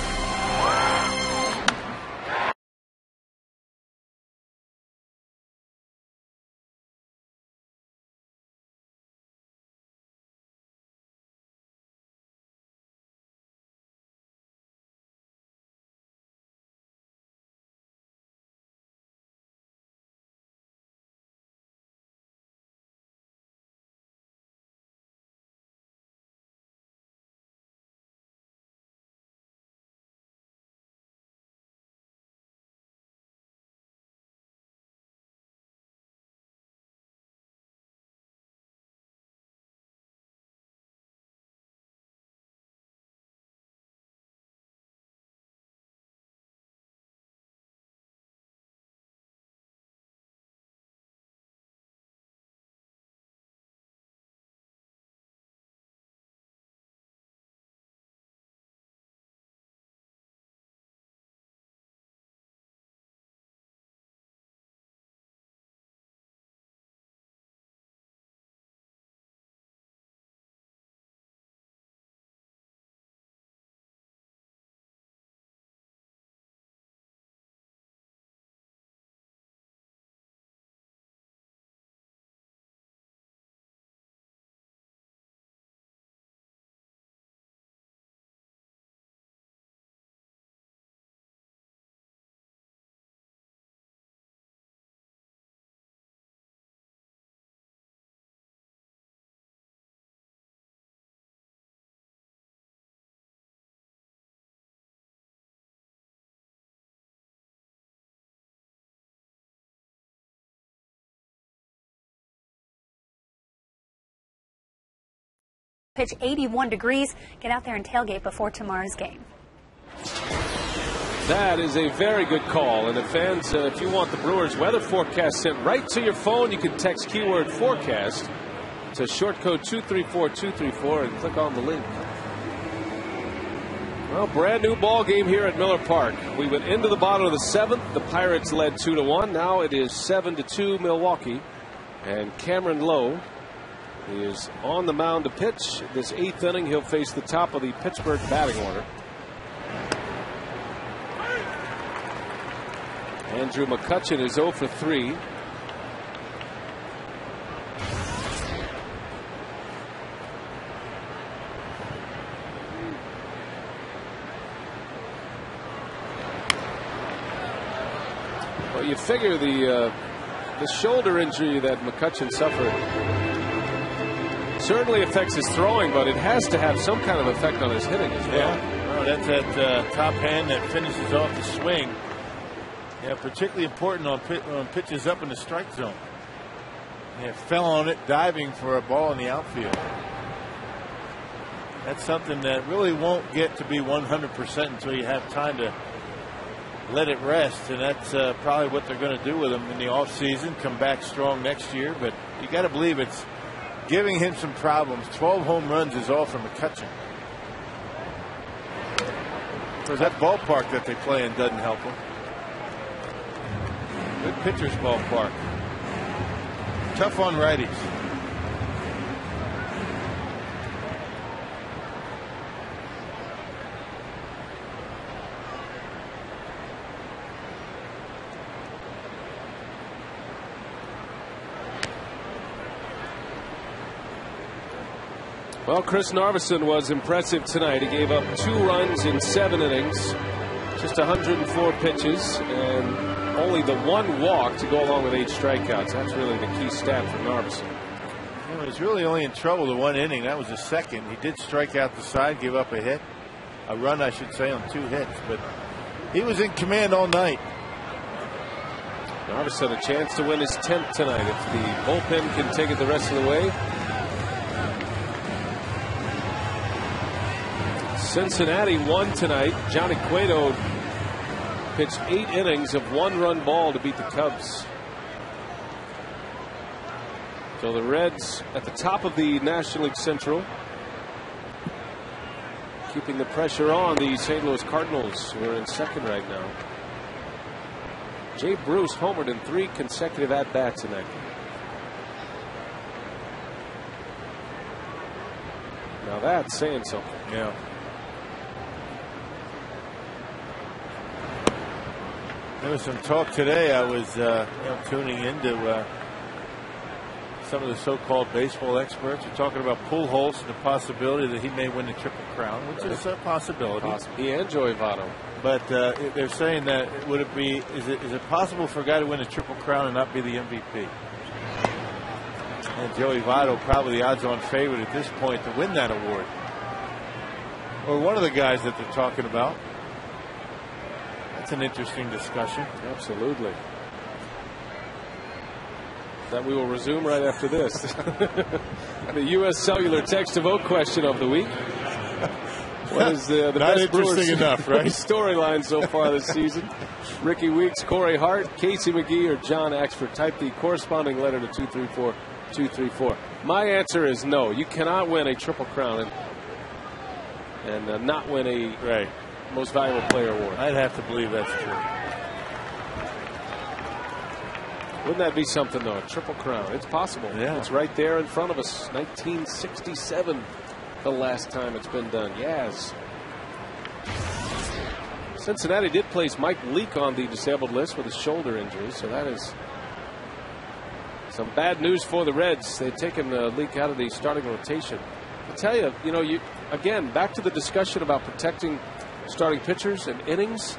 Pitch 81 degrees. Get out there and tailgate before tomorrow's game. That is a very good call. And the fans, if you want the Brewers weather forecast sent right to your phone, you can text keyword forecast to short code 234234 and click on the link. Well, brand new ball game here at Miller Park. We went into the bottom of the 7th. The Pirates led 2-1. Now it is 7-2 Milwaukee. And Cameron Lowe is on the mound to pitch. This 8th inning, he'll face the top of the Pittsburgh batting order. Andrew McCutchen is 0 for 3. Well, you figure the shoulder injury that McCutchen suffered certainly affects his throwing, but it has to have some kind of effect on his hitting as well. Yeah, well, that's that top hand that finishes off the swing. Yeah, particularly important on pitches up in the strike zone. Yeah, fell on it diving for a ball in the outfield. That's something that really won't get to be 100% until you have time to let it rest, and that's probably what they're going to do with him in the offseason. Come back strong next year, but you got to believe it's giving him some problems. 12 home runs is all from McCutchen. Because that ballpark that they play in doesn't help him. Good pitcher's ballpark. Tough on righties. Well, Chris Narveson was impressive tonight. He gave up 2 runs in 7 innings, just 104 pitches, and only the 1 walk to go along with 8 strikeouts. That's really the key stat for Narveson. Well, he was really only in trouble the 1 inning. That was the second. He did strike out the side, give up a run, I should say, on 2 hits. But he was in command all night. Narveson a chance to win his 10th tonight if the bullpen can take it the rest of the way. Cincinnati won tonight. Johnny Cueto pitched 8 innings of 1-run ball to beat the Cubs. So the Reds at the top of the National League Central, keeping the pressure on the St. Louis Cardinals, who are in second right now. Jay Bruce homered in 3 consecutive at-bats in that game. Now that's saying something. Yeah. There was some talk today. I was tuning into some of the so-called baseball experts are talking about Pujols and the possibility that he may win the Triple Crown, which is a possibility. He and Joey Votto. But they're saying that is it possible for a guy to win a Triple Crown and not be the MVP? And Joey Votto probably the odds-on favorite at this point to win that award, or one of the guys that they're talking about. That's an interesting discussion. Absolutely. That we will resume right after this. The U.S. Cellular text to vote question of the week. What is the Not best interesting Brewers enough, right? storyline so far this season? Ricky Weeks, Corey Hart, Casey McGee, or John Axford? Type the corresponding letter to 234-234. My answer is no. You cannot win a Triple Crown and not win a Most Valuable Player award. I'd have to believe that's true. Wouldn't that be something, though? A Triple Crown. It's possible. Yeah. It's right there in front of us. 1967, the last time it's been done. Yes. Cincinnati did place Mike Leake on the disabled list with a shoulder injury, so that is some bad news for the Reds. They've taken Leake out of the starting rotation. I tell you, again, back to the discussion about protecting starting pitchers and innings.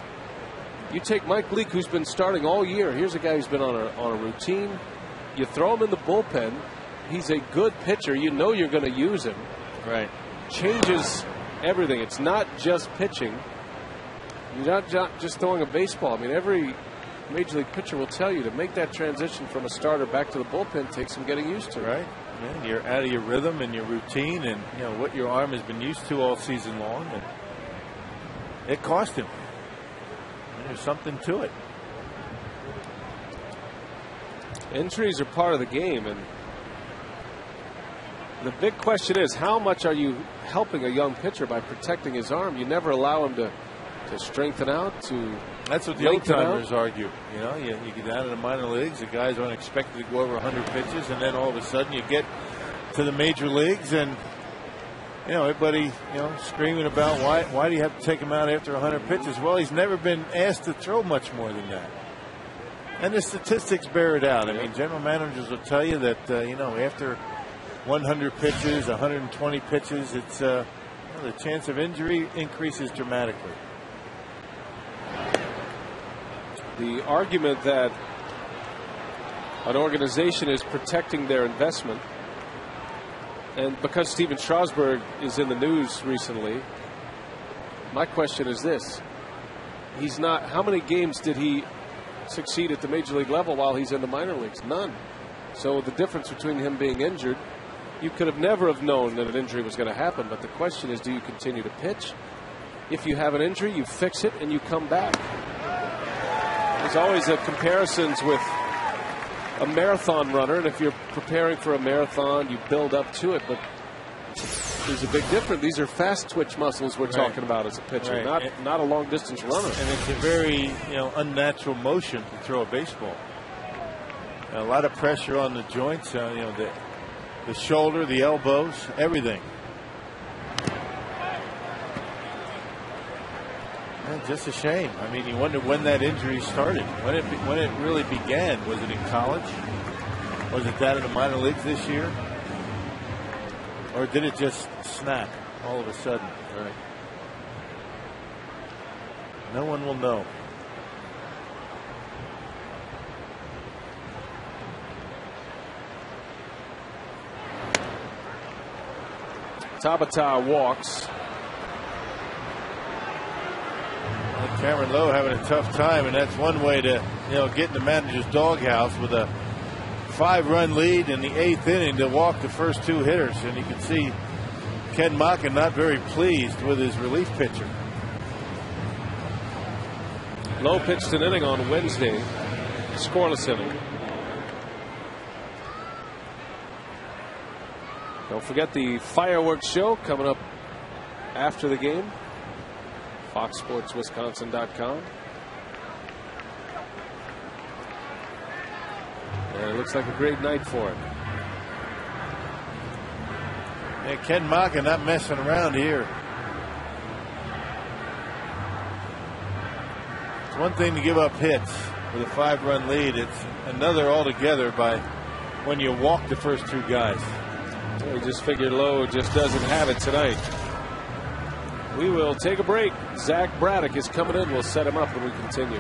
You take Mike Leake, who's been starting all year. Here's a guy who's been on a routine. You throw him in the bullpen. He's a good pitcher. You know you're going to use him. Right. Changes everything. It's not just pitching. You're not just throwing a baseball. I mean, every major league pitcher will tell you to make that transition from a starter back to the bullpen takes some getting used to. Right. And you're out of your rhythm and your routine and what your arm has been used to all season long, and it cost him. And there's something to it. Injuries are part of the game, and the big question is, how much are you helping a young pitcher by protecting his arm? You never allow him to strengthen out, to That's what the old timers argue. You get down to the minor leagues, the guys aren't expected to go over 100 pitches, and then all of a sudden you get to the major leagues, and everybody screaming about why do you have to take him out after 100 pitches? Well, he's never been asked to throw much more than that, and the statistics bear it out. I mean, general managers will tell you that after 100 pitches, 120 pitches, it's the chance of injury increases dramatically. The argument that an organization is protecting their investment, and because Steven Strasburg is in the news recently, my question is this: he's not. How many games did he succeed at the major league level while he's in the minor leagues? None. So the difference between him being injured, you could have never have known that an injury was going to happen. But the question is, do you continue to pitch? If you have an injury, you fix it and you come back. There's always comparisons with a marathon runner, and if you're preparing for a marathon, you build up to it. But there's a big difference. These are fast twitch muscles we're talking about as a pitcher, not a long distance runner. And it's a very unnatural motion to throw a baseball. A lot of pressure on the joints, the shoulder, the elbows, everything. Just a shame. I mean, you wonder when that injury started, when it really began. Was it in college? Was it that in the minor leagues this year? Or did it just snap all of a sudden? Right. No one will know. Tabata walks. Cameron Lowe having a tough time, and that's one way to get in the manager's doghouse with a 5-run lead in the 8th inning to walk the first 2 hitters. And you can see Ken Maka not very pleased with his relief pitcher. Lowe pitched an inning on Wednesday, scoreless inning. Don't forget the fireworks show coming up after the game. FoxSportsWisconsin.com. And it looks like a great night for him. And Ken Maka not messing around here. It's one thing to give up hits with a 5-run lead. It's another altogether by when you walk the first 2 guys. We just figured Lowe just doesn't have it tonight. We will take a break. Zach Braddock is coming in. We'll set him up when we continue.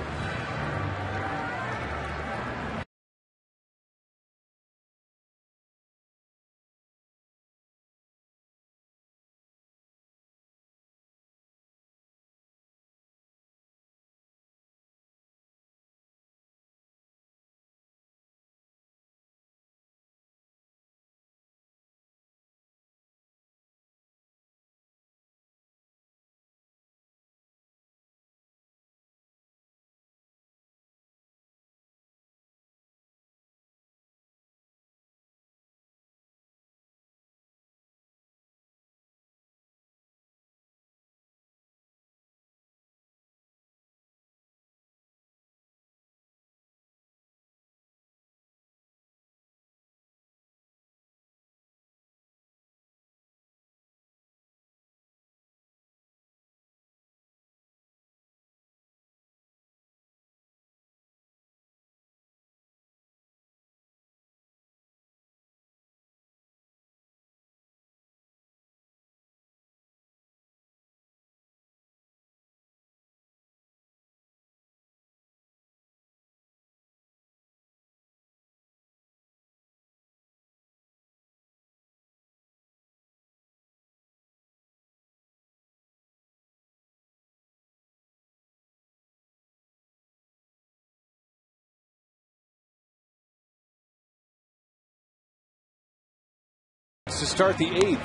to start the 8th.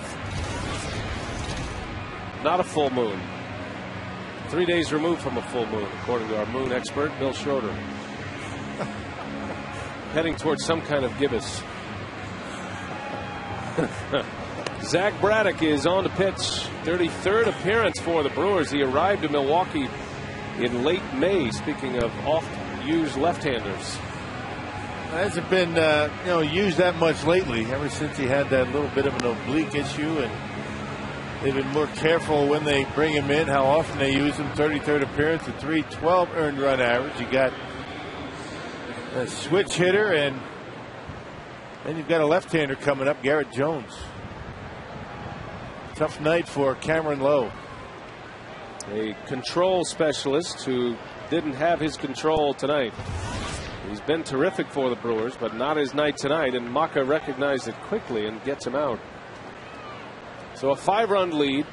Not a full moon. 3 days removed from a full moon, according to our moon expert, Bill Schroeder. Heading towards some kind of gibbous. Zach Braddock is on the pitch. 33rd appearance for the Brewers. He arrived in Milwaukee in late May. Speaking of oft-used left-handers. Hasn't been used that much lately. Ever since he had that little bit of an oblique issue, and they've been more careful when they bring him in, how often they use him. 33rd appearance, a 3.12 earned run average. You got a switch hitter, and then you've got a left-hander coming up, Garrett Jones. Tough night for Cameron Lowe. A control specialist who didn't have his control tonight. He's been terrific for the Brewers, but not his night tonight, and Maka recognized it quickly and gets him out. So a 5-run lead,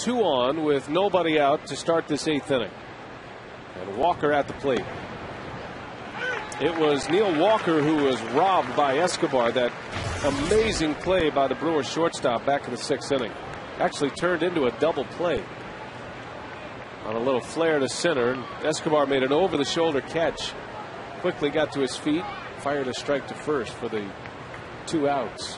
2 on with nobody out to start this 8th inning. And Walker at the plate. It was Neil Walker who was robbed by Escobar. That amazing play by the Brewers shortstop back in the 6th inning. Actually turned into a double play on a little flare to center. Escobar made an over-the-shoulder catch. Quickly got to his feet, fired a strike to first for the 2 outs.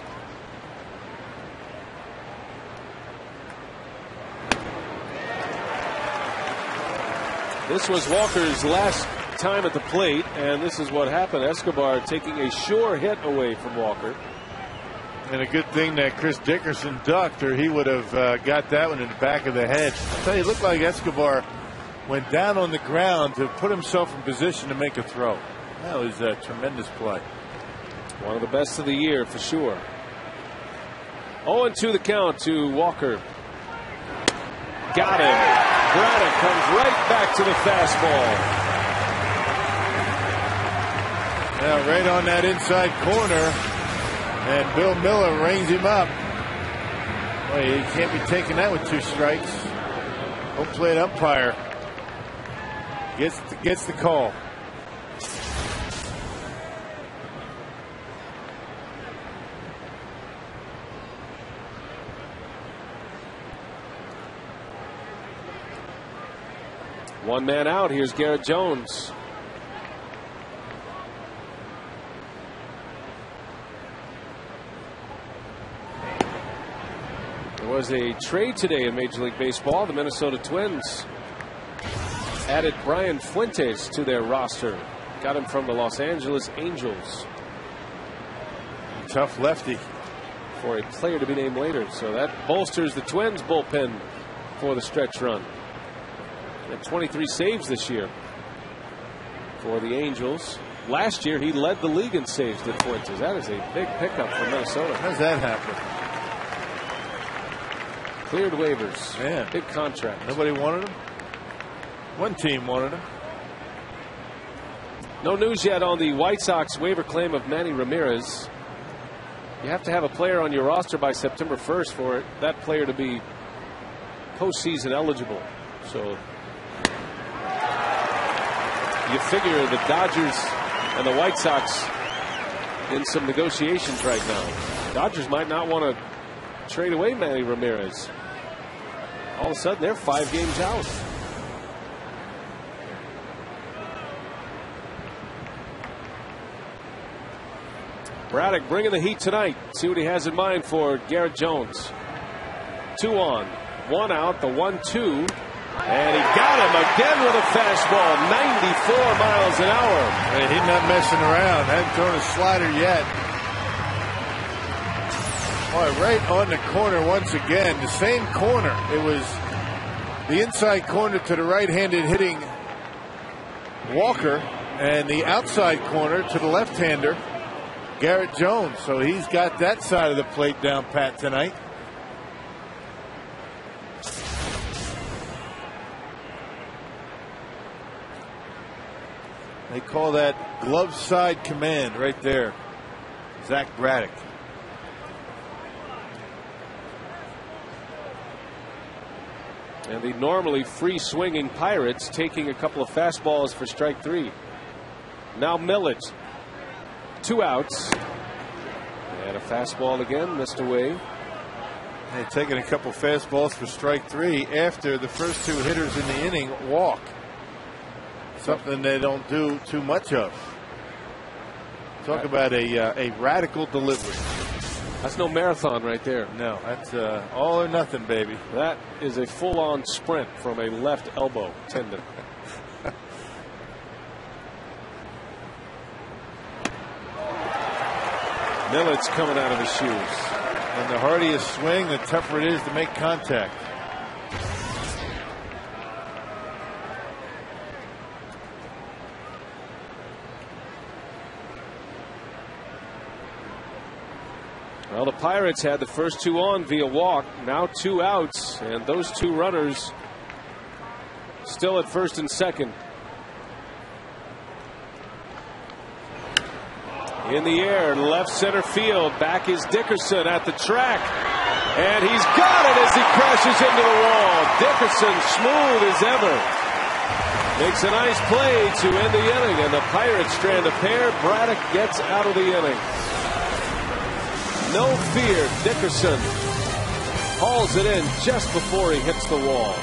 This was Walker's last time at the plate, and this is what happened. Escobar taking a sure hit away from Walker. And a good thing that Chris Dickerson ducked, or he would have got that one in the back of the head. I tell you, it looked like Escobar went down on the ground to put himself in position to make a throw. That was a tremendous play. One of the best of the year for sure. 0-2 the count to Walker. Got him. Braddock comes right back to the fastball. Now right on that inside corner, and Bill Miller rings him up. Boy, you can't be taking that with 2 strikes. Home plate umpire gets the call. One man out. Here's Garrett Jones. There was a trade today in Major League Baseball. The Minnesota Twins added Brian Fuentes to their roster. Got him from the Los Angeles Angels. Tough lefty. For a player to be named later. So that bolsters the Twins bullpen for the stretch run. Had 23 saves this year for the Angels. Last year he led the league in saves, did Fuentes. That is a big pickup for Minnesota. How does that happen? Cleared waivers. Man. Big contract. Nobody wanted him? One team wanted him. No news yet on the White Sox waiver claim of Manny Ramirez. You have to have a player on your roster by September 1st for that player to be postseason eligible. So you figure the Dodgers and the White Sox in some negotiations right now. Dodgers might not want to trade away Manny Ramirez. All of a sudden they're 5 games out. Braddock bringing the heat tonight. See what he has in mind for Garrett Jones. 2 on, 1 out, the 1-2. And he got him again with a fastball, 94 miles an hour. And he's not messing around. Hadn't thrown a slider yet. Boy, right on the corner once again. The same corner. It was the inside corner to the right-handed hitting Walker, and the outside corner to the left-hander Garrett Jones. So he's got that side of the plate down pat tonight. They call that glove side command right there. Zach Braddock. And the normally free swinging Pirates taking a couple of fastballs for strike 3. Now Millett. 2 outs. And a fastball again, missed away. They're taking a couple fastballs for strike 3 after the first 2 hitters in the inning walk. Something they don't do too much of. Talk about a radical delivery. That's no marathon right there. No, that's all or nothing, baby. That is a full-on sprint from a left elbow tendon. Milledge coming out of his shoes. And the harder you swing, the tougher it is to make contact. Well, the Pirates had the first 2 on via walk. Now 2 outs, and those 2 runners still at first and second. In the air, left center field. Back is Dickerson at the track. And he's got it as he crashes into the wall. Dickerson, smooth as ever, makes a nice play to end the inning. And the Pirates strand a pair. Braddock gets out of the inning. No fear. Dickerson hauls it in just before he hits the wall.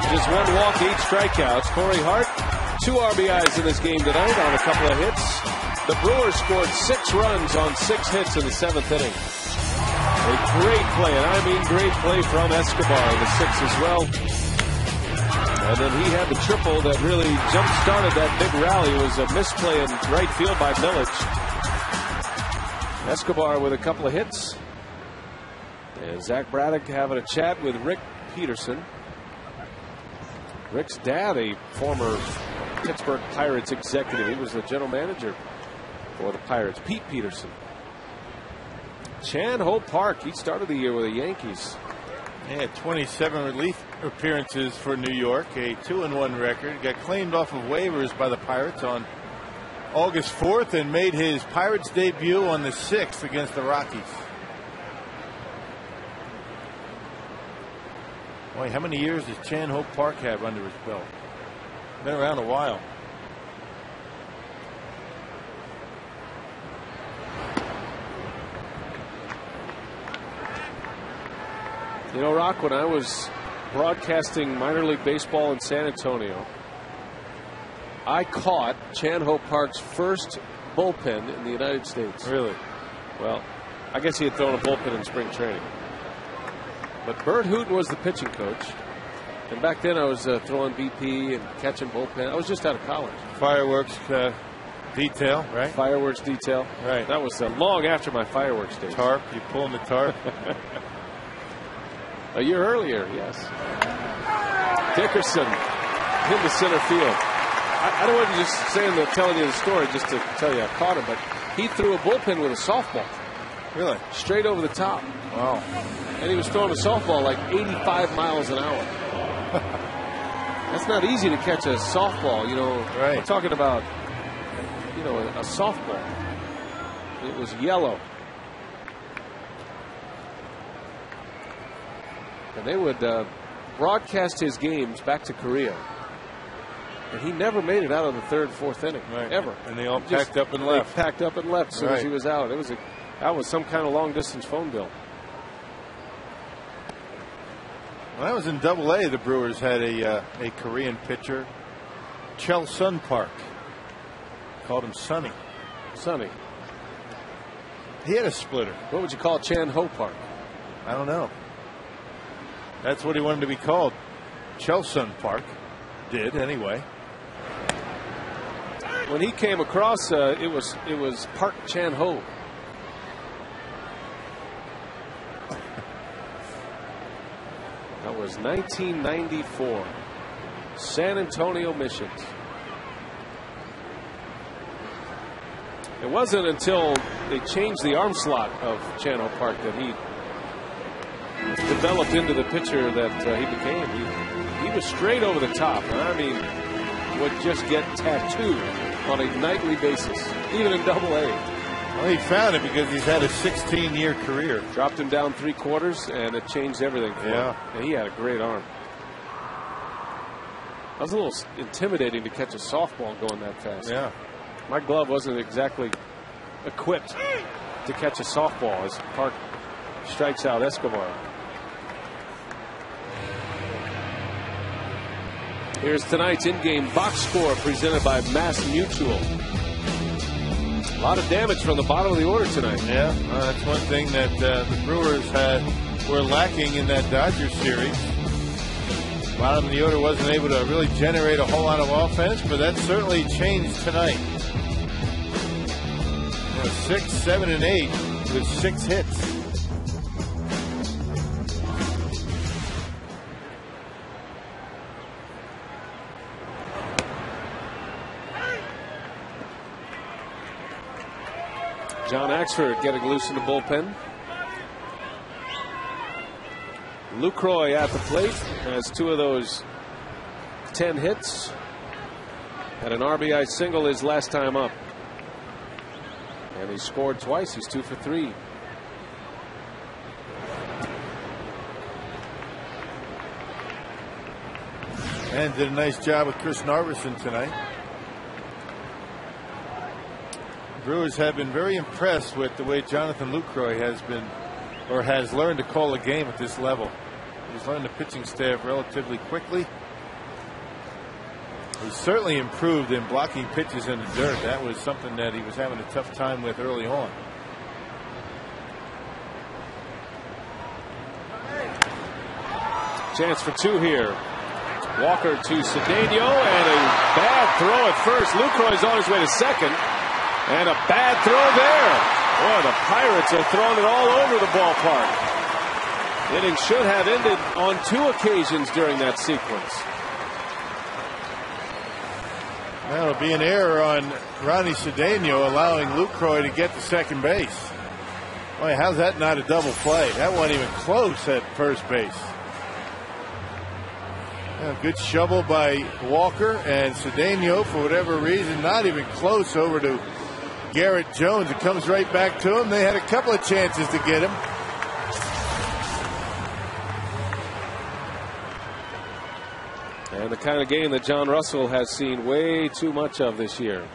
Just 1 walk, 8 strikeouts. Corey Hart, 2 RBIs in this game tonight on a couple of hits. The Brewers scored 6 runs on 6 hits in the 7th inning. A great play, and I mean great play from Escobar in the 6th as well. And then he had the triple that really jump-started that big rally. It was a misplay in right field by Milledge. Escobar with a couple of hits. And Zach Braddock having a chat with Rick Peterson. Rick's dad, a former Pittsburgh Pirates executive. He was the general manager for the Pirates. Pete Peterson. Chan Ho Park, he started the year with the Yankees. He had 27 relief appearances for New York, a 2-1 record. Got claimed off of waivers by the Pirates on August 4th and made his Pirates debut on the 6th against the Rockies. Boy, how many years does Chan Ho Park have under his belt? Been around a while. You know, Rock, when I was broadcasting minor league baseball in San Antonio, I caught Chan Ho Park's first bullpen in the United States. Really? Well, I guess he had thrown a bullpen in spring training. But Bert Hooton was the pitching coach. And back then I was throwing BP and catching bullpen. I was just out of college. Fireworks detail, right? Fireworks detail. Right. That was long after my fireworks days. Tarp, you pulling the tarp. A year earlier, yes. Dickerson into center field. I don't want to just telling you the story just to tell you I caught him, but he threw a bullpen with a softball. Really? Straight over the top. Wow. And he was throwing a softball like 85 miles an hour. That's not easy to catch a softball, you know. Right. We're talking about, you know, a softball. It was yellow. And they would broadcast his games back to Korea. And he never made it out of the third, fourth inning, ever. And they all packed up and left. Packed up and left as soon as he was out. That was some kind of long distance phone bill. When I was in Double-A, the Brewers had a Korean pitcher, Chel Sun Park. Called him Sonny. Sonny. He had a splitter. What would you call Chan Ho Park? I don't know. That's what he wanted to be called. Chel Sun Park. Did anyway. When he came across, it was Park Chan Ho. That was 1994. San Antonio Missions. It wasn't until they changed the arm slot of Chan Ho Park that he developed into the pitcher that he became. He was straight over the top. I mean, would just get tattooed on a nightly basis, even in Double-A. Well, he found it because he's had a 16-year career. Dropped him down 3/4, and it changed everything for him. And he had a great arm. That was a little intimidating to catch a softball going that fast. Yeah. My glove wasn't exactly equipped to catch a softball as Park strikes out Escobar. Here's tonight's in-game box score presented by Mass Mutual. A lot of damage from the bottom of the order tonight. Yeah, that's one thing that the Brewers were lacking in that Dodgers series. Bottom of the order wasn't able to really generate a whole lot of offense, but that certainly changed tonight. 6, 7, and 8 with 6 hits. John Axford getting loose in the bullpen. Lucroy at the plate has 2 of those 10 hits. Had an RBI single his last time up. And he scored twice. He's 2 for 3. And did a nice job with Chris Narveson tonight. Brewers have been very impressed with the way Jonathan Lucroy has learned to call a game at this level. He's learned the pitching staff relatively quickly. He's certainly improved in blocking pitches in the dirt. That was something that he was having a tough time with early on. Chance for 2 here. Walker to Cedeno, and a bad throw at first. Lucroy's on his way to second. And a bad throw there. Boy, the Pirates are throwing it all over the ballpark. Inning should have ended on 2 occasions during that sequence. That'll be an error on Ronnie Cedeno, allowing Lucroy to get to second base. Boy, how's that not a double play? That wasn't even close at first base. Yeah, good shovel by Walker, and Cedeno, for whatever reason, not even close over to Garrett Jones. It comes right back to him. They had a couple of chances to get him. And the kind of game that John Russell has seen way too much of this year.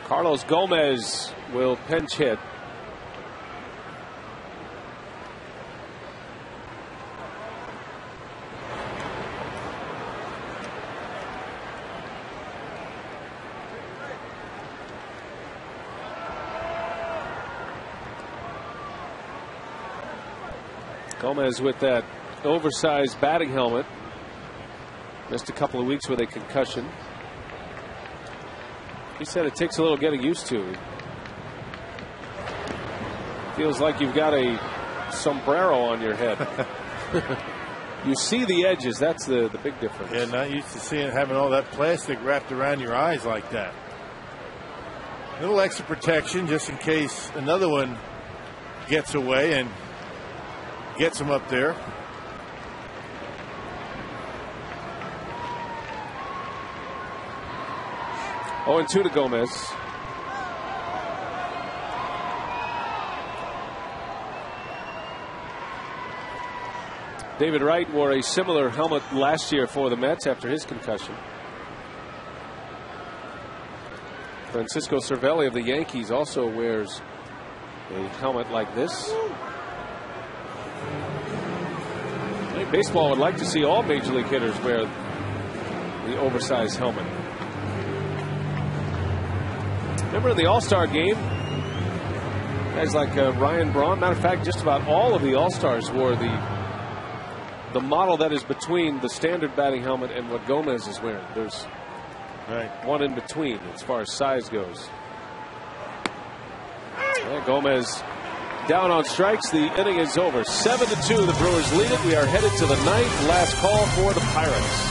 Carlos Gomez will pinch hit. Gomez with that oversized batting helmet. Missed a couple of weeks with a concussion. He said it takes a little getting used to. Feels like you've got a sombrero on your head. You see the edges. That's the big difference. Yeah, not used to having all that plastic wrapped around your eyes like that. A little extra protection just in case another one gets away and gets him up there. Oh, and 2 to Gomez. David Wright wore a similar helmet last year for the Mets after his concussion. Francisco Cervelli of the Yankees also wears a helmet like this. I think baseball would like to see all major league hitters wear the oversized helmet. Remember in the All-Star game, guys like Ryan Braun, matter of fact, just about all of the All-Stars wore the model that is between the standard batting helmet and what Gomez is wearing. There's one in between as far as size goes. Yeah, Gomez down on strikes. The inning is over. 7-2. The Brewers lead it. We are headed to the 9th. Last call for the Pirates.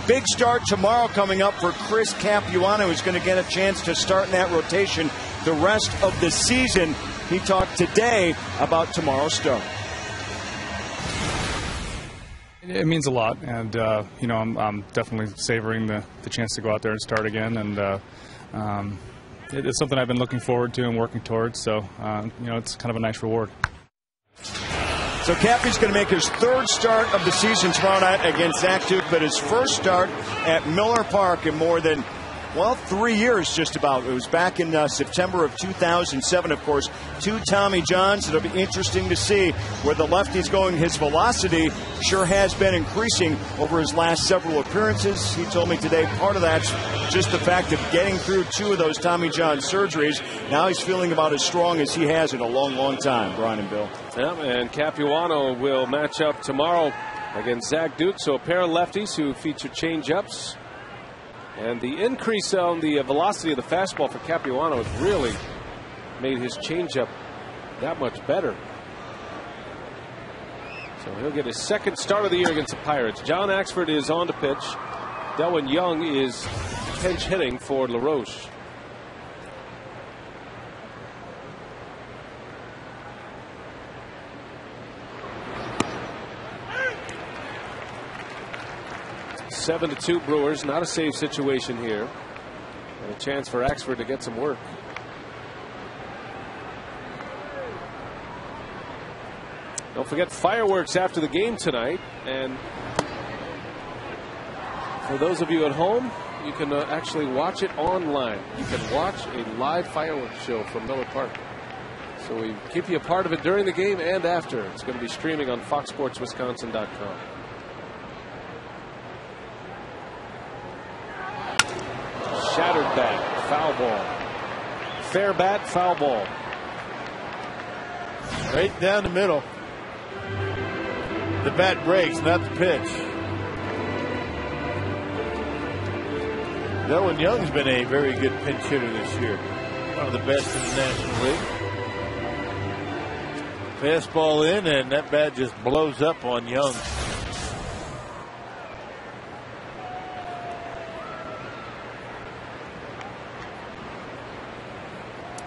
Big start tomorrow coming up for Chris Capuano, who's going to get a chance to start in that rotation the rest of the season. He talked today about tomorrow's start. It means a lot, and you know, I'm definitely savoring the chance to go out there and start again, and it's something I've been looking forward to and working towards, so you know, it's kind of a nice reward. So Cappy's going to make his 3rd start of the season tomorrow night against Zach Duke, but his first start at Miller Park in more than, well, 3 years just about. It was back in September of 2007, of course. 2 Tommy Johns. It'll be interesting to see where the lefty's going. His velocity sure has been increasing over his last several appearances. He told me today part of that's just the fact of getting through 2 of those Tommy John surgeries. Now he's feeling about as strong as he has in a long, long time, Brian and Bill. Yeah, and Capuano will match up tomorrow against Zach Duke. So a pair of lefties who feature change-ups. And the increase on the velocity of the fastball for Capuano has really made his changeup that much better. So he'll get his 2nd start of the year against the Pirates. John Axford is on to pitch. Delwyn Young is pinch hitting for LaRoche. Seven to 2 Brewers. Not a safe situation here. And a chance for Axford to get some work. Don't forget fireworks after the game tonight. And for those of you at home, you can actually watch it online. You can watch a live fireworks show from Miller Park. So we keep you a part of it during the game and after. It's going to be streaming on FoxSportsWisconsin.com. Shattered bat. Foul ball. Fair bat. Foul ball. Right down the middle. The bat breaks, not the pitch. Delwin Young's been a very good pinch hitter this year. One of the best in the National League. Fastball in, and that bat just blows up on Young.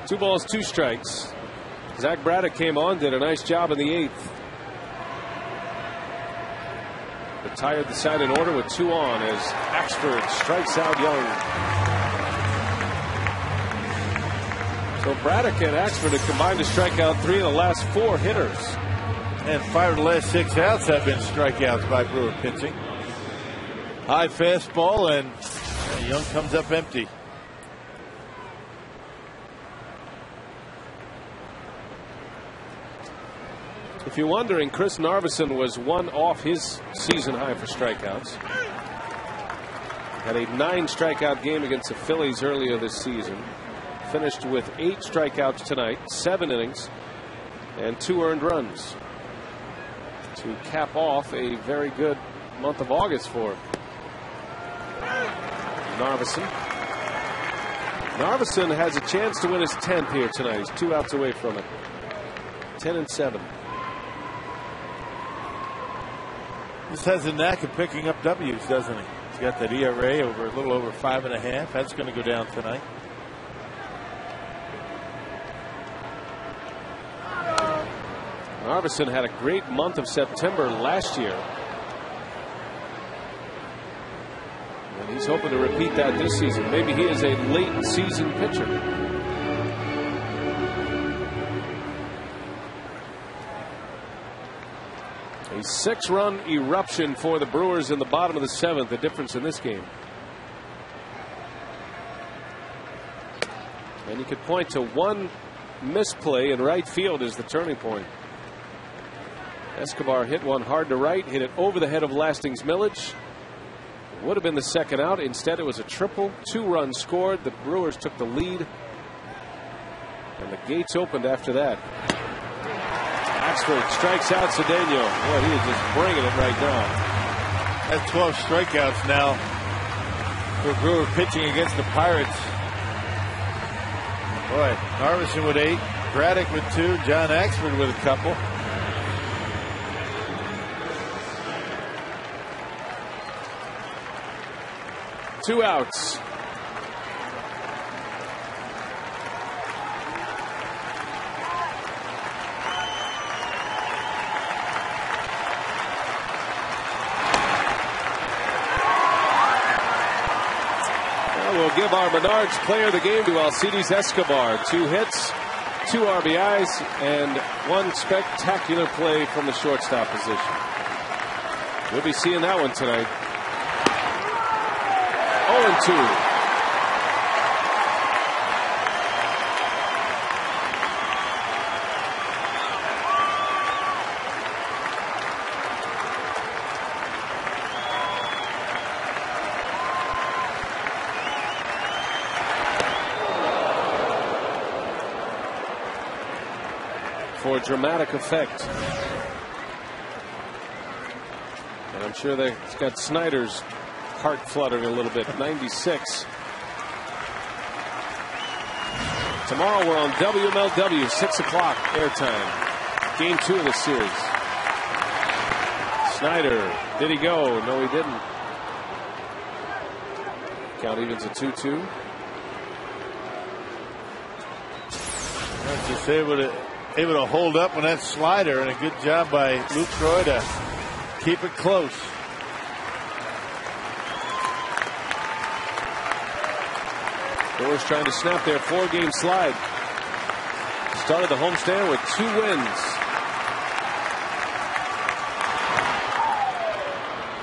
Two balls, two strikes. Zach Braddock came on, did a nice job in the 8th. Retired the side in order with 2 on as Axford strikes out Young. So Braddock and Axford have combined to strike out 3 of the last 4 hitters. And 5 of the last 6 outs have been strikeouts by Brewer pitching. High fastball, and Young comes up empty. If you're wondering, Chris Narveson was 1 off his season high for strikeouts. Had a 9 strikeout game against the Phillies earlier this season. Finished with 8 strikeouts tonight, 7 innings, and 2 earned runs to cap off a very good month of August for Narveson. Narveson has a chance to win his 10th here tonight. He's 2 outs away from it. 10-7. This has a knack of picking up W's, doesn't he? He's got that ERA over a little over 5.5. That's going to go down tonight. Narveson had a great month of September last year. And he's hoping to repeat that this season. Maybe he is a late season pitcher. A 6-run eruption for the Brewers in the bottom of the 7th. The difference in this game. And you could point to one misplay in right field as the turning point. Escobar hit one hard to right, hit it over the head of Lastings Milledge. Would have been the second out. Instead, it was a triple. 2 runs scored. The Brewers took the lead. And the gates opened after that. Axford strikes out Cedeno. Boy, he is just bringing it right now. That's 12 strikeouts now for Brewer pitching against the Pirates. Boy, Narveson with 8, Braddock with 2, John Axford with a couple. Two outs. We'll give our Menards player of the game to Alcides Escobar. 2 hits, 2 RBIs, and 1 spectacular play from the shortstop position. We'll be seeing that one tonight. 0-2. For dramatic effect. And I'm sure that's got Snyder's heart fluttering a little bit. 96. Tomorrow we're on WMLW, 6 o'clock airtime. Game 2 of the series. Snyder, did he go? No, he didn't. Count evens at 2-2. Just able to hold up on that slider, and a good job by Lucroy to keep it close. Brewers trying to snap their 4-game slide. Started the homestand with 2 wins.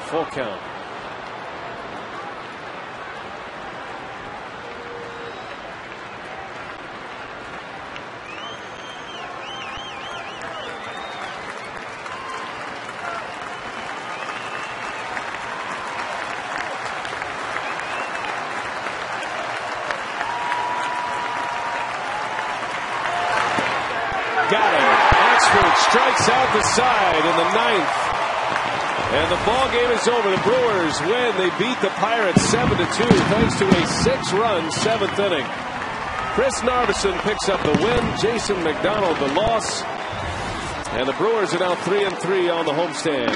Full count. strikes out the side in the 9th. And the ball game is over. The Brewers win. They beat the Pirates 7-2 thanks to a 6-run 7th inning. Chris Narveson picks up the win. Jason McDonald the loss. And the Brewers are now 3-3 on the homestand.